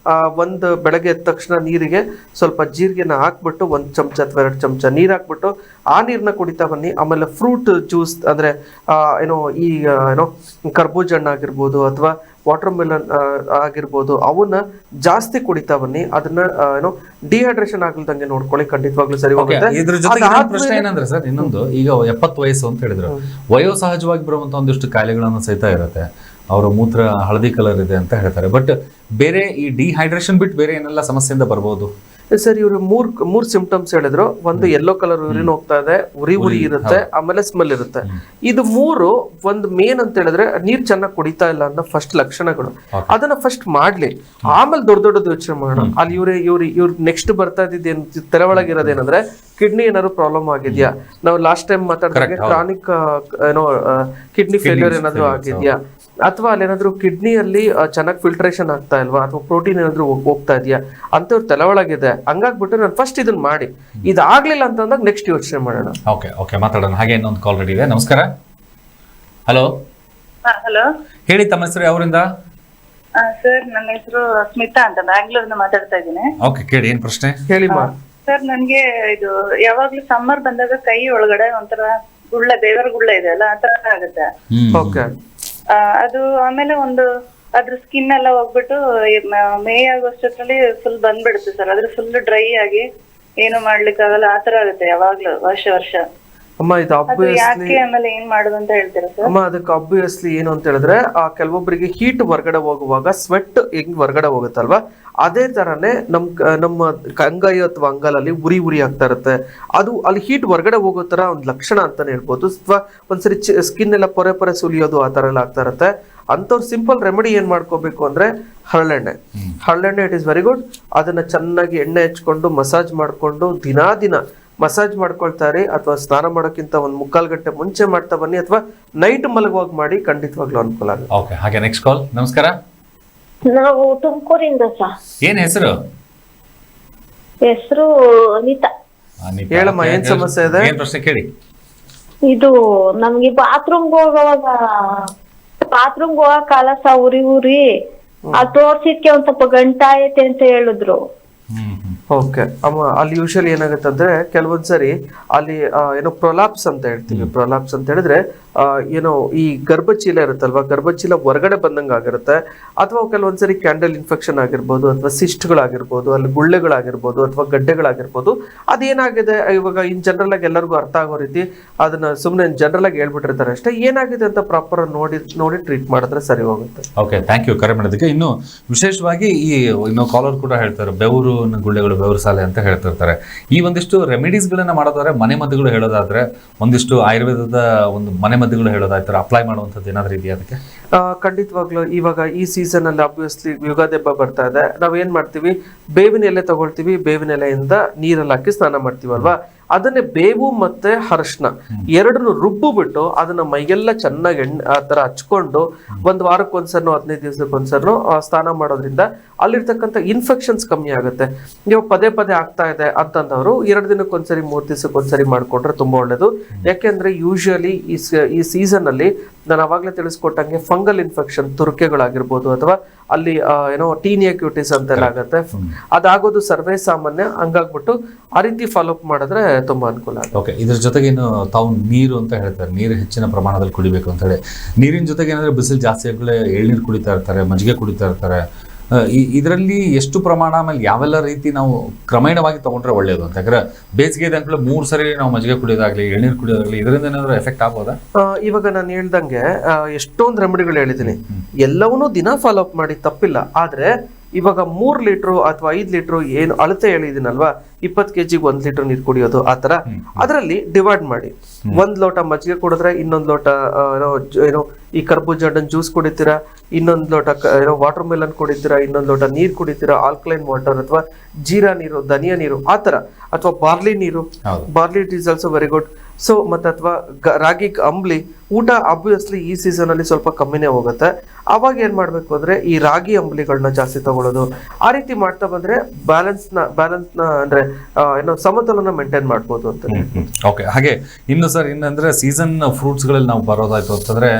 ಒಂದು ಬೆಳಗ್ಗೆ ಎದ್ದ ತಕ್ಷಣ ನೀರಿಗೆ ಸ್ವಲ್ಪ ಜೀರಿಗೆನ ಹಾಕ್ಬಿಟ್ಟು 1 ಚಮಚ ಅಥವಾ 2 ಚಮಚ ನೀರ್ ಹಾಕ್ಬಿಟ್ಟು ಆ ನೀರ್ನ ಕುಡಿತಾ ಬನ್ನಿ. ಆಮೇಲೆ ಫ್ರೂಟ್ ಜ್ಯೂಸ್ ಅಂದ್ರೆ ಏನೋ ಕರ್ಬೂಜ ಹಣ್ಣು ಆಗಿರ್ಬೋದು ಅಥವಾ ವಾಟರ್ ಮೆಲನ್ ಆಗಿರ್ಬೋದು, ಅವನ್ನ ಜಾಸ್ತಿ ಕುಡಿತಾ ಬನ್ನಿ. ಅದನ್ನ ಡಿಹೈಡ್ರೇಷನ್ ಆಗ್ಲದಂಗೆ ನೋಡ್ಕೊಳ್ಳಿ, ಖಂಡಿತವಾಗ್ಲೂ ಸರಿ ಹೋಗುತ್ತೆ. ಇದ್ರ ಜೊತೆಗೆ ಪ್ರಶ್ನೆ ಏನಂದ್ರೆ ಸರ್, ಇನ್ನೊಂದು ಈಗ 70 ವಯಸ್ಸು ಅಂತ ಹೇಳಿದ್ರು, ವಯೋಸಹಜವಾಗಿ ಬರುವಂತ ಒಂದಿಷ್ಟು ಕಾಯಿಲೆಗಳನ್ನು ಸಹಿತ ಇರುತ್ತೆ. ಅವರ ಮೂತ್ರ ಹಳದಿ ಕಲರ್ ಇದೆ ಅಂತ ಹೇಳ್ತಾರೆ. ಬಟ್ ಬೇರೆ ಈ ಡಿಹೈಡ್ರೇಷನ್ ಬಿಟ್ಟು ಬೇರೆ ಏನೆಲ್ಲ ಸಮಸ್ಯೆಯಿಂದ ಬರ್ಬೋದು ಸರ್? ಇವರು ಮೂರ್ ಸಿಂಪ್ಟಮ್ಸ್ ಹೇಳಿದ್ರು. ಒಂದು ಯೆಲ್ಲೋ ಕಲರ್ ಯೂರಿನ್ ಹೋಗ್ತಾ ಇದೆ, ಉರಿ ಇರುತ್ತೆ, ಆಮೇಲೆ ಸ್ಮೆಲ್ ಇರುತ್ತೆ. ಇದು ಮೂರು ಒಂದು ಮೇನ್ ಅಂತ ಹೇಳಿದ್ರೆ ನೀರ್ ಚೆನ್ನಾಗಿ ಕುಡಿತಾ ಇಲ್ಲ ಅನ್ನೋ ಫಸ್ಟ್ ಲಕ್ಷಣಗಳು. ಅದನ್ನ ಫಸ್ಟ್ ಮಾಡ್ಲಿ, ಆಮೇಲೆ ದೊಡ್ಡದು ಯೋಚನೆ ಮಾಡೋಣ. ಅಲ್ಲಿ ಇವ್ರ ನೆಕ್ಸ್ಟ್ ಬರ್ತಾ ಇದ್ದೇನು ತಲೆ ಒಳಗಿರೋದೇನಂದ್ರೆ ಕಿಡ್ನಿ ಏನಾದ್ರು ಪ್ರಾಬ್ಲಮ್ ಆಗಿದ್ಯಾ. ನಾವು ಲಾಸ್ಟ್ ಟೈಮ್ ಮಾತಾಡಿದಾಗ ಕ್ರಾನಿಕ್ ಕಿಡ್ನಿ ಫೇಲ್ಯೂರ್ ಏನಾದ್ರು ಆಗಿದ್ಯಾ, ಅಥವಾ ಅಲ್ಲಿ ಏನಾದ್ರು ಕಿಡ್ನಿಯಲ್ಲಿ ಚೆನ್ನಾಗಿ ಫಿಲ್ಟ್ರೇಷನ್ ಆಗ್ತಾ ಇಲ್ವಾ, ಅಥವಾ ಪ್ರೋಟೀನ್ ಏನಾದ್ರು ಹೋಗ್ತಾ ಇದೆಯಾ ಅಂತವ್ರ ತಲೆ ಒಳಗಿದೆ. ಹಂಗಾಗ್ಬಿಟ್ಟು ನಾನು ಫಸ್ಟ್ ಇದನ್ನ ಮಾಡಿ, ಇದಾಗ್ಲಿಲ್ಲ ಅಂತಂದಾಗ ನೆಕ್ಸ್ಟ್ ಯೋಚನೆ ಮಾಡೋಣ. ಓಕೆ ಮಾತಾಡೋಣ. ಹಾಗೆ ಇನ್ನೊಂದು ಕಾಲ್ ರೆಡಿ ಇದೆ. ನಮಸ್ಕಾರ. ಹಲೋ ಹಲೋ, ಹೇಳಿ, ತಮ್ಮ ಹೆಸರು ಯಾವರಿಂದ? ಸರ್ ನನ್ನ ಹೆಸರು ಸ್ಮಿತಾ ಅಂತ, ಬ್ಯಾಂಗ್ಳೂರ್ನ ಮಾತಾಡ್ತಾ ಇದ್ದೀನಿ. ಓಕೆ, ಕೇಳಿ, ಏನ್ ಪ್ರಶ್ನೆ ಹೇಳಿ. ಸರ್ ನನ್ಗೆ ಇದು ಯಾವಾಗ್ಲೂ ಸಮ್ಮರ್ ಬಂದಾಗ ಕೈ ಒಳಗಡೆ ಒಂಥರ ಗುಳ್ಳೆ, ಬೇವರ ಗುಳ್ಳೆ ಇದೆ ಅಲ್ಲ, ಆತರ ಆಗುತ್ತೆ. ಓಕೆ. ಅದು ಆಮೇಲೆ ಅದ್ರ ಸ್ಕಿನ್ ಎಲ್ಲ ಹೋಗ್ಬಿಟ್ಟು ಮೇ ಆಗೋಷ್ಟರಲ್ಲಿ ಫುಲ್ ಬಂದ್ಬಿಡುತ್ತೆ ಸರ್. ಅದ್ರ ಫುಲ್ ಡ್ರೈ ಆಗಿ ಏನು ಮಾಡ್ಲಿಕ್ಕೆ ಆಗಲ್ಲ, ಆತರ ಆಗುತ್ತೆ ಯಾವಾಗ್ಲೂ ವರ್ಷ. ಅಮ್ಮ ಇದು ಯಾಕೆ, ಆಮೇಲೆ ಏನ್ ಮಾಡುದು ಅಂತ ಹೇಳ್ತೀರಾ ಸರ್? ಅಮ್ಮ ಅದಕ್ಕೆ ಆಬ್ವಿಯಸ್ಲಿ ಏನು ಅಂತ ಹೇಳಿದ್ರೆ, ಕೆಲವೊಬ್ಬರಿಗೆ ಹೀಟ್ ಹೊರಗಡೆ ಹೋಗುವಾಗ ಸ್ವೆಟ್ ಹೆಂಗ್ ಹೊರಗಡೆ ಹೋಗುತ್ತಲ್ವಾ, ಅದೇ ತರನೇ ನಮ್ಮ ಅಂಗೈ ಅಥವಾ ಅಂಗಲಲ್ಲಿ ಉರಿ ಆಗ್ತಾ ಇರುತ್ತೆ. ಅದು ಅಲ್ಲಿ ಹೀಟ್ ಹೊರಗಡೆ ಹೋಗೋ ತರ ಒಂದು ಲಕ್ಷಣ ಅಂತಾನೆ ಹೇಳ್ಬೋದು. ಅಥವಾ ಒಂದ್ಸರಿ ಸ್ಕಿನ್ ಎಲ್ಲ ಪೊರೆ ಸುಲಿಯೋದು ಆ ತರ ಎಲ್ಲ ಆಗ್ತಾ ಇರುತ್ತೆ. ಅಂತವ್ರು ಸಿಂಪಲ್ ರೆಮಿಡಿ ಏನ್ ಮಾಡ್ಕೋಬೇಕು ಅಂದ್ರೆ ಹರಳೆಣ್ಣೆ. It is very good. ಅದನ್ನ ಚೆನ್ನಾಗಿ ಎಣ್ಣೆ ಹಚ್ಕೊಂಡು ಮಸಾಜ್ ಮಾಡ್ಕೊಂಡು ದಿನ ಮಸಾಜ್ ಮಾಡ್ಕೊಳ್ತಾರೆ, ಅಥವಾ ಸ್ನಾನ ಮಾಡೋಕ್ಕಿಂತ 1/4 ಗಂಟೆ ಮುಂಚೆ ಮಾಡ್ತಾ ಬನ್ನಿ, ಅಥವಾ ನೈಟ್ ಮಲಗುವಾಗ ಮಾಡಿ, ಖಂಡಿತವಾಗ್ಲೂ ಅನುಕೂಲ ಆಗುತ್ತೆ. ಓಕೆ, ಹಾಗೆ ನೆಕ್ಸ್ಟ್ ಕಾಲ್. ನಮಸ್ಕಾರ. ನಾವು ತುಮಕೂರಿಂದ ಸರ್. ಏನ್ ಹೆಸರು? ಅನಿತಾ. ಹೇಳಮ್ಮ, ಏನ್ ಸಮಸ್ಯೆ ಇದೆ? ಏನ್ ಪ್ರಶ್ನೆ ಕೇಳಿ. ಇದು ನಮ್ಗೆ ಬಾತ್ರೂಮ್ಗೆ ಹೋಗೋ ಕಾಲ ಉರಿ ಅದು ತೋರ್ಸಿದ್ಕೆ ಒಂದ್ ಸ್ವಲ್ಪ ಗಂಟಾಯತೆ ಅಂತ ಹೇಳಿದ್ರು. ಓಕೆ ಅಮ್ಮ, ಅಲ್ಲಿ ಯೂಶಲಿ ಏನಾಗುತ್ತೆ ಅಂದ್ರೆ ಕೆಲವೊಂದ್ಸರಿ ಅಲ್ಲಿ ಏನೋ ಪ್ರೊಲಾಪ್ಸ್ ಅಂತ ಹೇಳ್ತೀವಿ. ಪ್ರೊಲಾಪ್ಸ್ ಅಂತ ಹೇಳಿದ್ರೆ ಏನೋ ಈ ಗರ್ಭಚೀಲ ಇರುತ್ತಲ್ವಾ, ಗರ್ಭಚೀಲ ಹೊರಗಡೆ ಬಂದಂಗೆ ಆಗಿರುತ್ತೆ. ಅಥವಾ ಕೆಲವೊಂದ್ಸರಿ ಕ್ಯಾಂಡಲ್ ಇನ್ಫೆಕ್ಷನ್ ಆಗಿರ್ಬೋದು, ಅಥವಾ ಸಿಸ್ಟ್ಗಳಾಗಿರ್ಬೋದು, ಅಲ್ಲಿ ಗುಳ್ಳೆಗಳಾಗಿರ್ಬೋದು, ಅಥವಾ ಗಡ್ಡೆಗಳಾಗಿರ್ಬೋದು. ಅದೇನಾಗಿದೆ ಇವಾಗ ಇನ್ ಜನರಲ್ ಆಗಿ ಎಲ್ಲರಿಗೂ ಅರ್ಥ ಆಗೋ ರೀತಿ ಅದನ್ನ ಸುಮ್ಮನೆ ಜನರಲ್ ಆಗಿ ಹೇಳ್ಬಿಟ್ಟಿರ್ತಾರೆ ಅಷ್ಟೇ. ಏನಾಗಿದೆ ಅಂತ ಪ್ರಾಪರ್ ನೋಡಿ ಟ್ರೀಟ್ ಮಾಡಿದ್ರೆ ಸರಿ ಹೋಗುತ್ತೆ. ಓಕೆ, ಥ್ಯಾಂಕ್ ಯು ಕರೆ ಮಾಡೋದಕ್ಕೆ. ಇನ್ನು ವಿಶೇಷವಾಗಿ ಇನ್ನೂ ಕಾಲರ್ ಕೂಡ ಹೇಳ್ತಾರೆ, ಬೆವರು ಗುಳ್ಳೆಗಳು, ಬೆವರು ಸಾಲೆ ಅಂತ ಹೇಳ್ತಿರ್ತಾರೆ. ಈ ಒಂದಿಷ್ಟು ರೆಮಿಡೀಸ್ಗಳನ್ನ ಮಾಡೋದಾದ್ರೆ, ಮನೆ ಮದ್ದುಗಳು ಹೇಳೋದಾದ್ರೆ, ಒಂದಿಷ್ಟು ಆಯುರ್ವೇದದ ಒಂದು ಮನೆ ಮದ್ದುಗಳು ಹೇಳೋದಾಯ್ತಾರೆ, ಅಪ್ಲೈ ಮಾಡುವಂಥದ್ದು ಏನಾದ್ರೂ ಇದೆಯಾ ಅದಕ್ಕೆ? ಖಂಡಿತವಾಗ್ಲೂ ಇವಾಗ ಈ ಸೀಸನ್ ಅಲ್ಲಿ ಆಬ್ವಿಯಸ್ಲಿ ಯುಗಾದಿ ಹಬ್ಬ ಬರ್ತಾ ಇದೆ. ನಾವೇನ್ ಮಾಡ್ತೀವಿ, ಬೇವಿನ ಎಲೆ ತಗೊಳ್ತೀವಿ, ಬೇವಿನ ಎಲೆಯಿಂದ ನೀರಲ್ಲಿ ಹಾಕಿ ಸ್ನಾನ ಮಾಡ್ತೀವಲ್ವಾ. ಅದನ್ನೇ ಬೇವು ಮತ್ತೆ ಅರಶಿನ ಎರಡನ್ನು ರುಬ್ಬು ಬಿಟ್ಟು ಅದನ್ನ ಮೈಗೆಲ್ಲ ಚೆನ್ನಾಗಿ ಆ ತರ ಹಚ್ಕೊಂಡು 1 ವಾರಕ್ಕೊಂದ್ಸರ್ನೋ 15 ದಿವಸಕ್ಕೊಂದ್ಸರ್ನೋ ಸ್ನಾನ ಮಾಡೋದ್ರಿಂದ ಅಲ್ಲಿರ್ತಕ್ಕಂಥ ಇನ್ಫೆಕ್ಷನ್ಸ್ ಕಮ್ಮಿ ಆಗುತ್ತೆ. ನೀವು ಪದೇ ಆಗ್ತಾ ಇದೆ ಅಂತಂದವರು 2 ದಿನಕ್ಕೊಂದ್ಸರಿ 3 ದಿವಸಕ್ಕೊಂದ್ಸರಿ ಮಾಡ್ಕೊಂಡ್ರೆ ತುಂಬಾ ಒಳ್ಳೇದು. ಯಾಕೆಂದ್ರೆ ಯೂಶುವಲಿ ಈ ಸೀಸನ್ ಅಲ್ಲಿ ನಾನು ಅವಾಗ್ಲೇ ತಿಳಿಸ್ಕೊಟ್ಟಂಗೆ ಫಂಗಲ್ ಇನ್ಫೆಕ್ಷನ್, ತುರ್ಕೆಗಳಾಗಿರ್ಬೋದು, ಅಥವಾ ಅಲ್ಲಿ ಏನೋ ಟೀನಿಯಾಕ್ಯೂಟಿಸ್ ಅಂತೆಲ್ಲ ಆಗುತ್ತೆ. ಅದಾಗೋದು ಸರ್ವೇ ಸಾಮಾನ್ಯ. ಹಂಗಾಗ್ಬಿಟ್ಟು ಆ ರೀತಿ ಫಾಲೋ ಅಪ್ ಮಾಡಿದ್ರೆ ತುಂಬಾ ಅನುಕೂಲ ಆಗುತ್ತೆ. ಓಕೆ, ಇದ್ರ ಜೊತೆಗೆ ಇನ್ನು ತಾವು ನೀರು ಅಂತ ಹೇಳ್ತಾರೆ, ನೀರು ಹೆಚ್ಚಿನ ಪ್ರಮಾಣದಲ್ಲಿ ಕುಡಿಬೇಕು ಅಂತ ಹೇಳಿ. ನೀರಿನ ಜೊತೆಗೆ ಏನಾದ್ರೆ ಬಿಸಿಲು ಜಾಸ್ತಿ ಆಗಲೇ ಎಳ್ನೀರು ಕುಡಿತಾ ಇರ್ತಾರೆ, ಮಜ್ಜಿಗೆ ಕುಡಿತಾ ಇರ್ತಾರೆ. ಇದರಲ್ಲಿ ಎಷ್ಟು ಪ್ರಮಾಣ, ಆಮೇಲೆ ಯಾವೆಲ್ಲ ರೀತಿ ನಾವು ಕ್ರಮೇಣವಾಗಿ ತಗೊಂಡ್ರೆ ಒಳ್ಳೇದು ಅಂತ? ಯಾಕಂದ್ರೆ ಬೇಸಿಗೆ ಇದೆ ಅಂತ 3 ಸರಿ ನಾವು ಮಜ್ಜಿಗೆ ಕುಡಿಯೋದಾಗ್ಲಿ, ಎಳ್ನೀರು ಕುಡಿಯೋದಾಗ್ಲಿ, ಇದರಿಂದ ಏನಾದ್ರು ಎಫೆಕ್ಟ್ ಆಗ್ಬೋದಾ? ಇವಾಗ ನಾನು ಹೇಳ್ದಂಗೆ ಎಷ್ಟೊಂದು ರೆಮಿಡಿಗಳು ಹೇಳಿದ್ದೀನಿ, ಎಲ್ಲವನ್ನೂ ದಿನ ಫಾಲೋ ಅಪ್ ಮಾಡಿ ತಪ್ಪಿಲ್ಲ. ಆದ್ರೆ ಇವಾಗ 3 ಲೀಟ್ರು ಅಥವಾ 5 ಲೀಟ್ರು ಏನು ಅಳತೆ ಹೇಳಿದ್ದೀನಲ್ವಾ, 20 kg 1 ಲೀಟರ್ ನೀರು ಕುಡಿಯೋದು, ಆ ತರ ಅದರಲ್ಲಿ ಡಿವೈಡ್ ಮಾಡಿ. ಒಂದ್ ಲೋಟ ಮಜ್ಜಿಗೆ ಕುಡಿದ್ರೆ ಇನ್ನೊಂದ್ ಲೋಟ ಏನೋ ಈ ಕರ್ಬೂಜ ಹಣ್ಣನ್ ಜ್ಯೂಸ್ ಕುಡಿತೀರಾ, ಇನ್ನೊಂದ್ ಲೋಟ ವಾಟರ್ ಮೆಲನ್ ಕುಡಿತೀರಾ, ಇನ್ನೊಂದ್ ಲೋಟ ನೀರ್ ಕುಡಿತೀರಾ, ಆಲ್ಕಲೈನ್ ವಾಟರ್ ಅಥವಾ ಜೀರಾ ನೀರು, ಧನಿಯಾ ನೀರು ಆತರ, ಅಥವಾ ಬಾರ್ಲಿ ನೀರು, barley it is also very good. So ಮತ್ತೆ ಅಥವಾ ರಾಗಿ ಅಂಬ್ಲಿ ಊಟ ಆಬ್ವಿಯಸ್ಲಿ ಈ ಸೀಸನ್ ಅಲ್ಲಿ ಸ್ವಲ್ಪ ಕಮ್ಮಿನೇ ಹೋಗುತ್ತೆ. ಅವಾಗ ಏನ್ ಮಾಡ್ಬೇಕು ಅಂದ್ರೆ ಈ ರಾಗಿ ಅಂಬ್ಲಿಗಳನ್ನ ಜಾಸ್ತಿ ತಗೊಳ್ಳೋದು, ಆ ರೀತಿ ಮಾಡ್ತಾ ಬಂದ್ರೆ ಬ್ಯಾಲೆನ್ಸ್ ನ ಅಂದ್ರೆ ಏನೋ ಸಮತೋಲನ ಮೇಂಟೈನ್ ಮಾಡ್ಬೋದು ಅಂತ. ಓಕೆ, ಹಾಗೆ ಇನ್ನು ಸರ್ ಇನ್ನಂದ್ರೆ ಸೀಸನ್ ಫ್ರೂಟ್ಸ್ ಗಳಲ್ಲಿ ನಾವು ಬರೋದಾಯ್ತು ಅಂತಂದ್ರೆ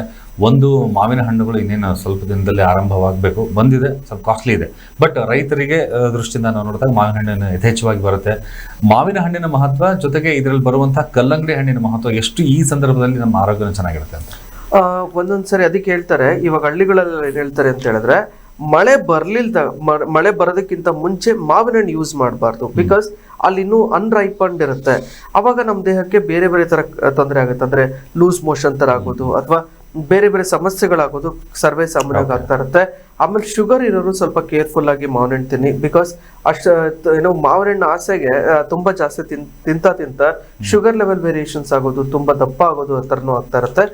ಒಂದು ಮಾವಿನ ಹಣ್ಣುಗಳು ಇನ್ನೇನು ಸ್ವಲ್ಪ ದಿನದಲ್ಲಿ ಆರಂಭವಾಗಬೇಕು, ಬಂದಿದೆ, ಸ್ವಲ್ಪ ಕಾಸ್ಟ್ಲಿ ಇದೆ. ಬಟ್ ರೈತರಿಗೆ ದೃಷ್ಟಿಯಿಂದ ನಾವು ನೋಡಿದಾಗ ಮಾವಿನ ಹಣ್ಣಿನ ಯಥೇಚ್ಛವಾಗಿ ಬರುತ್ತೆ. ಮಾವಿನ ಹಣ್ಣಿನ ಮಹತ್ವ ಜೊತೆಗೆ ಇದರಲ್ಲಿ ಬರುವಂತಹ ಕಲ್ಲಂಗಡಿ ಹಣ್ಣಿನ ಮಹತ್ವ ಎಷ್ಟು ಈ ಸಂದರ್ಭದಲ್ಲಿ ನಮ್ಮ ಆರೋಗ್ಯ ಚೆನ್ನಾಗಿರುತ್ತೆ ಅಂತ ಒಂದೊಂದ್ಸರಿ ಅದಕ್ಕೆ ಹೇಳ್ತಾರೆ, ಇವಾಗ ಹಳ್ಳಿಗಳಲ್ಲಿ ಏನ್ ಹೇಳ್ತಾರೆ ಅಂತ ಹೇಳಿದ್ರೆ ಮಳೆ ಬರೋದಕ್ಕಿಂತ ಮುಂಚೆ ಮಾವಿನ ಹಣ್ಣು ಯೂಸ್ ಮಾಡಬಾರ್ದು. ಬಿಕಾಸ್ ಅಲ್ಲಿ ಇನ್ನೂ ಅನ್ರೈಪಂಡ್ ಇರುತ್ತೆ. ಅವಾಗ ನಮ್ಮ ದೇಹಕ್ಕೆ ಬೇರೆ ಬೇರೆ ತರ ತೊಂದರೆ ಆಗುತ್ತೆ. ಅಂದ್ರೆ ಲೂಸ್ ಮೋಷನ್ ತರ ಆಗೋದು ಅಥವಾ ಬೇರೆ ಬೇರೆ ಸಮಸ್ಯೆಗಳಾಗೋದು ಸರ್ವೇ ಸಾಮಾನ್ಯವಾಗಿ ಆಗ್ತಾ ಇರುತ್ತೆ. ಆಮೇಲೆ ಶುಗರ್ ಇರೋರು ಸ್ವಲ್ಪ ಕೇರ್ಫುಲ್ ಆಗಿ ಮಾವಿನ ಹಣ್ಣು ತಿನ್ನಿ. ಬಿಕಾಸ್ ಏನೋ ಮಾವಿನ ಹಣ್ಣು ಆಸೆಗೆ ತುಂಬಾ ಜಾಸ್ತಿ ತಿಂತ ಶುಗರ್ ಲೆವೆಲ್ ವೇರಿಯೇಷನ್ಸ್ ಆಗೋದು, ತುಂಬಾ ದಪ್ಪ ಆಗೋದು ಆ ಥರನೂ ಆಗ್ತಾ ಇರುತ್ತೆ.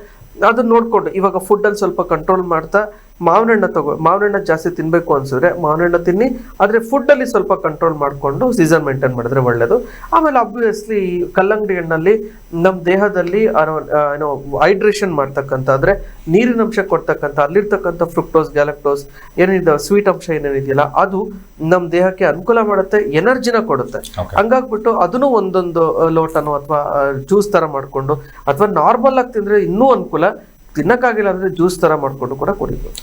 ಅದನ್ನ ನೋಡ್ಕೊಂಡು ಇವಾಗ ಫುಡ್ ಅಲ್ಲಿ ಸ್ವಲ್ಪ ಕಂಟ್ರೋಲ್ ಮಾಡ್ತಾ ಮಾವಿನ ಹಣ್ಣು ಜಾಸ್ತಿ ತಿನ್ಬೇಕು ಅನ್ಸಿದ್ರೆ ಮಾವಿನ ಹಣ್ಣು ತಿನ್ನಿ. ಆದ್ರೆ ಫುಡ್ ಅಲ್ಲಿ ಸ್ವಲ್ಪ ಕಂಟ್ರೋಲ್ ಮಾಡ್ಕೊಂಡು ಸೀಸನ್ ಮೇಂಟೈನ್ ಮಾಡಿದ್ರೆ ಒಳ್ಳೇದು. ಆಮೇಲೆ ಆಬ್ವಿಯಸ್ಲಿ ಕಲ್ಲಂಗಡಿ ಹಣ್ಣಲ್ಲಿ ನಮ್ಮ ದೇಹದಲ್ಲಿ ಏನೋ ಹೈಡ್ರೇಷನ್ ಮಾಡ್ತಕ್ಕಂಥ ಅಂದ್ರೆ ನೀರಿನ ಅಂಶ ಕೊಡ್ತಕ್ಕಂಥ ಅಲ್ಲಿರ್ತಕ್ಕಂಥ ಫ್ರುಕ್ಟೋಸ್, ಗ್ಯಾಲಕ್ಟೋಸ್ ಏನಿದೆ ಸ್ವೀಟ್ ಅಂಶ ಏನೇನಿದೆಯಲ್ಲ ಅದು ನಮ್ಮ ದೇಹಕ್ಕೆ ಅನುಕೂಲ ಮಾಡುತ್ತೆ, ಎನರ್ಜಿನ ಕೊಡುತ್ತೆ. ಹಂಗಾಗ್ಬಿಟ್ಟು ಅದನ್ನು ಒಂದೊಂದು ಲೋಟನೋ ಅಥವಾ ಜ್ಯೂಸ್ ತರ ಮಾಡ್ಕೊಂಡು ಅಥವಾ ನಾರ್ಮಲ್ ಆಗಿ ತಿಂದ್ರೆ ಇನ್ನೂ ಅನುಕೂಲ, ತಿನ್ನಕ್ಕಾಗಿಲ್ಲ ಅಂದ್ರೆ ಜ್ಯೂಸ್ ತರ ಮಾಡ್ಕೊಂಡು ಕೂಡ ಕುಡಿಬೋದು.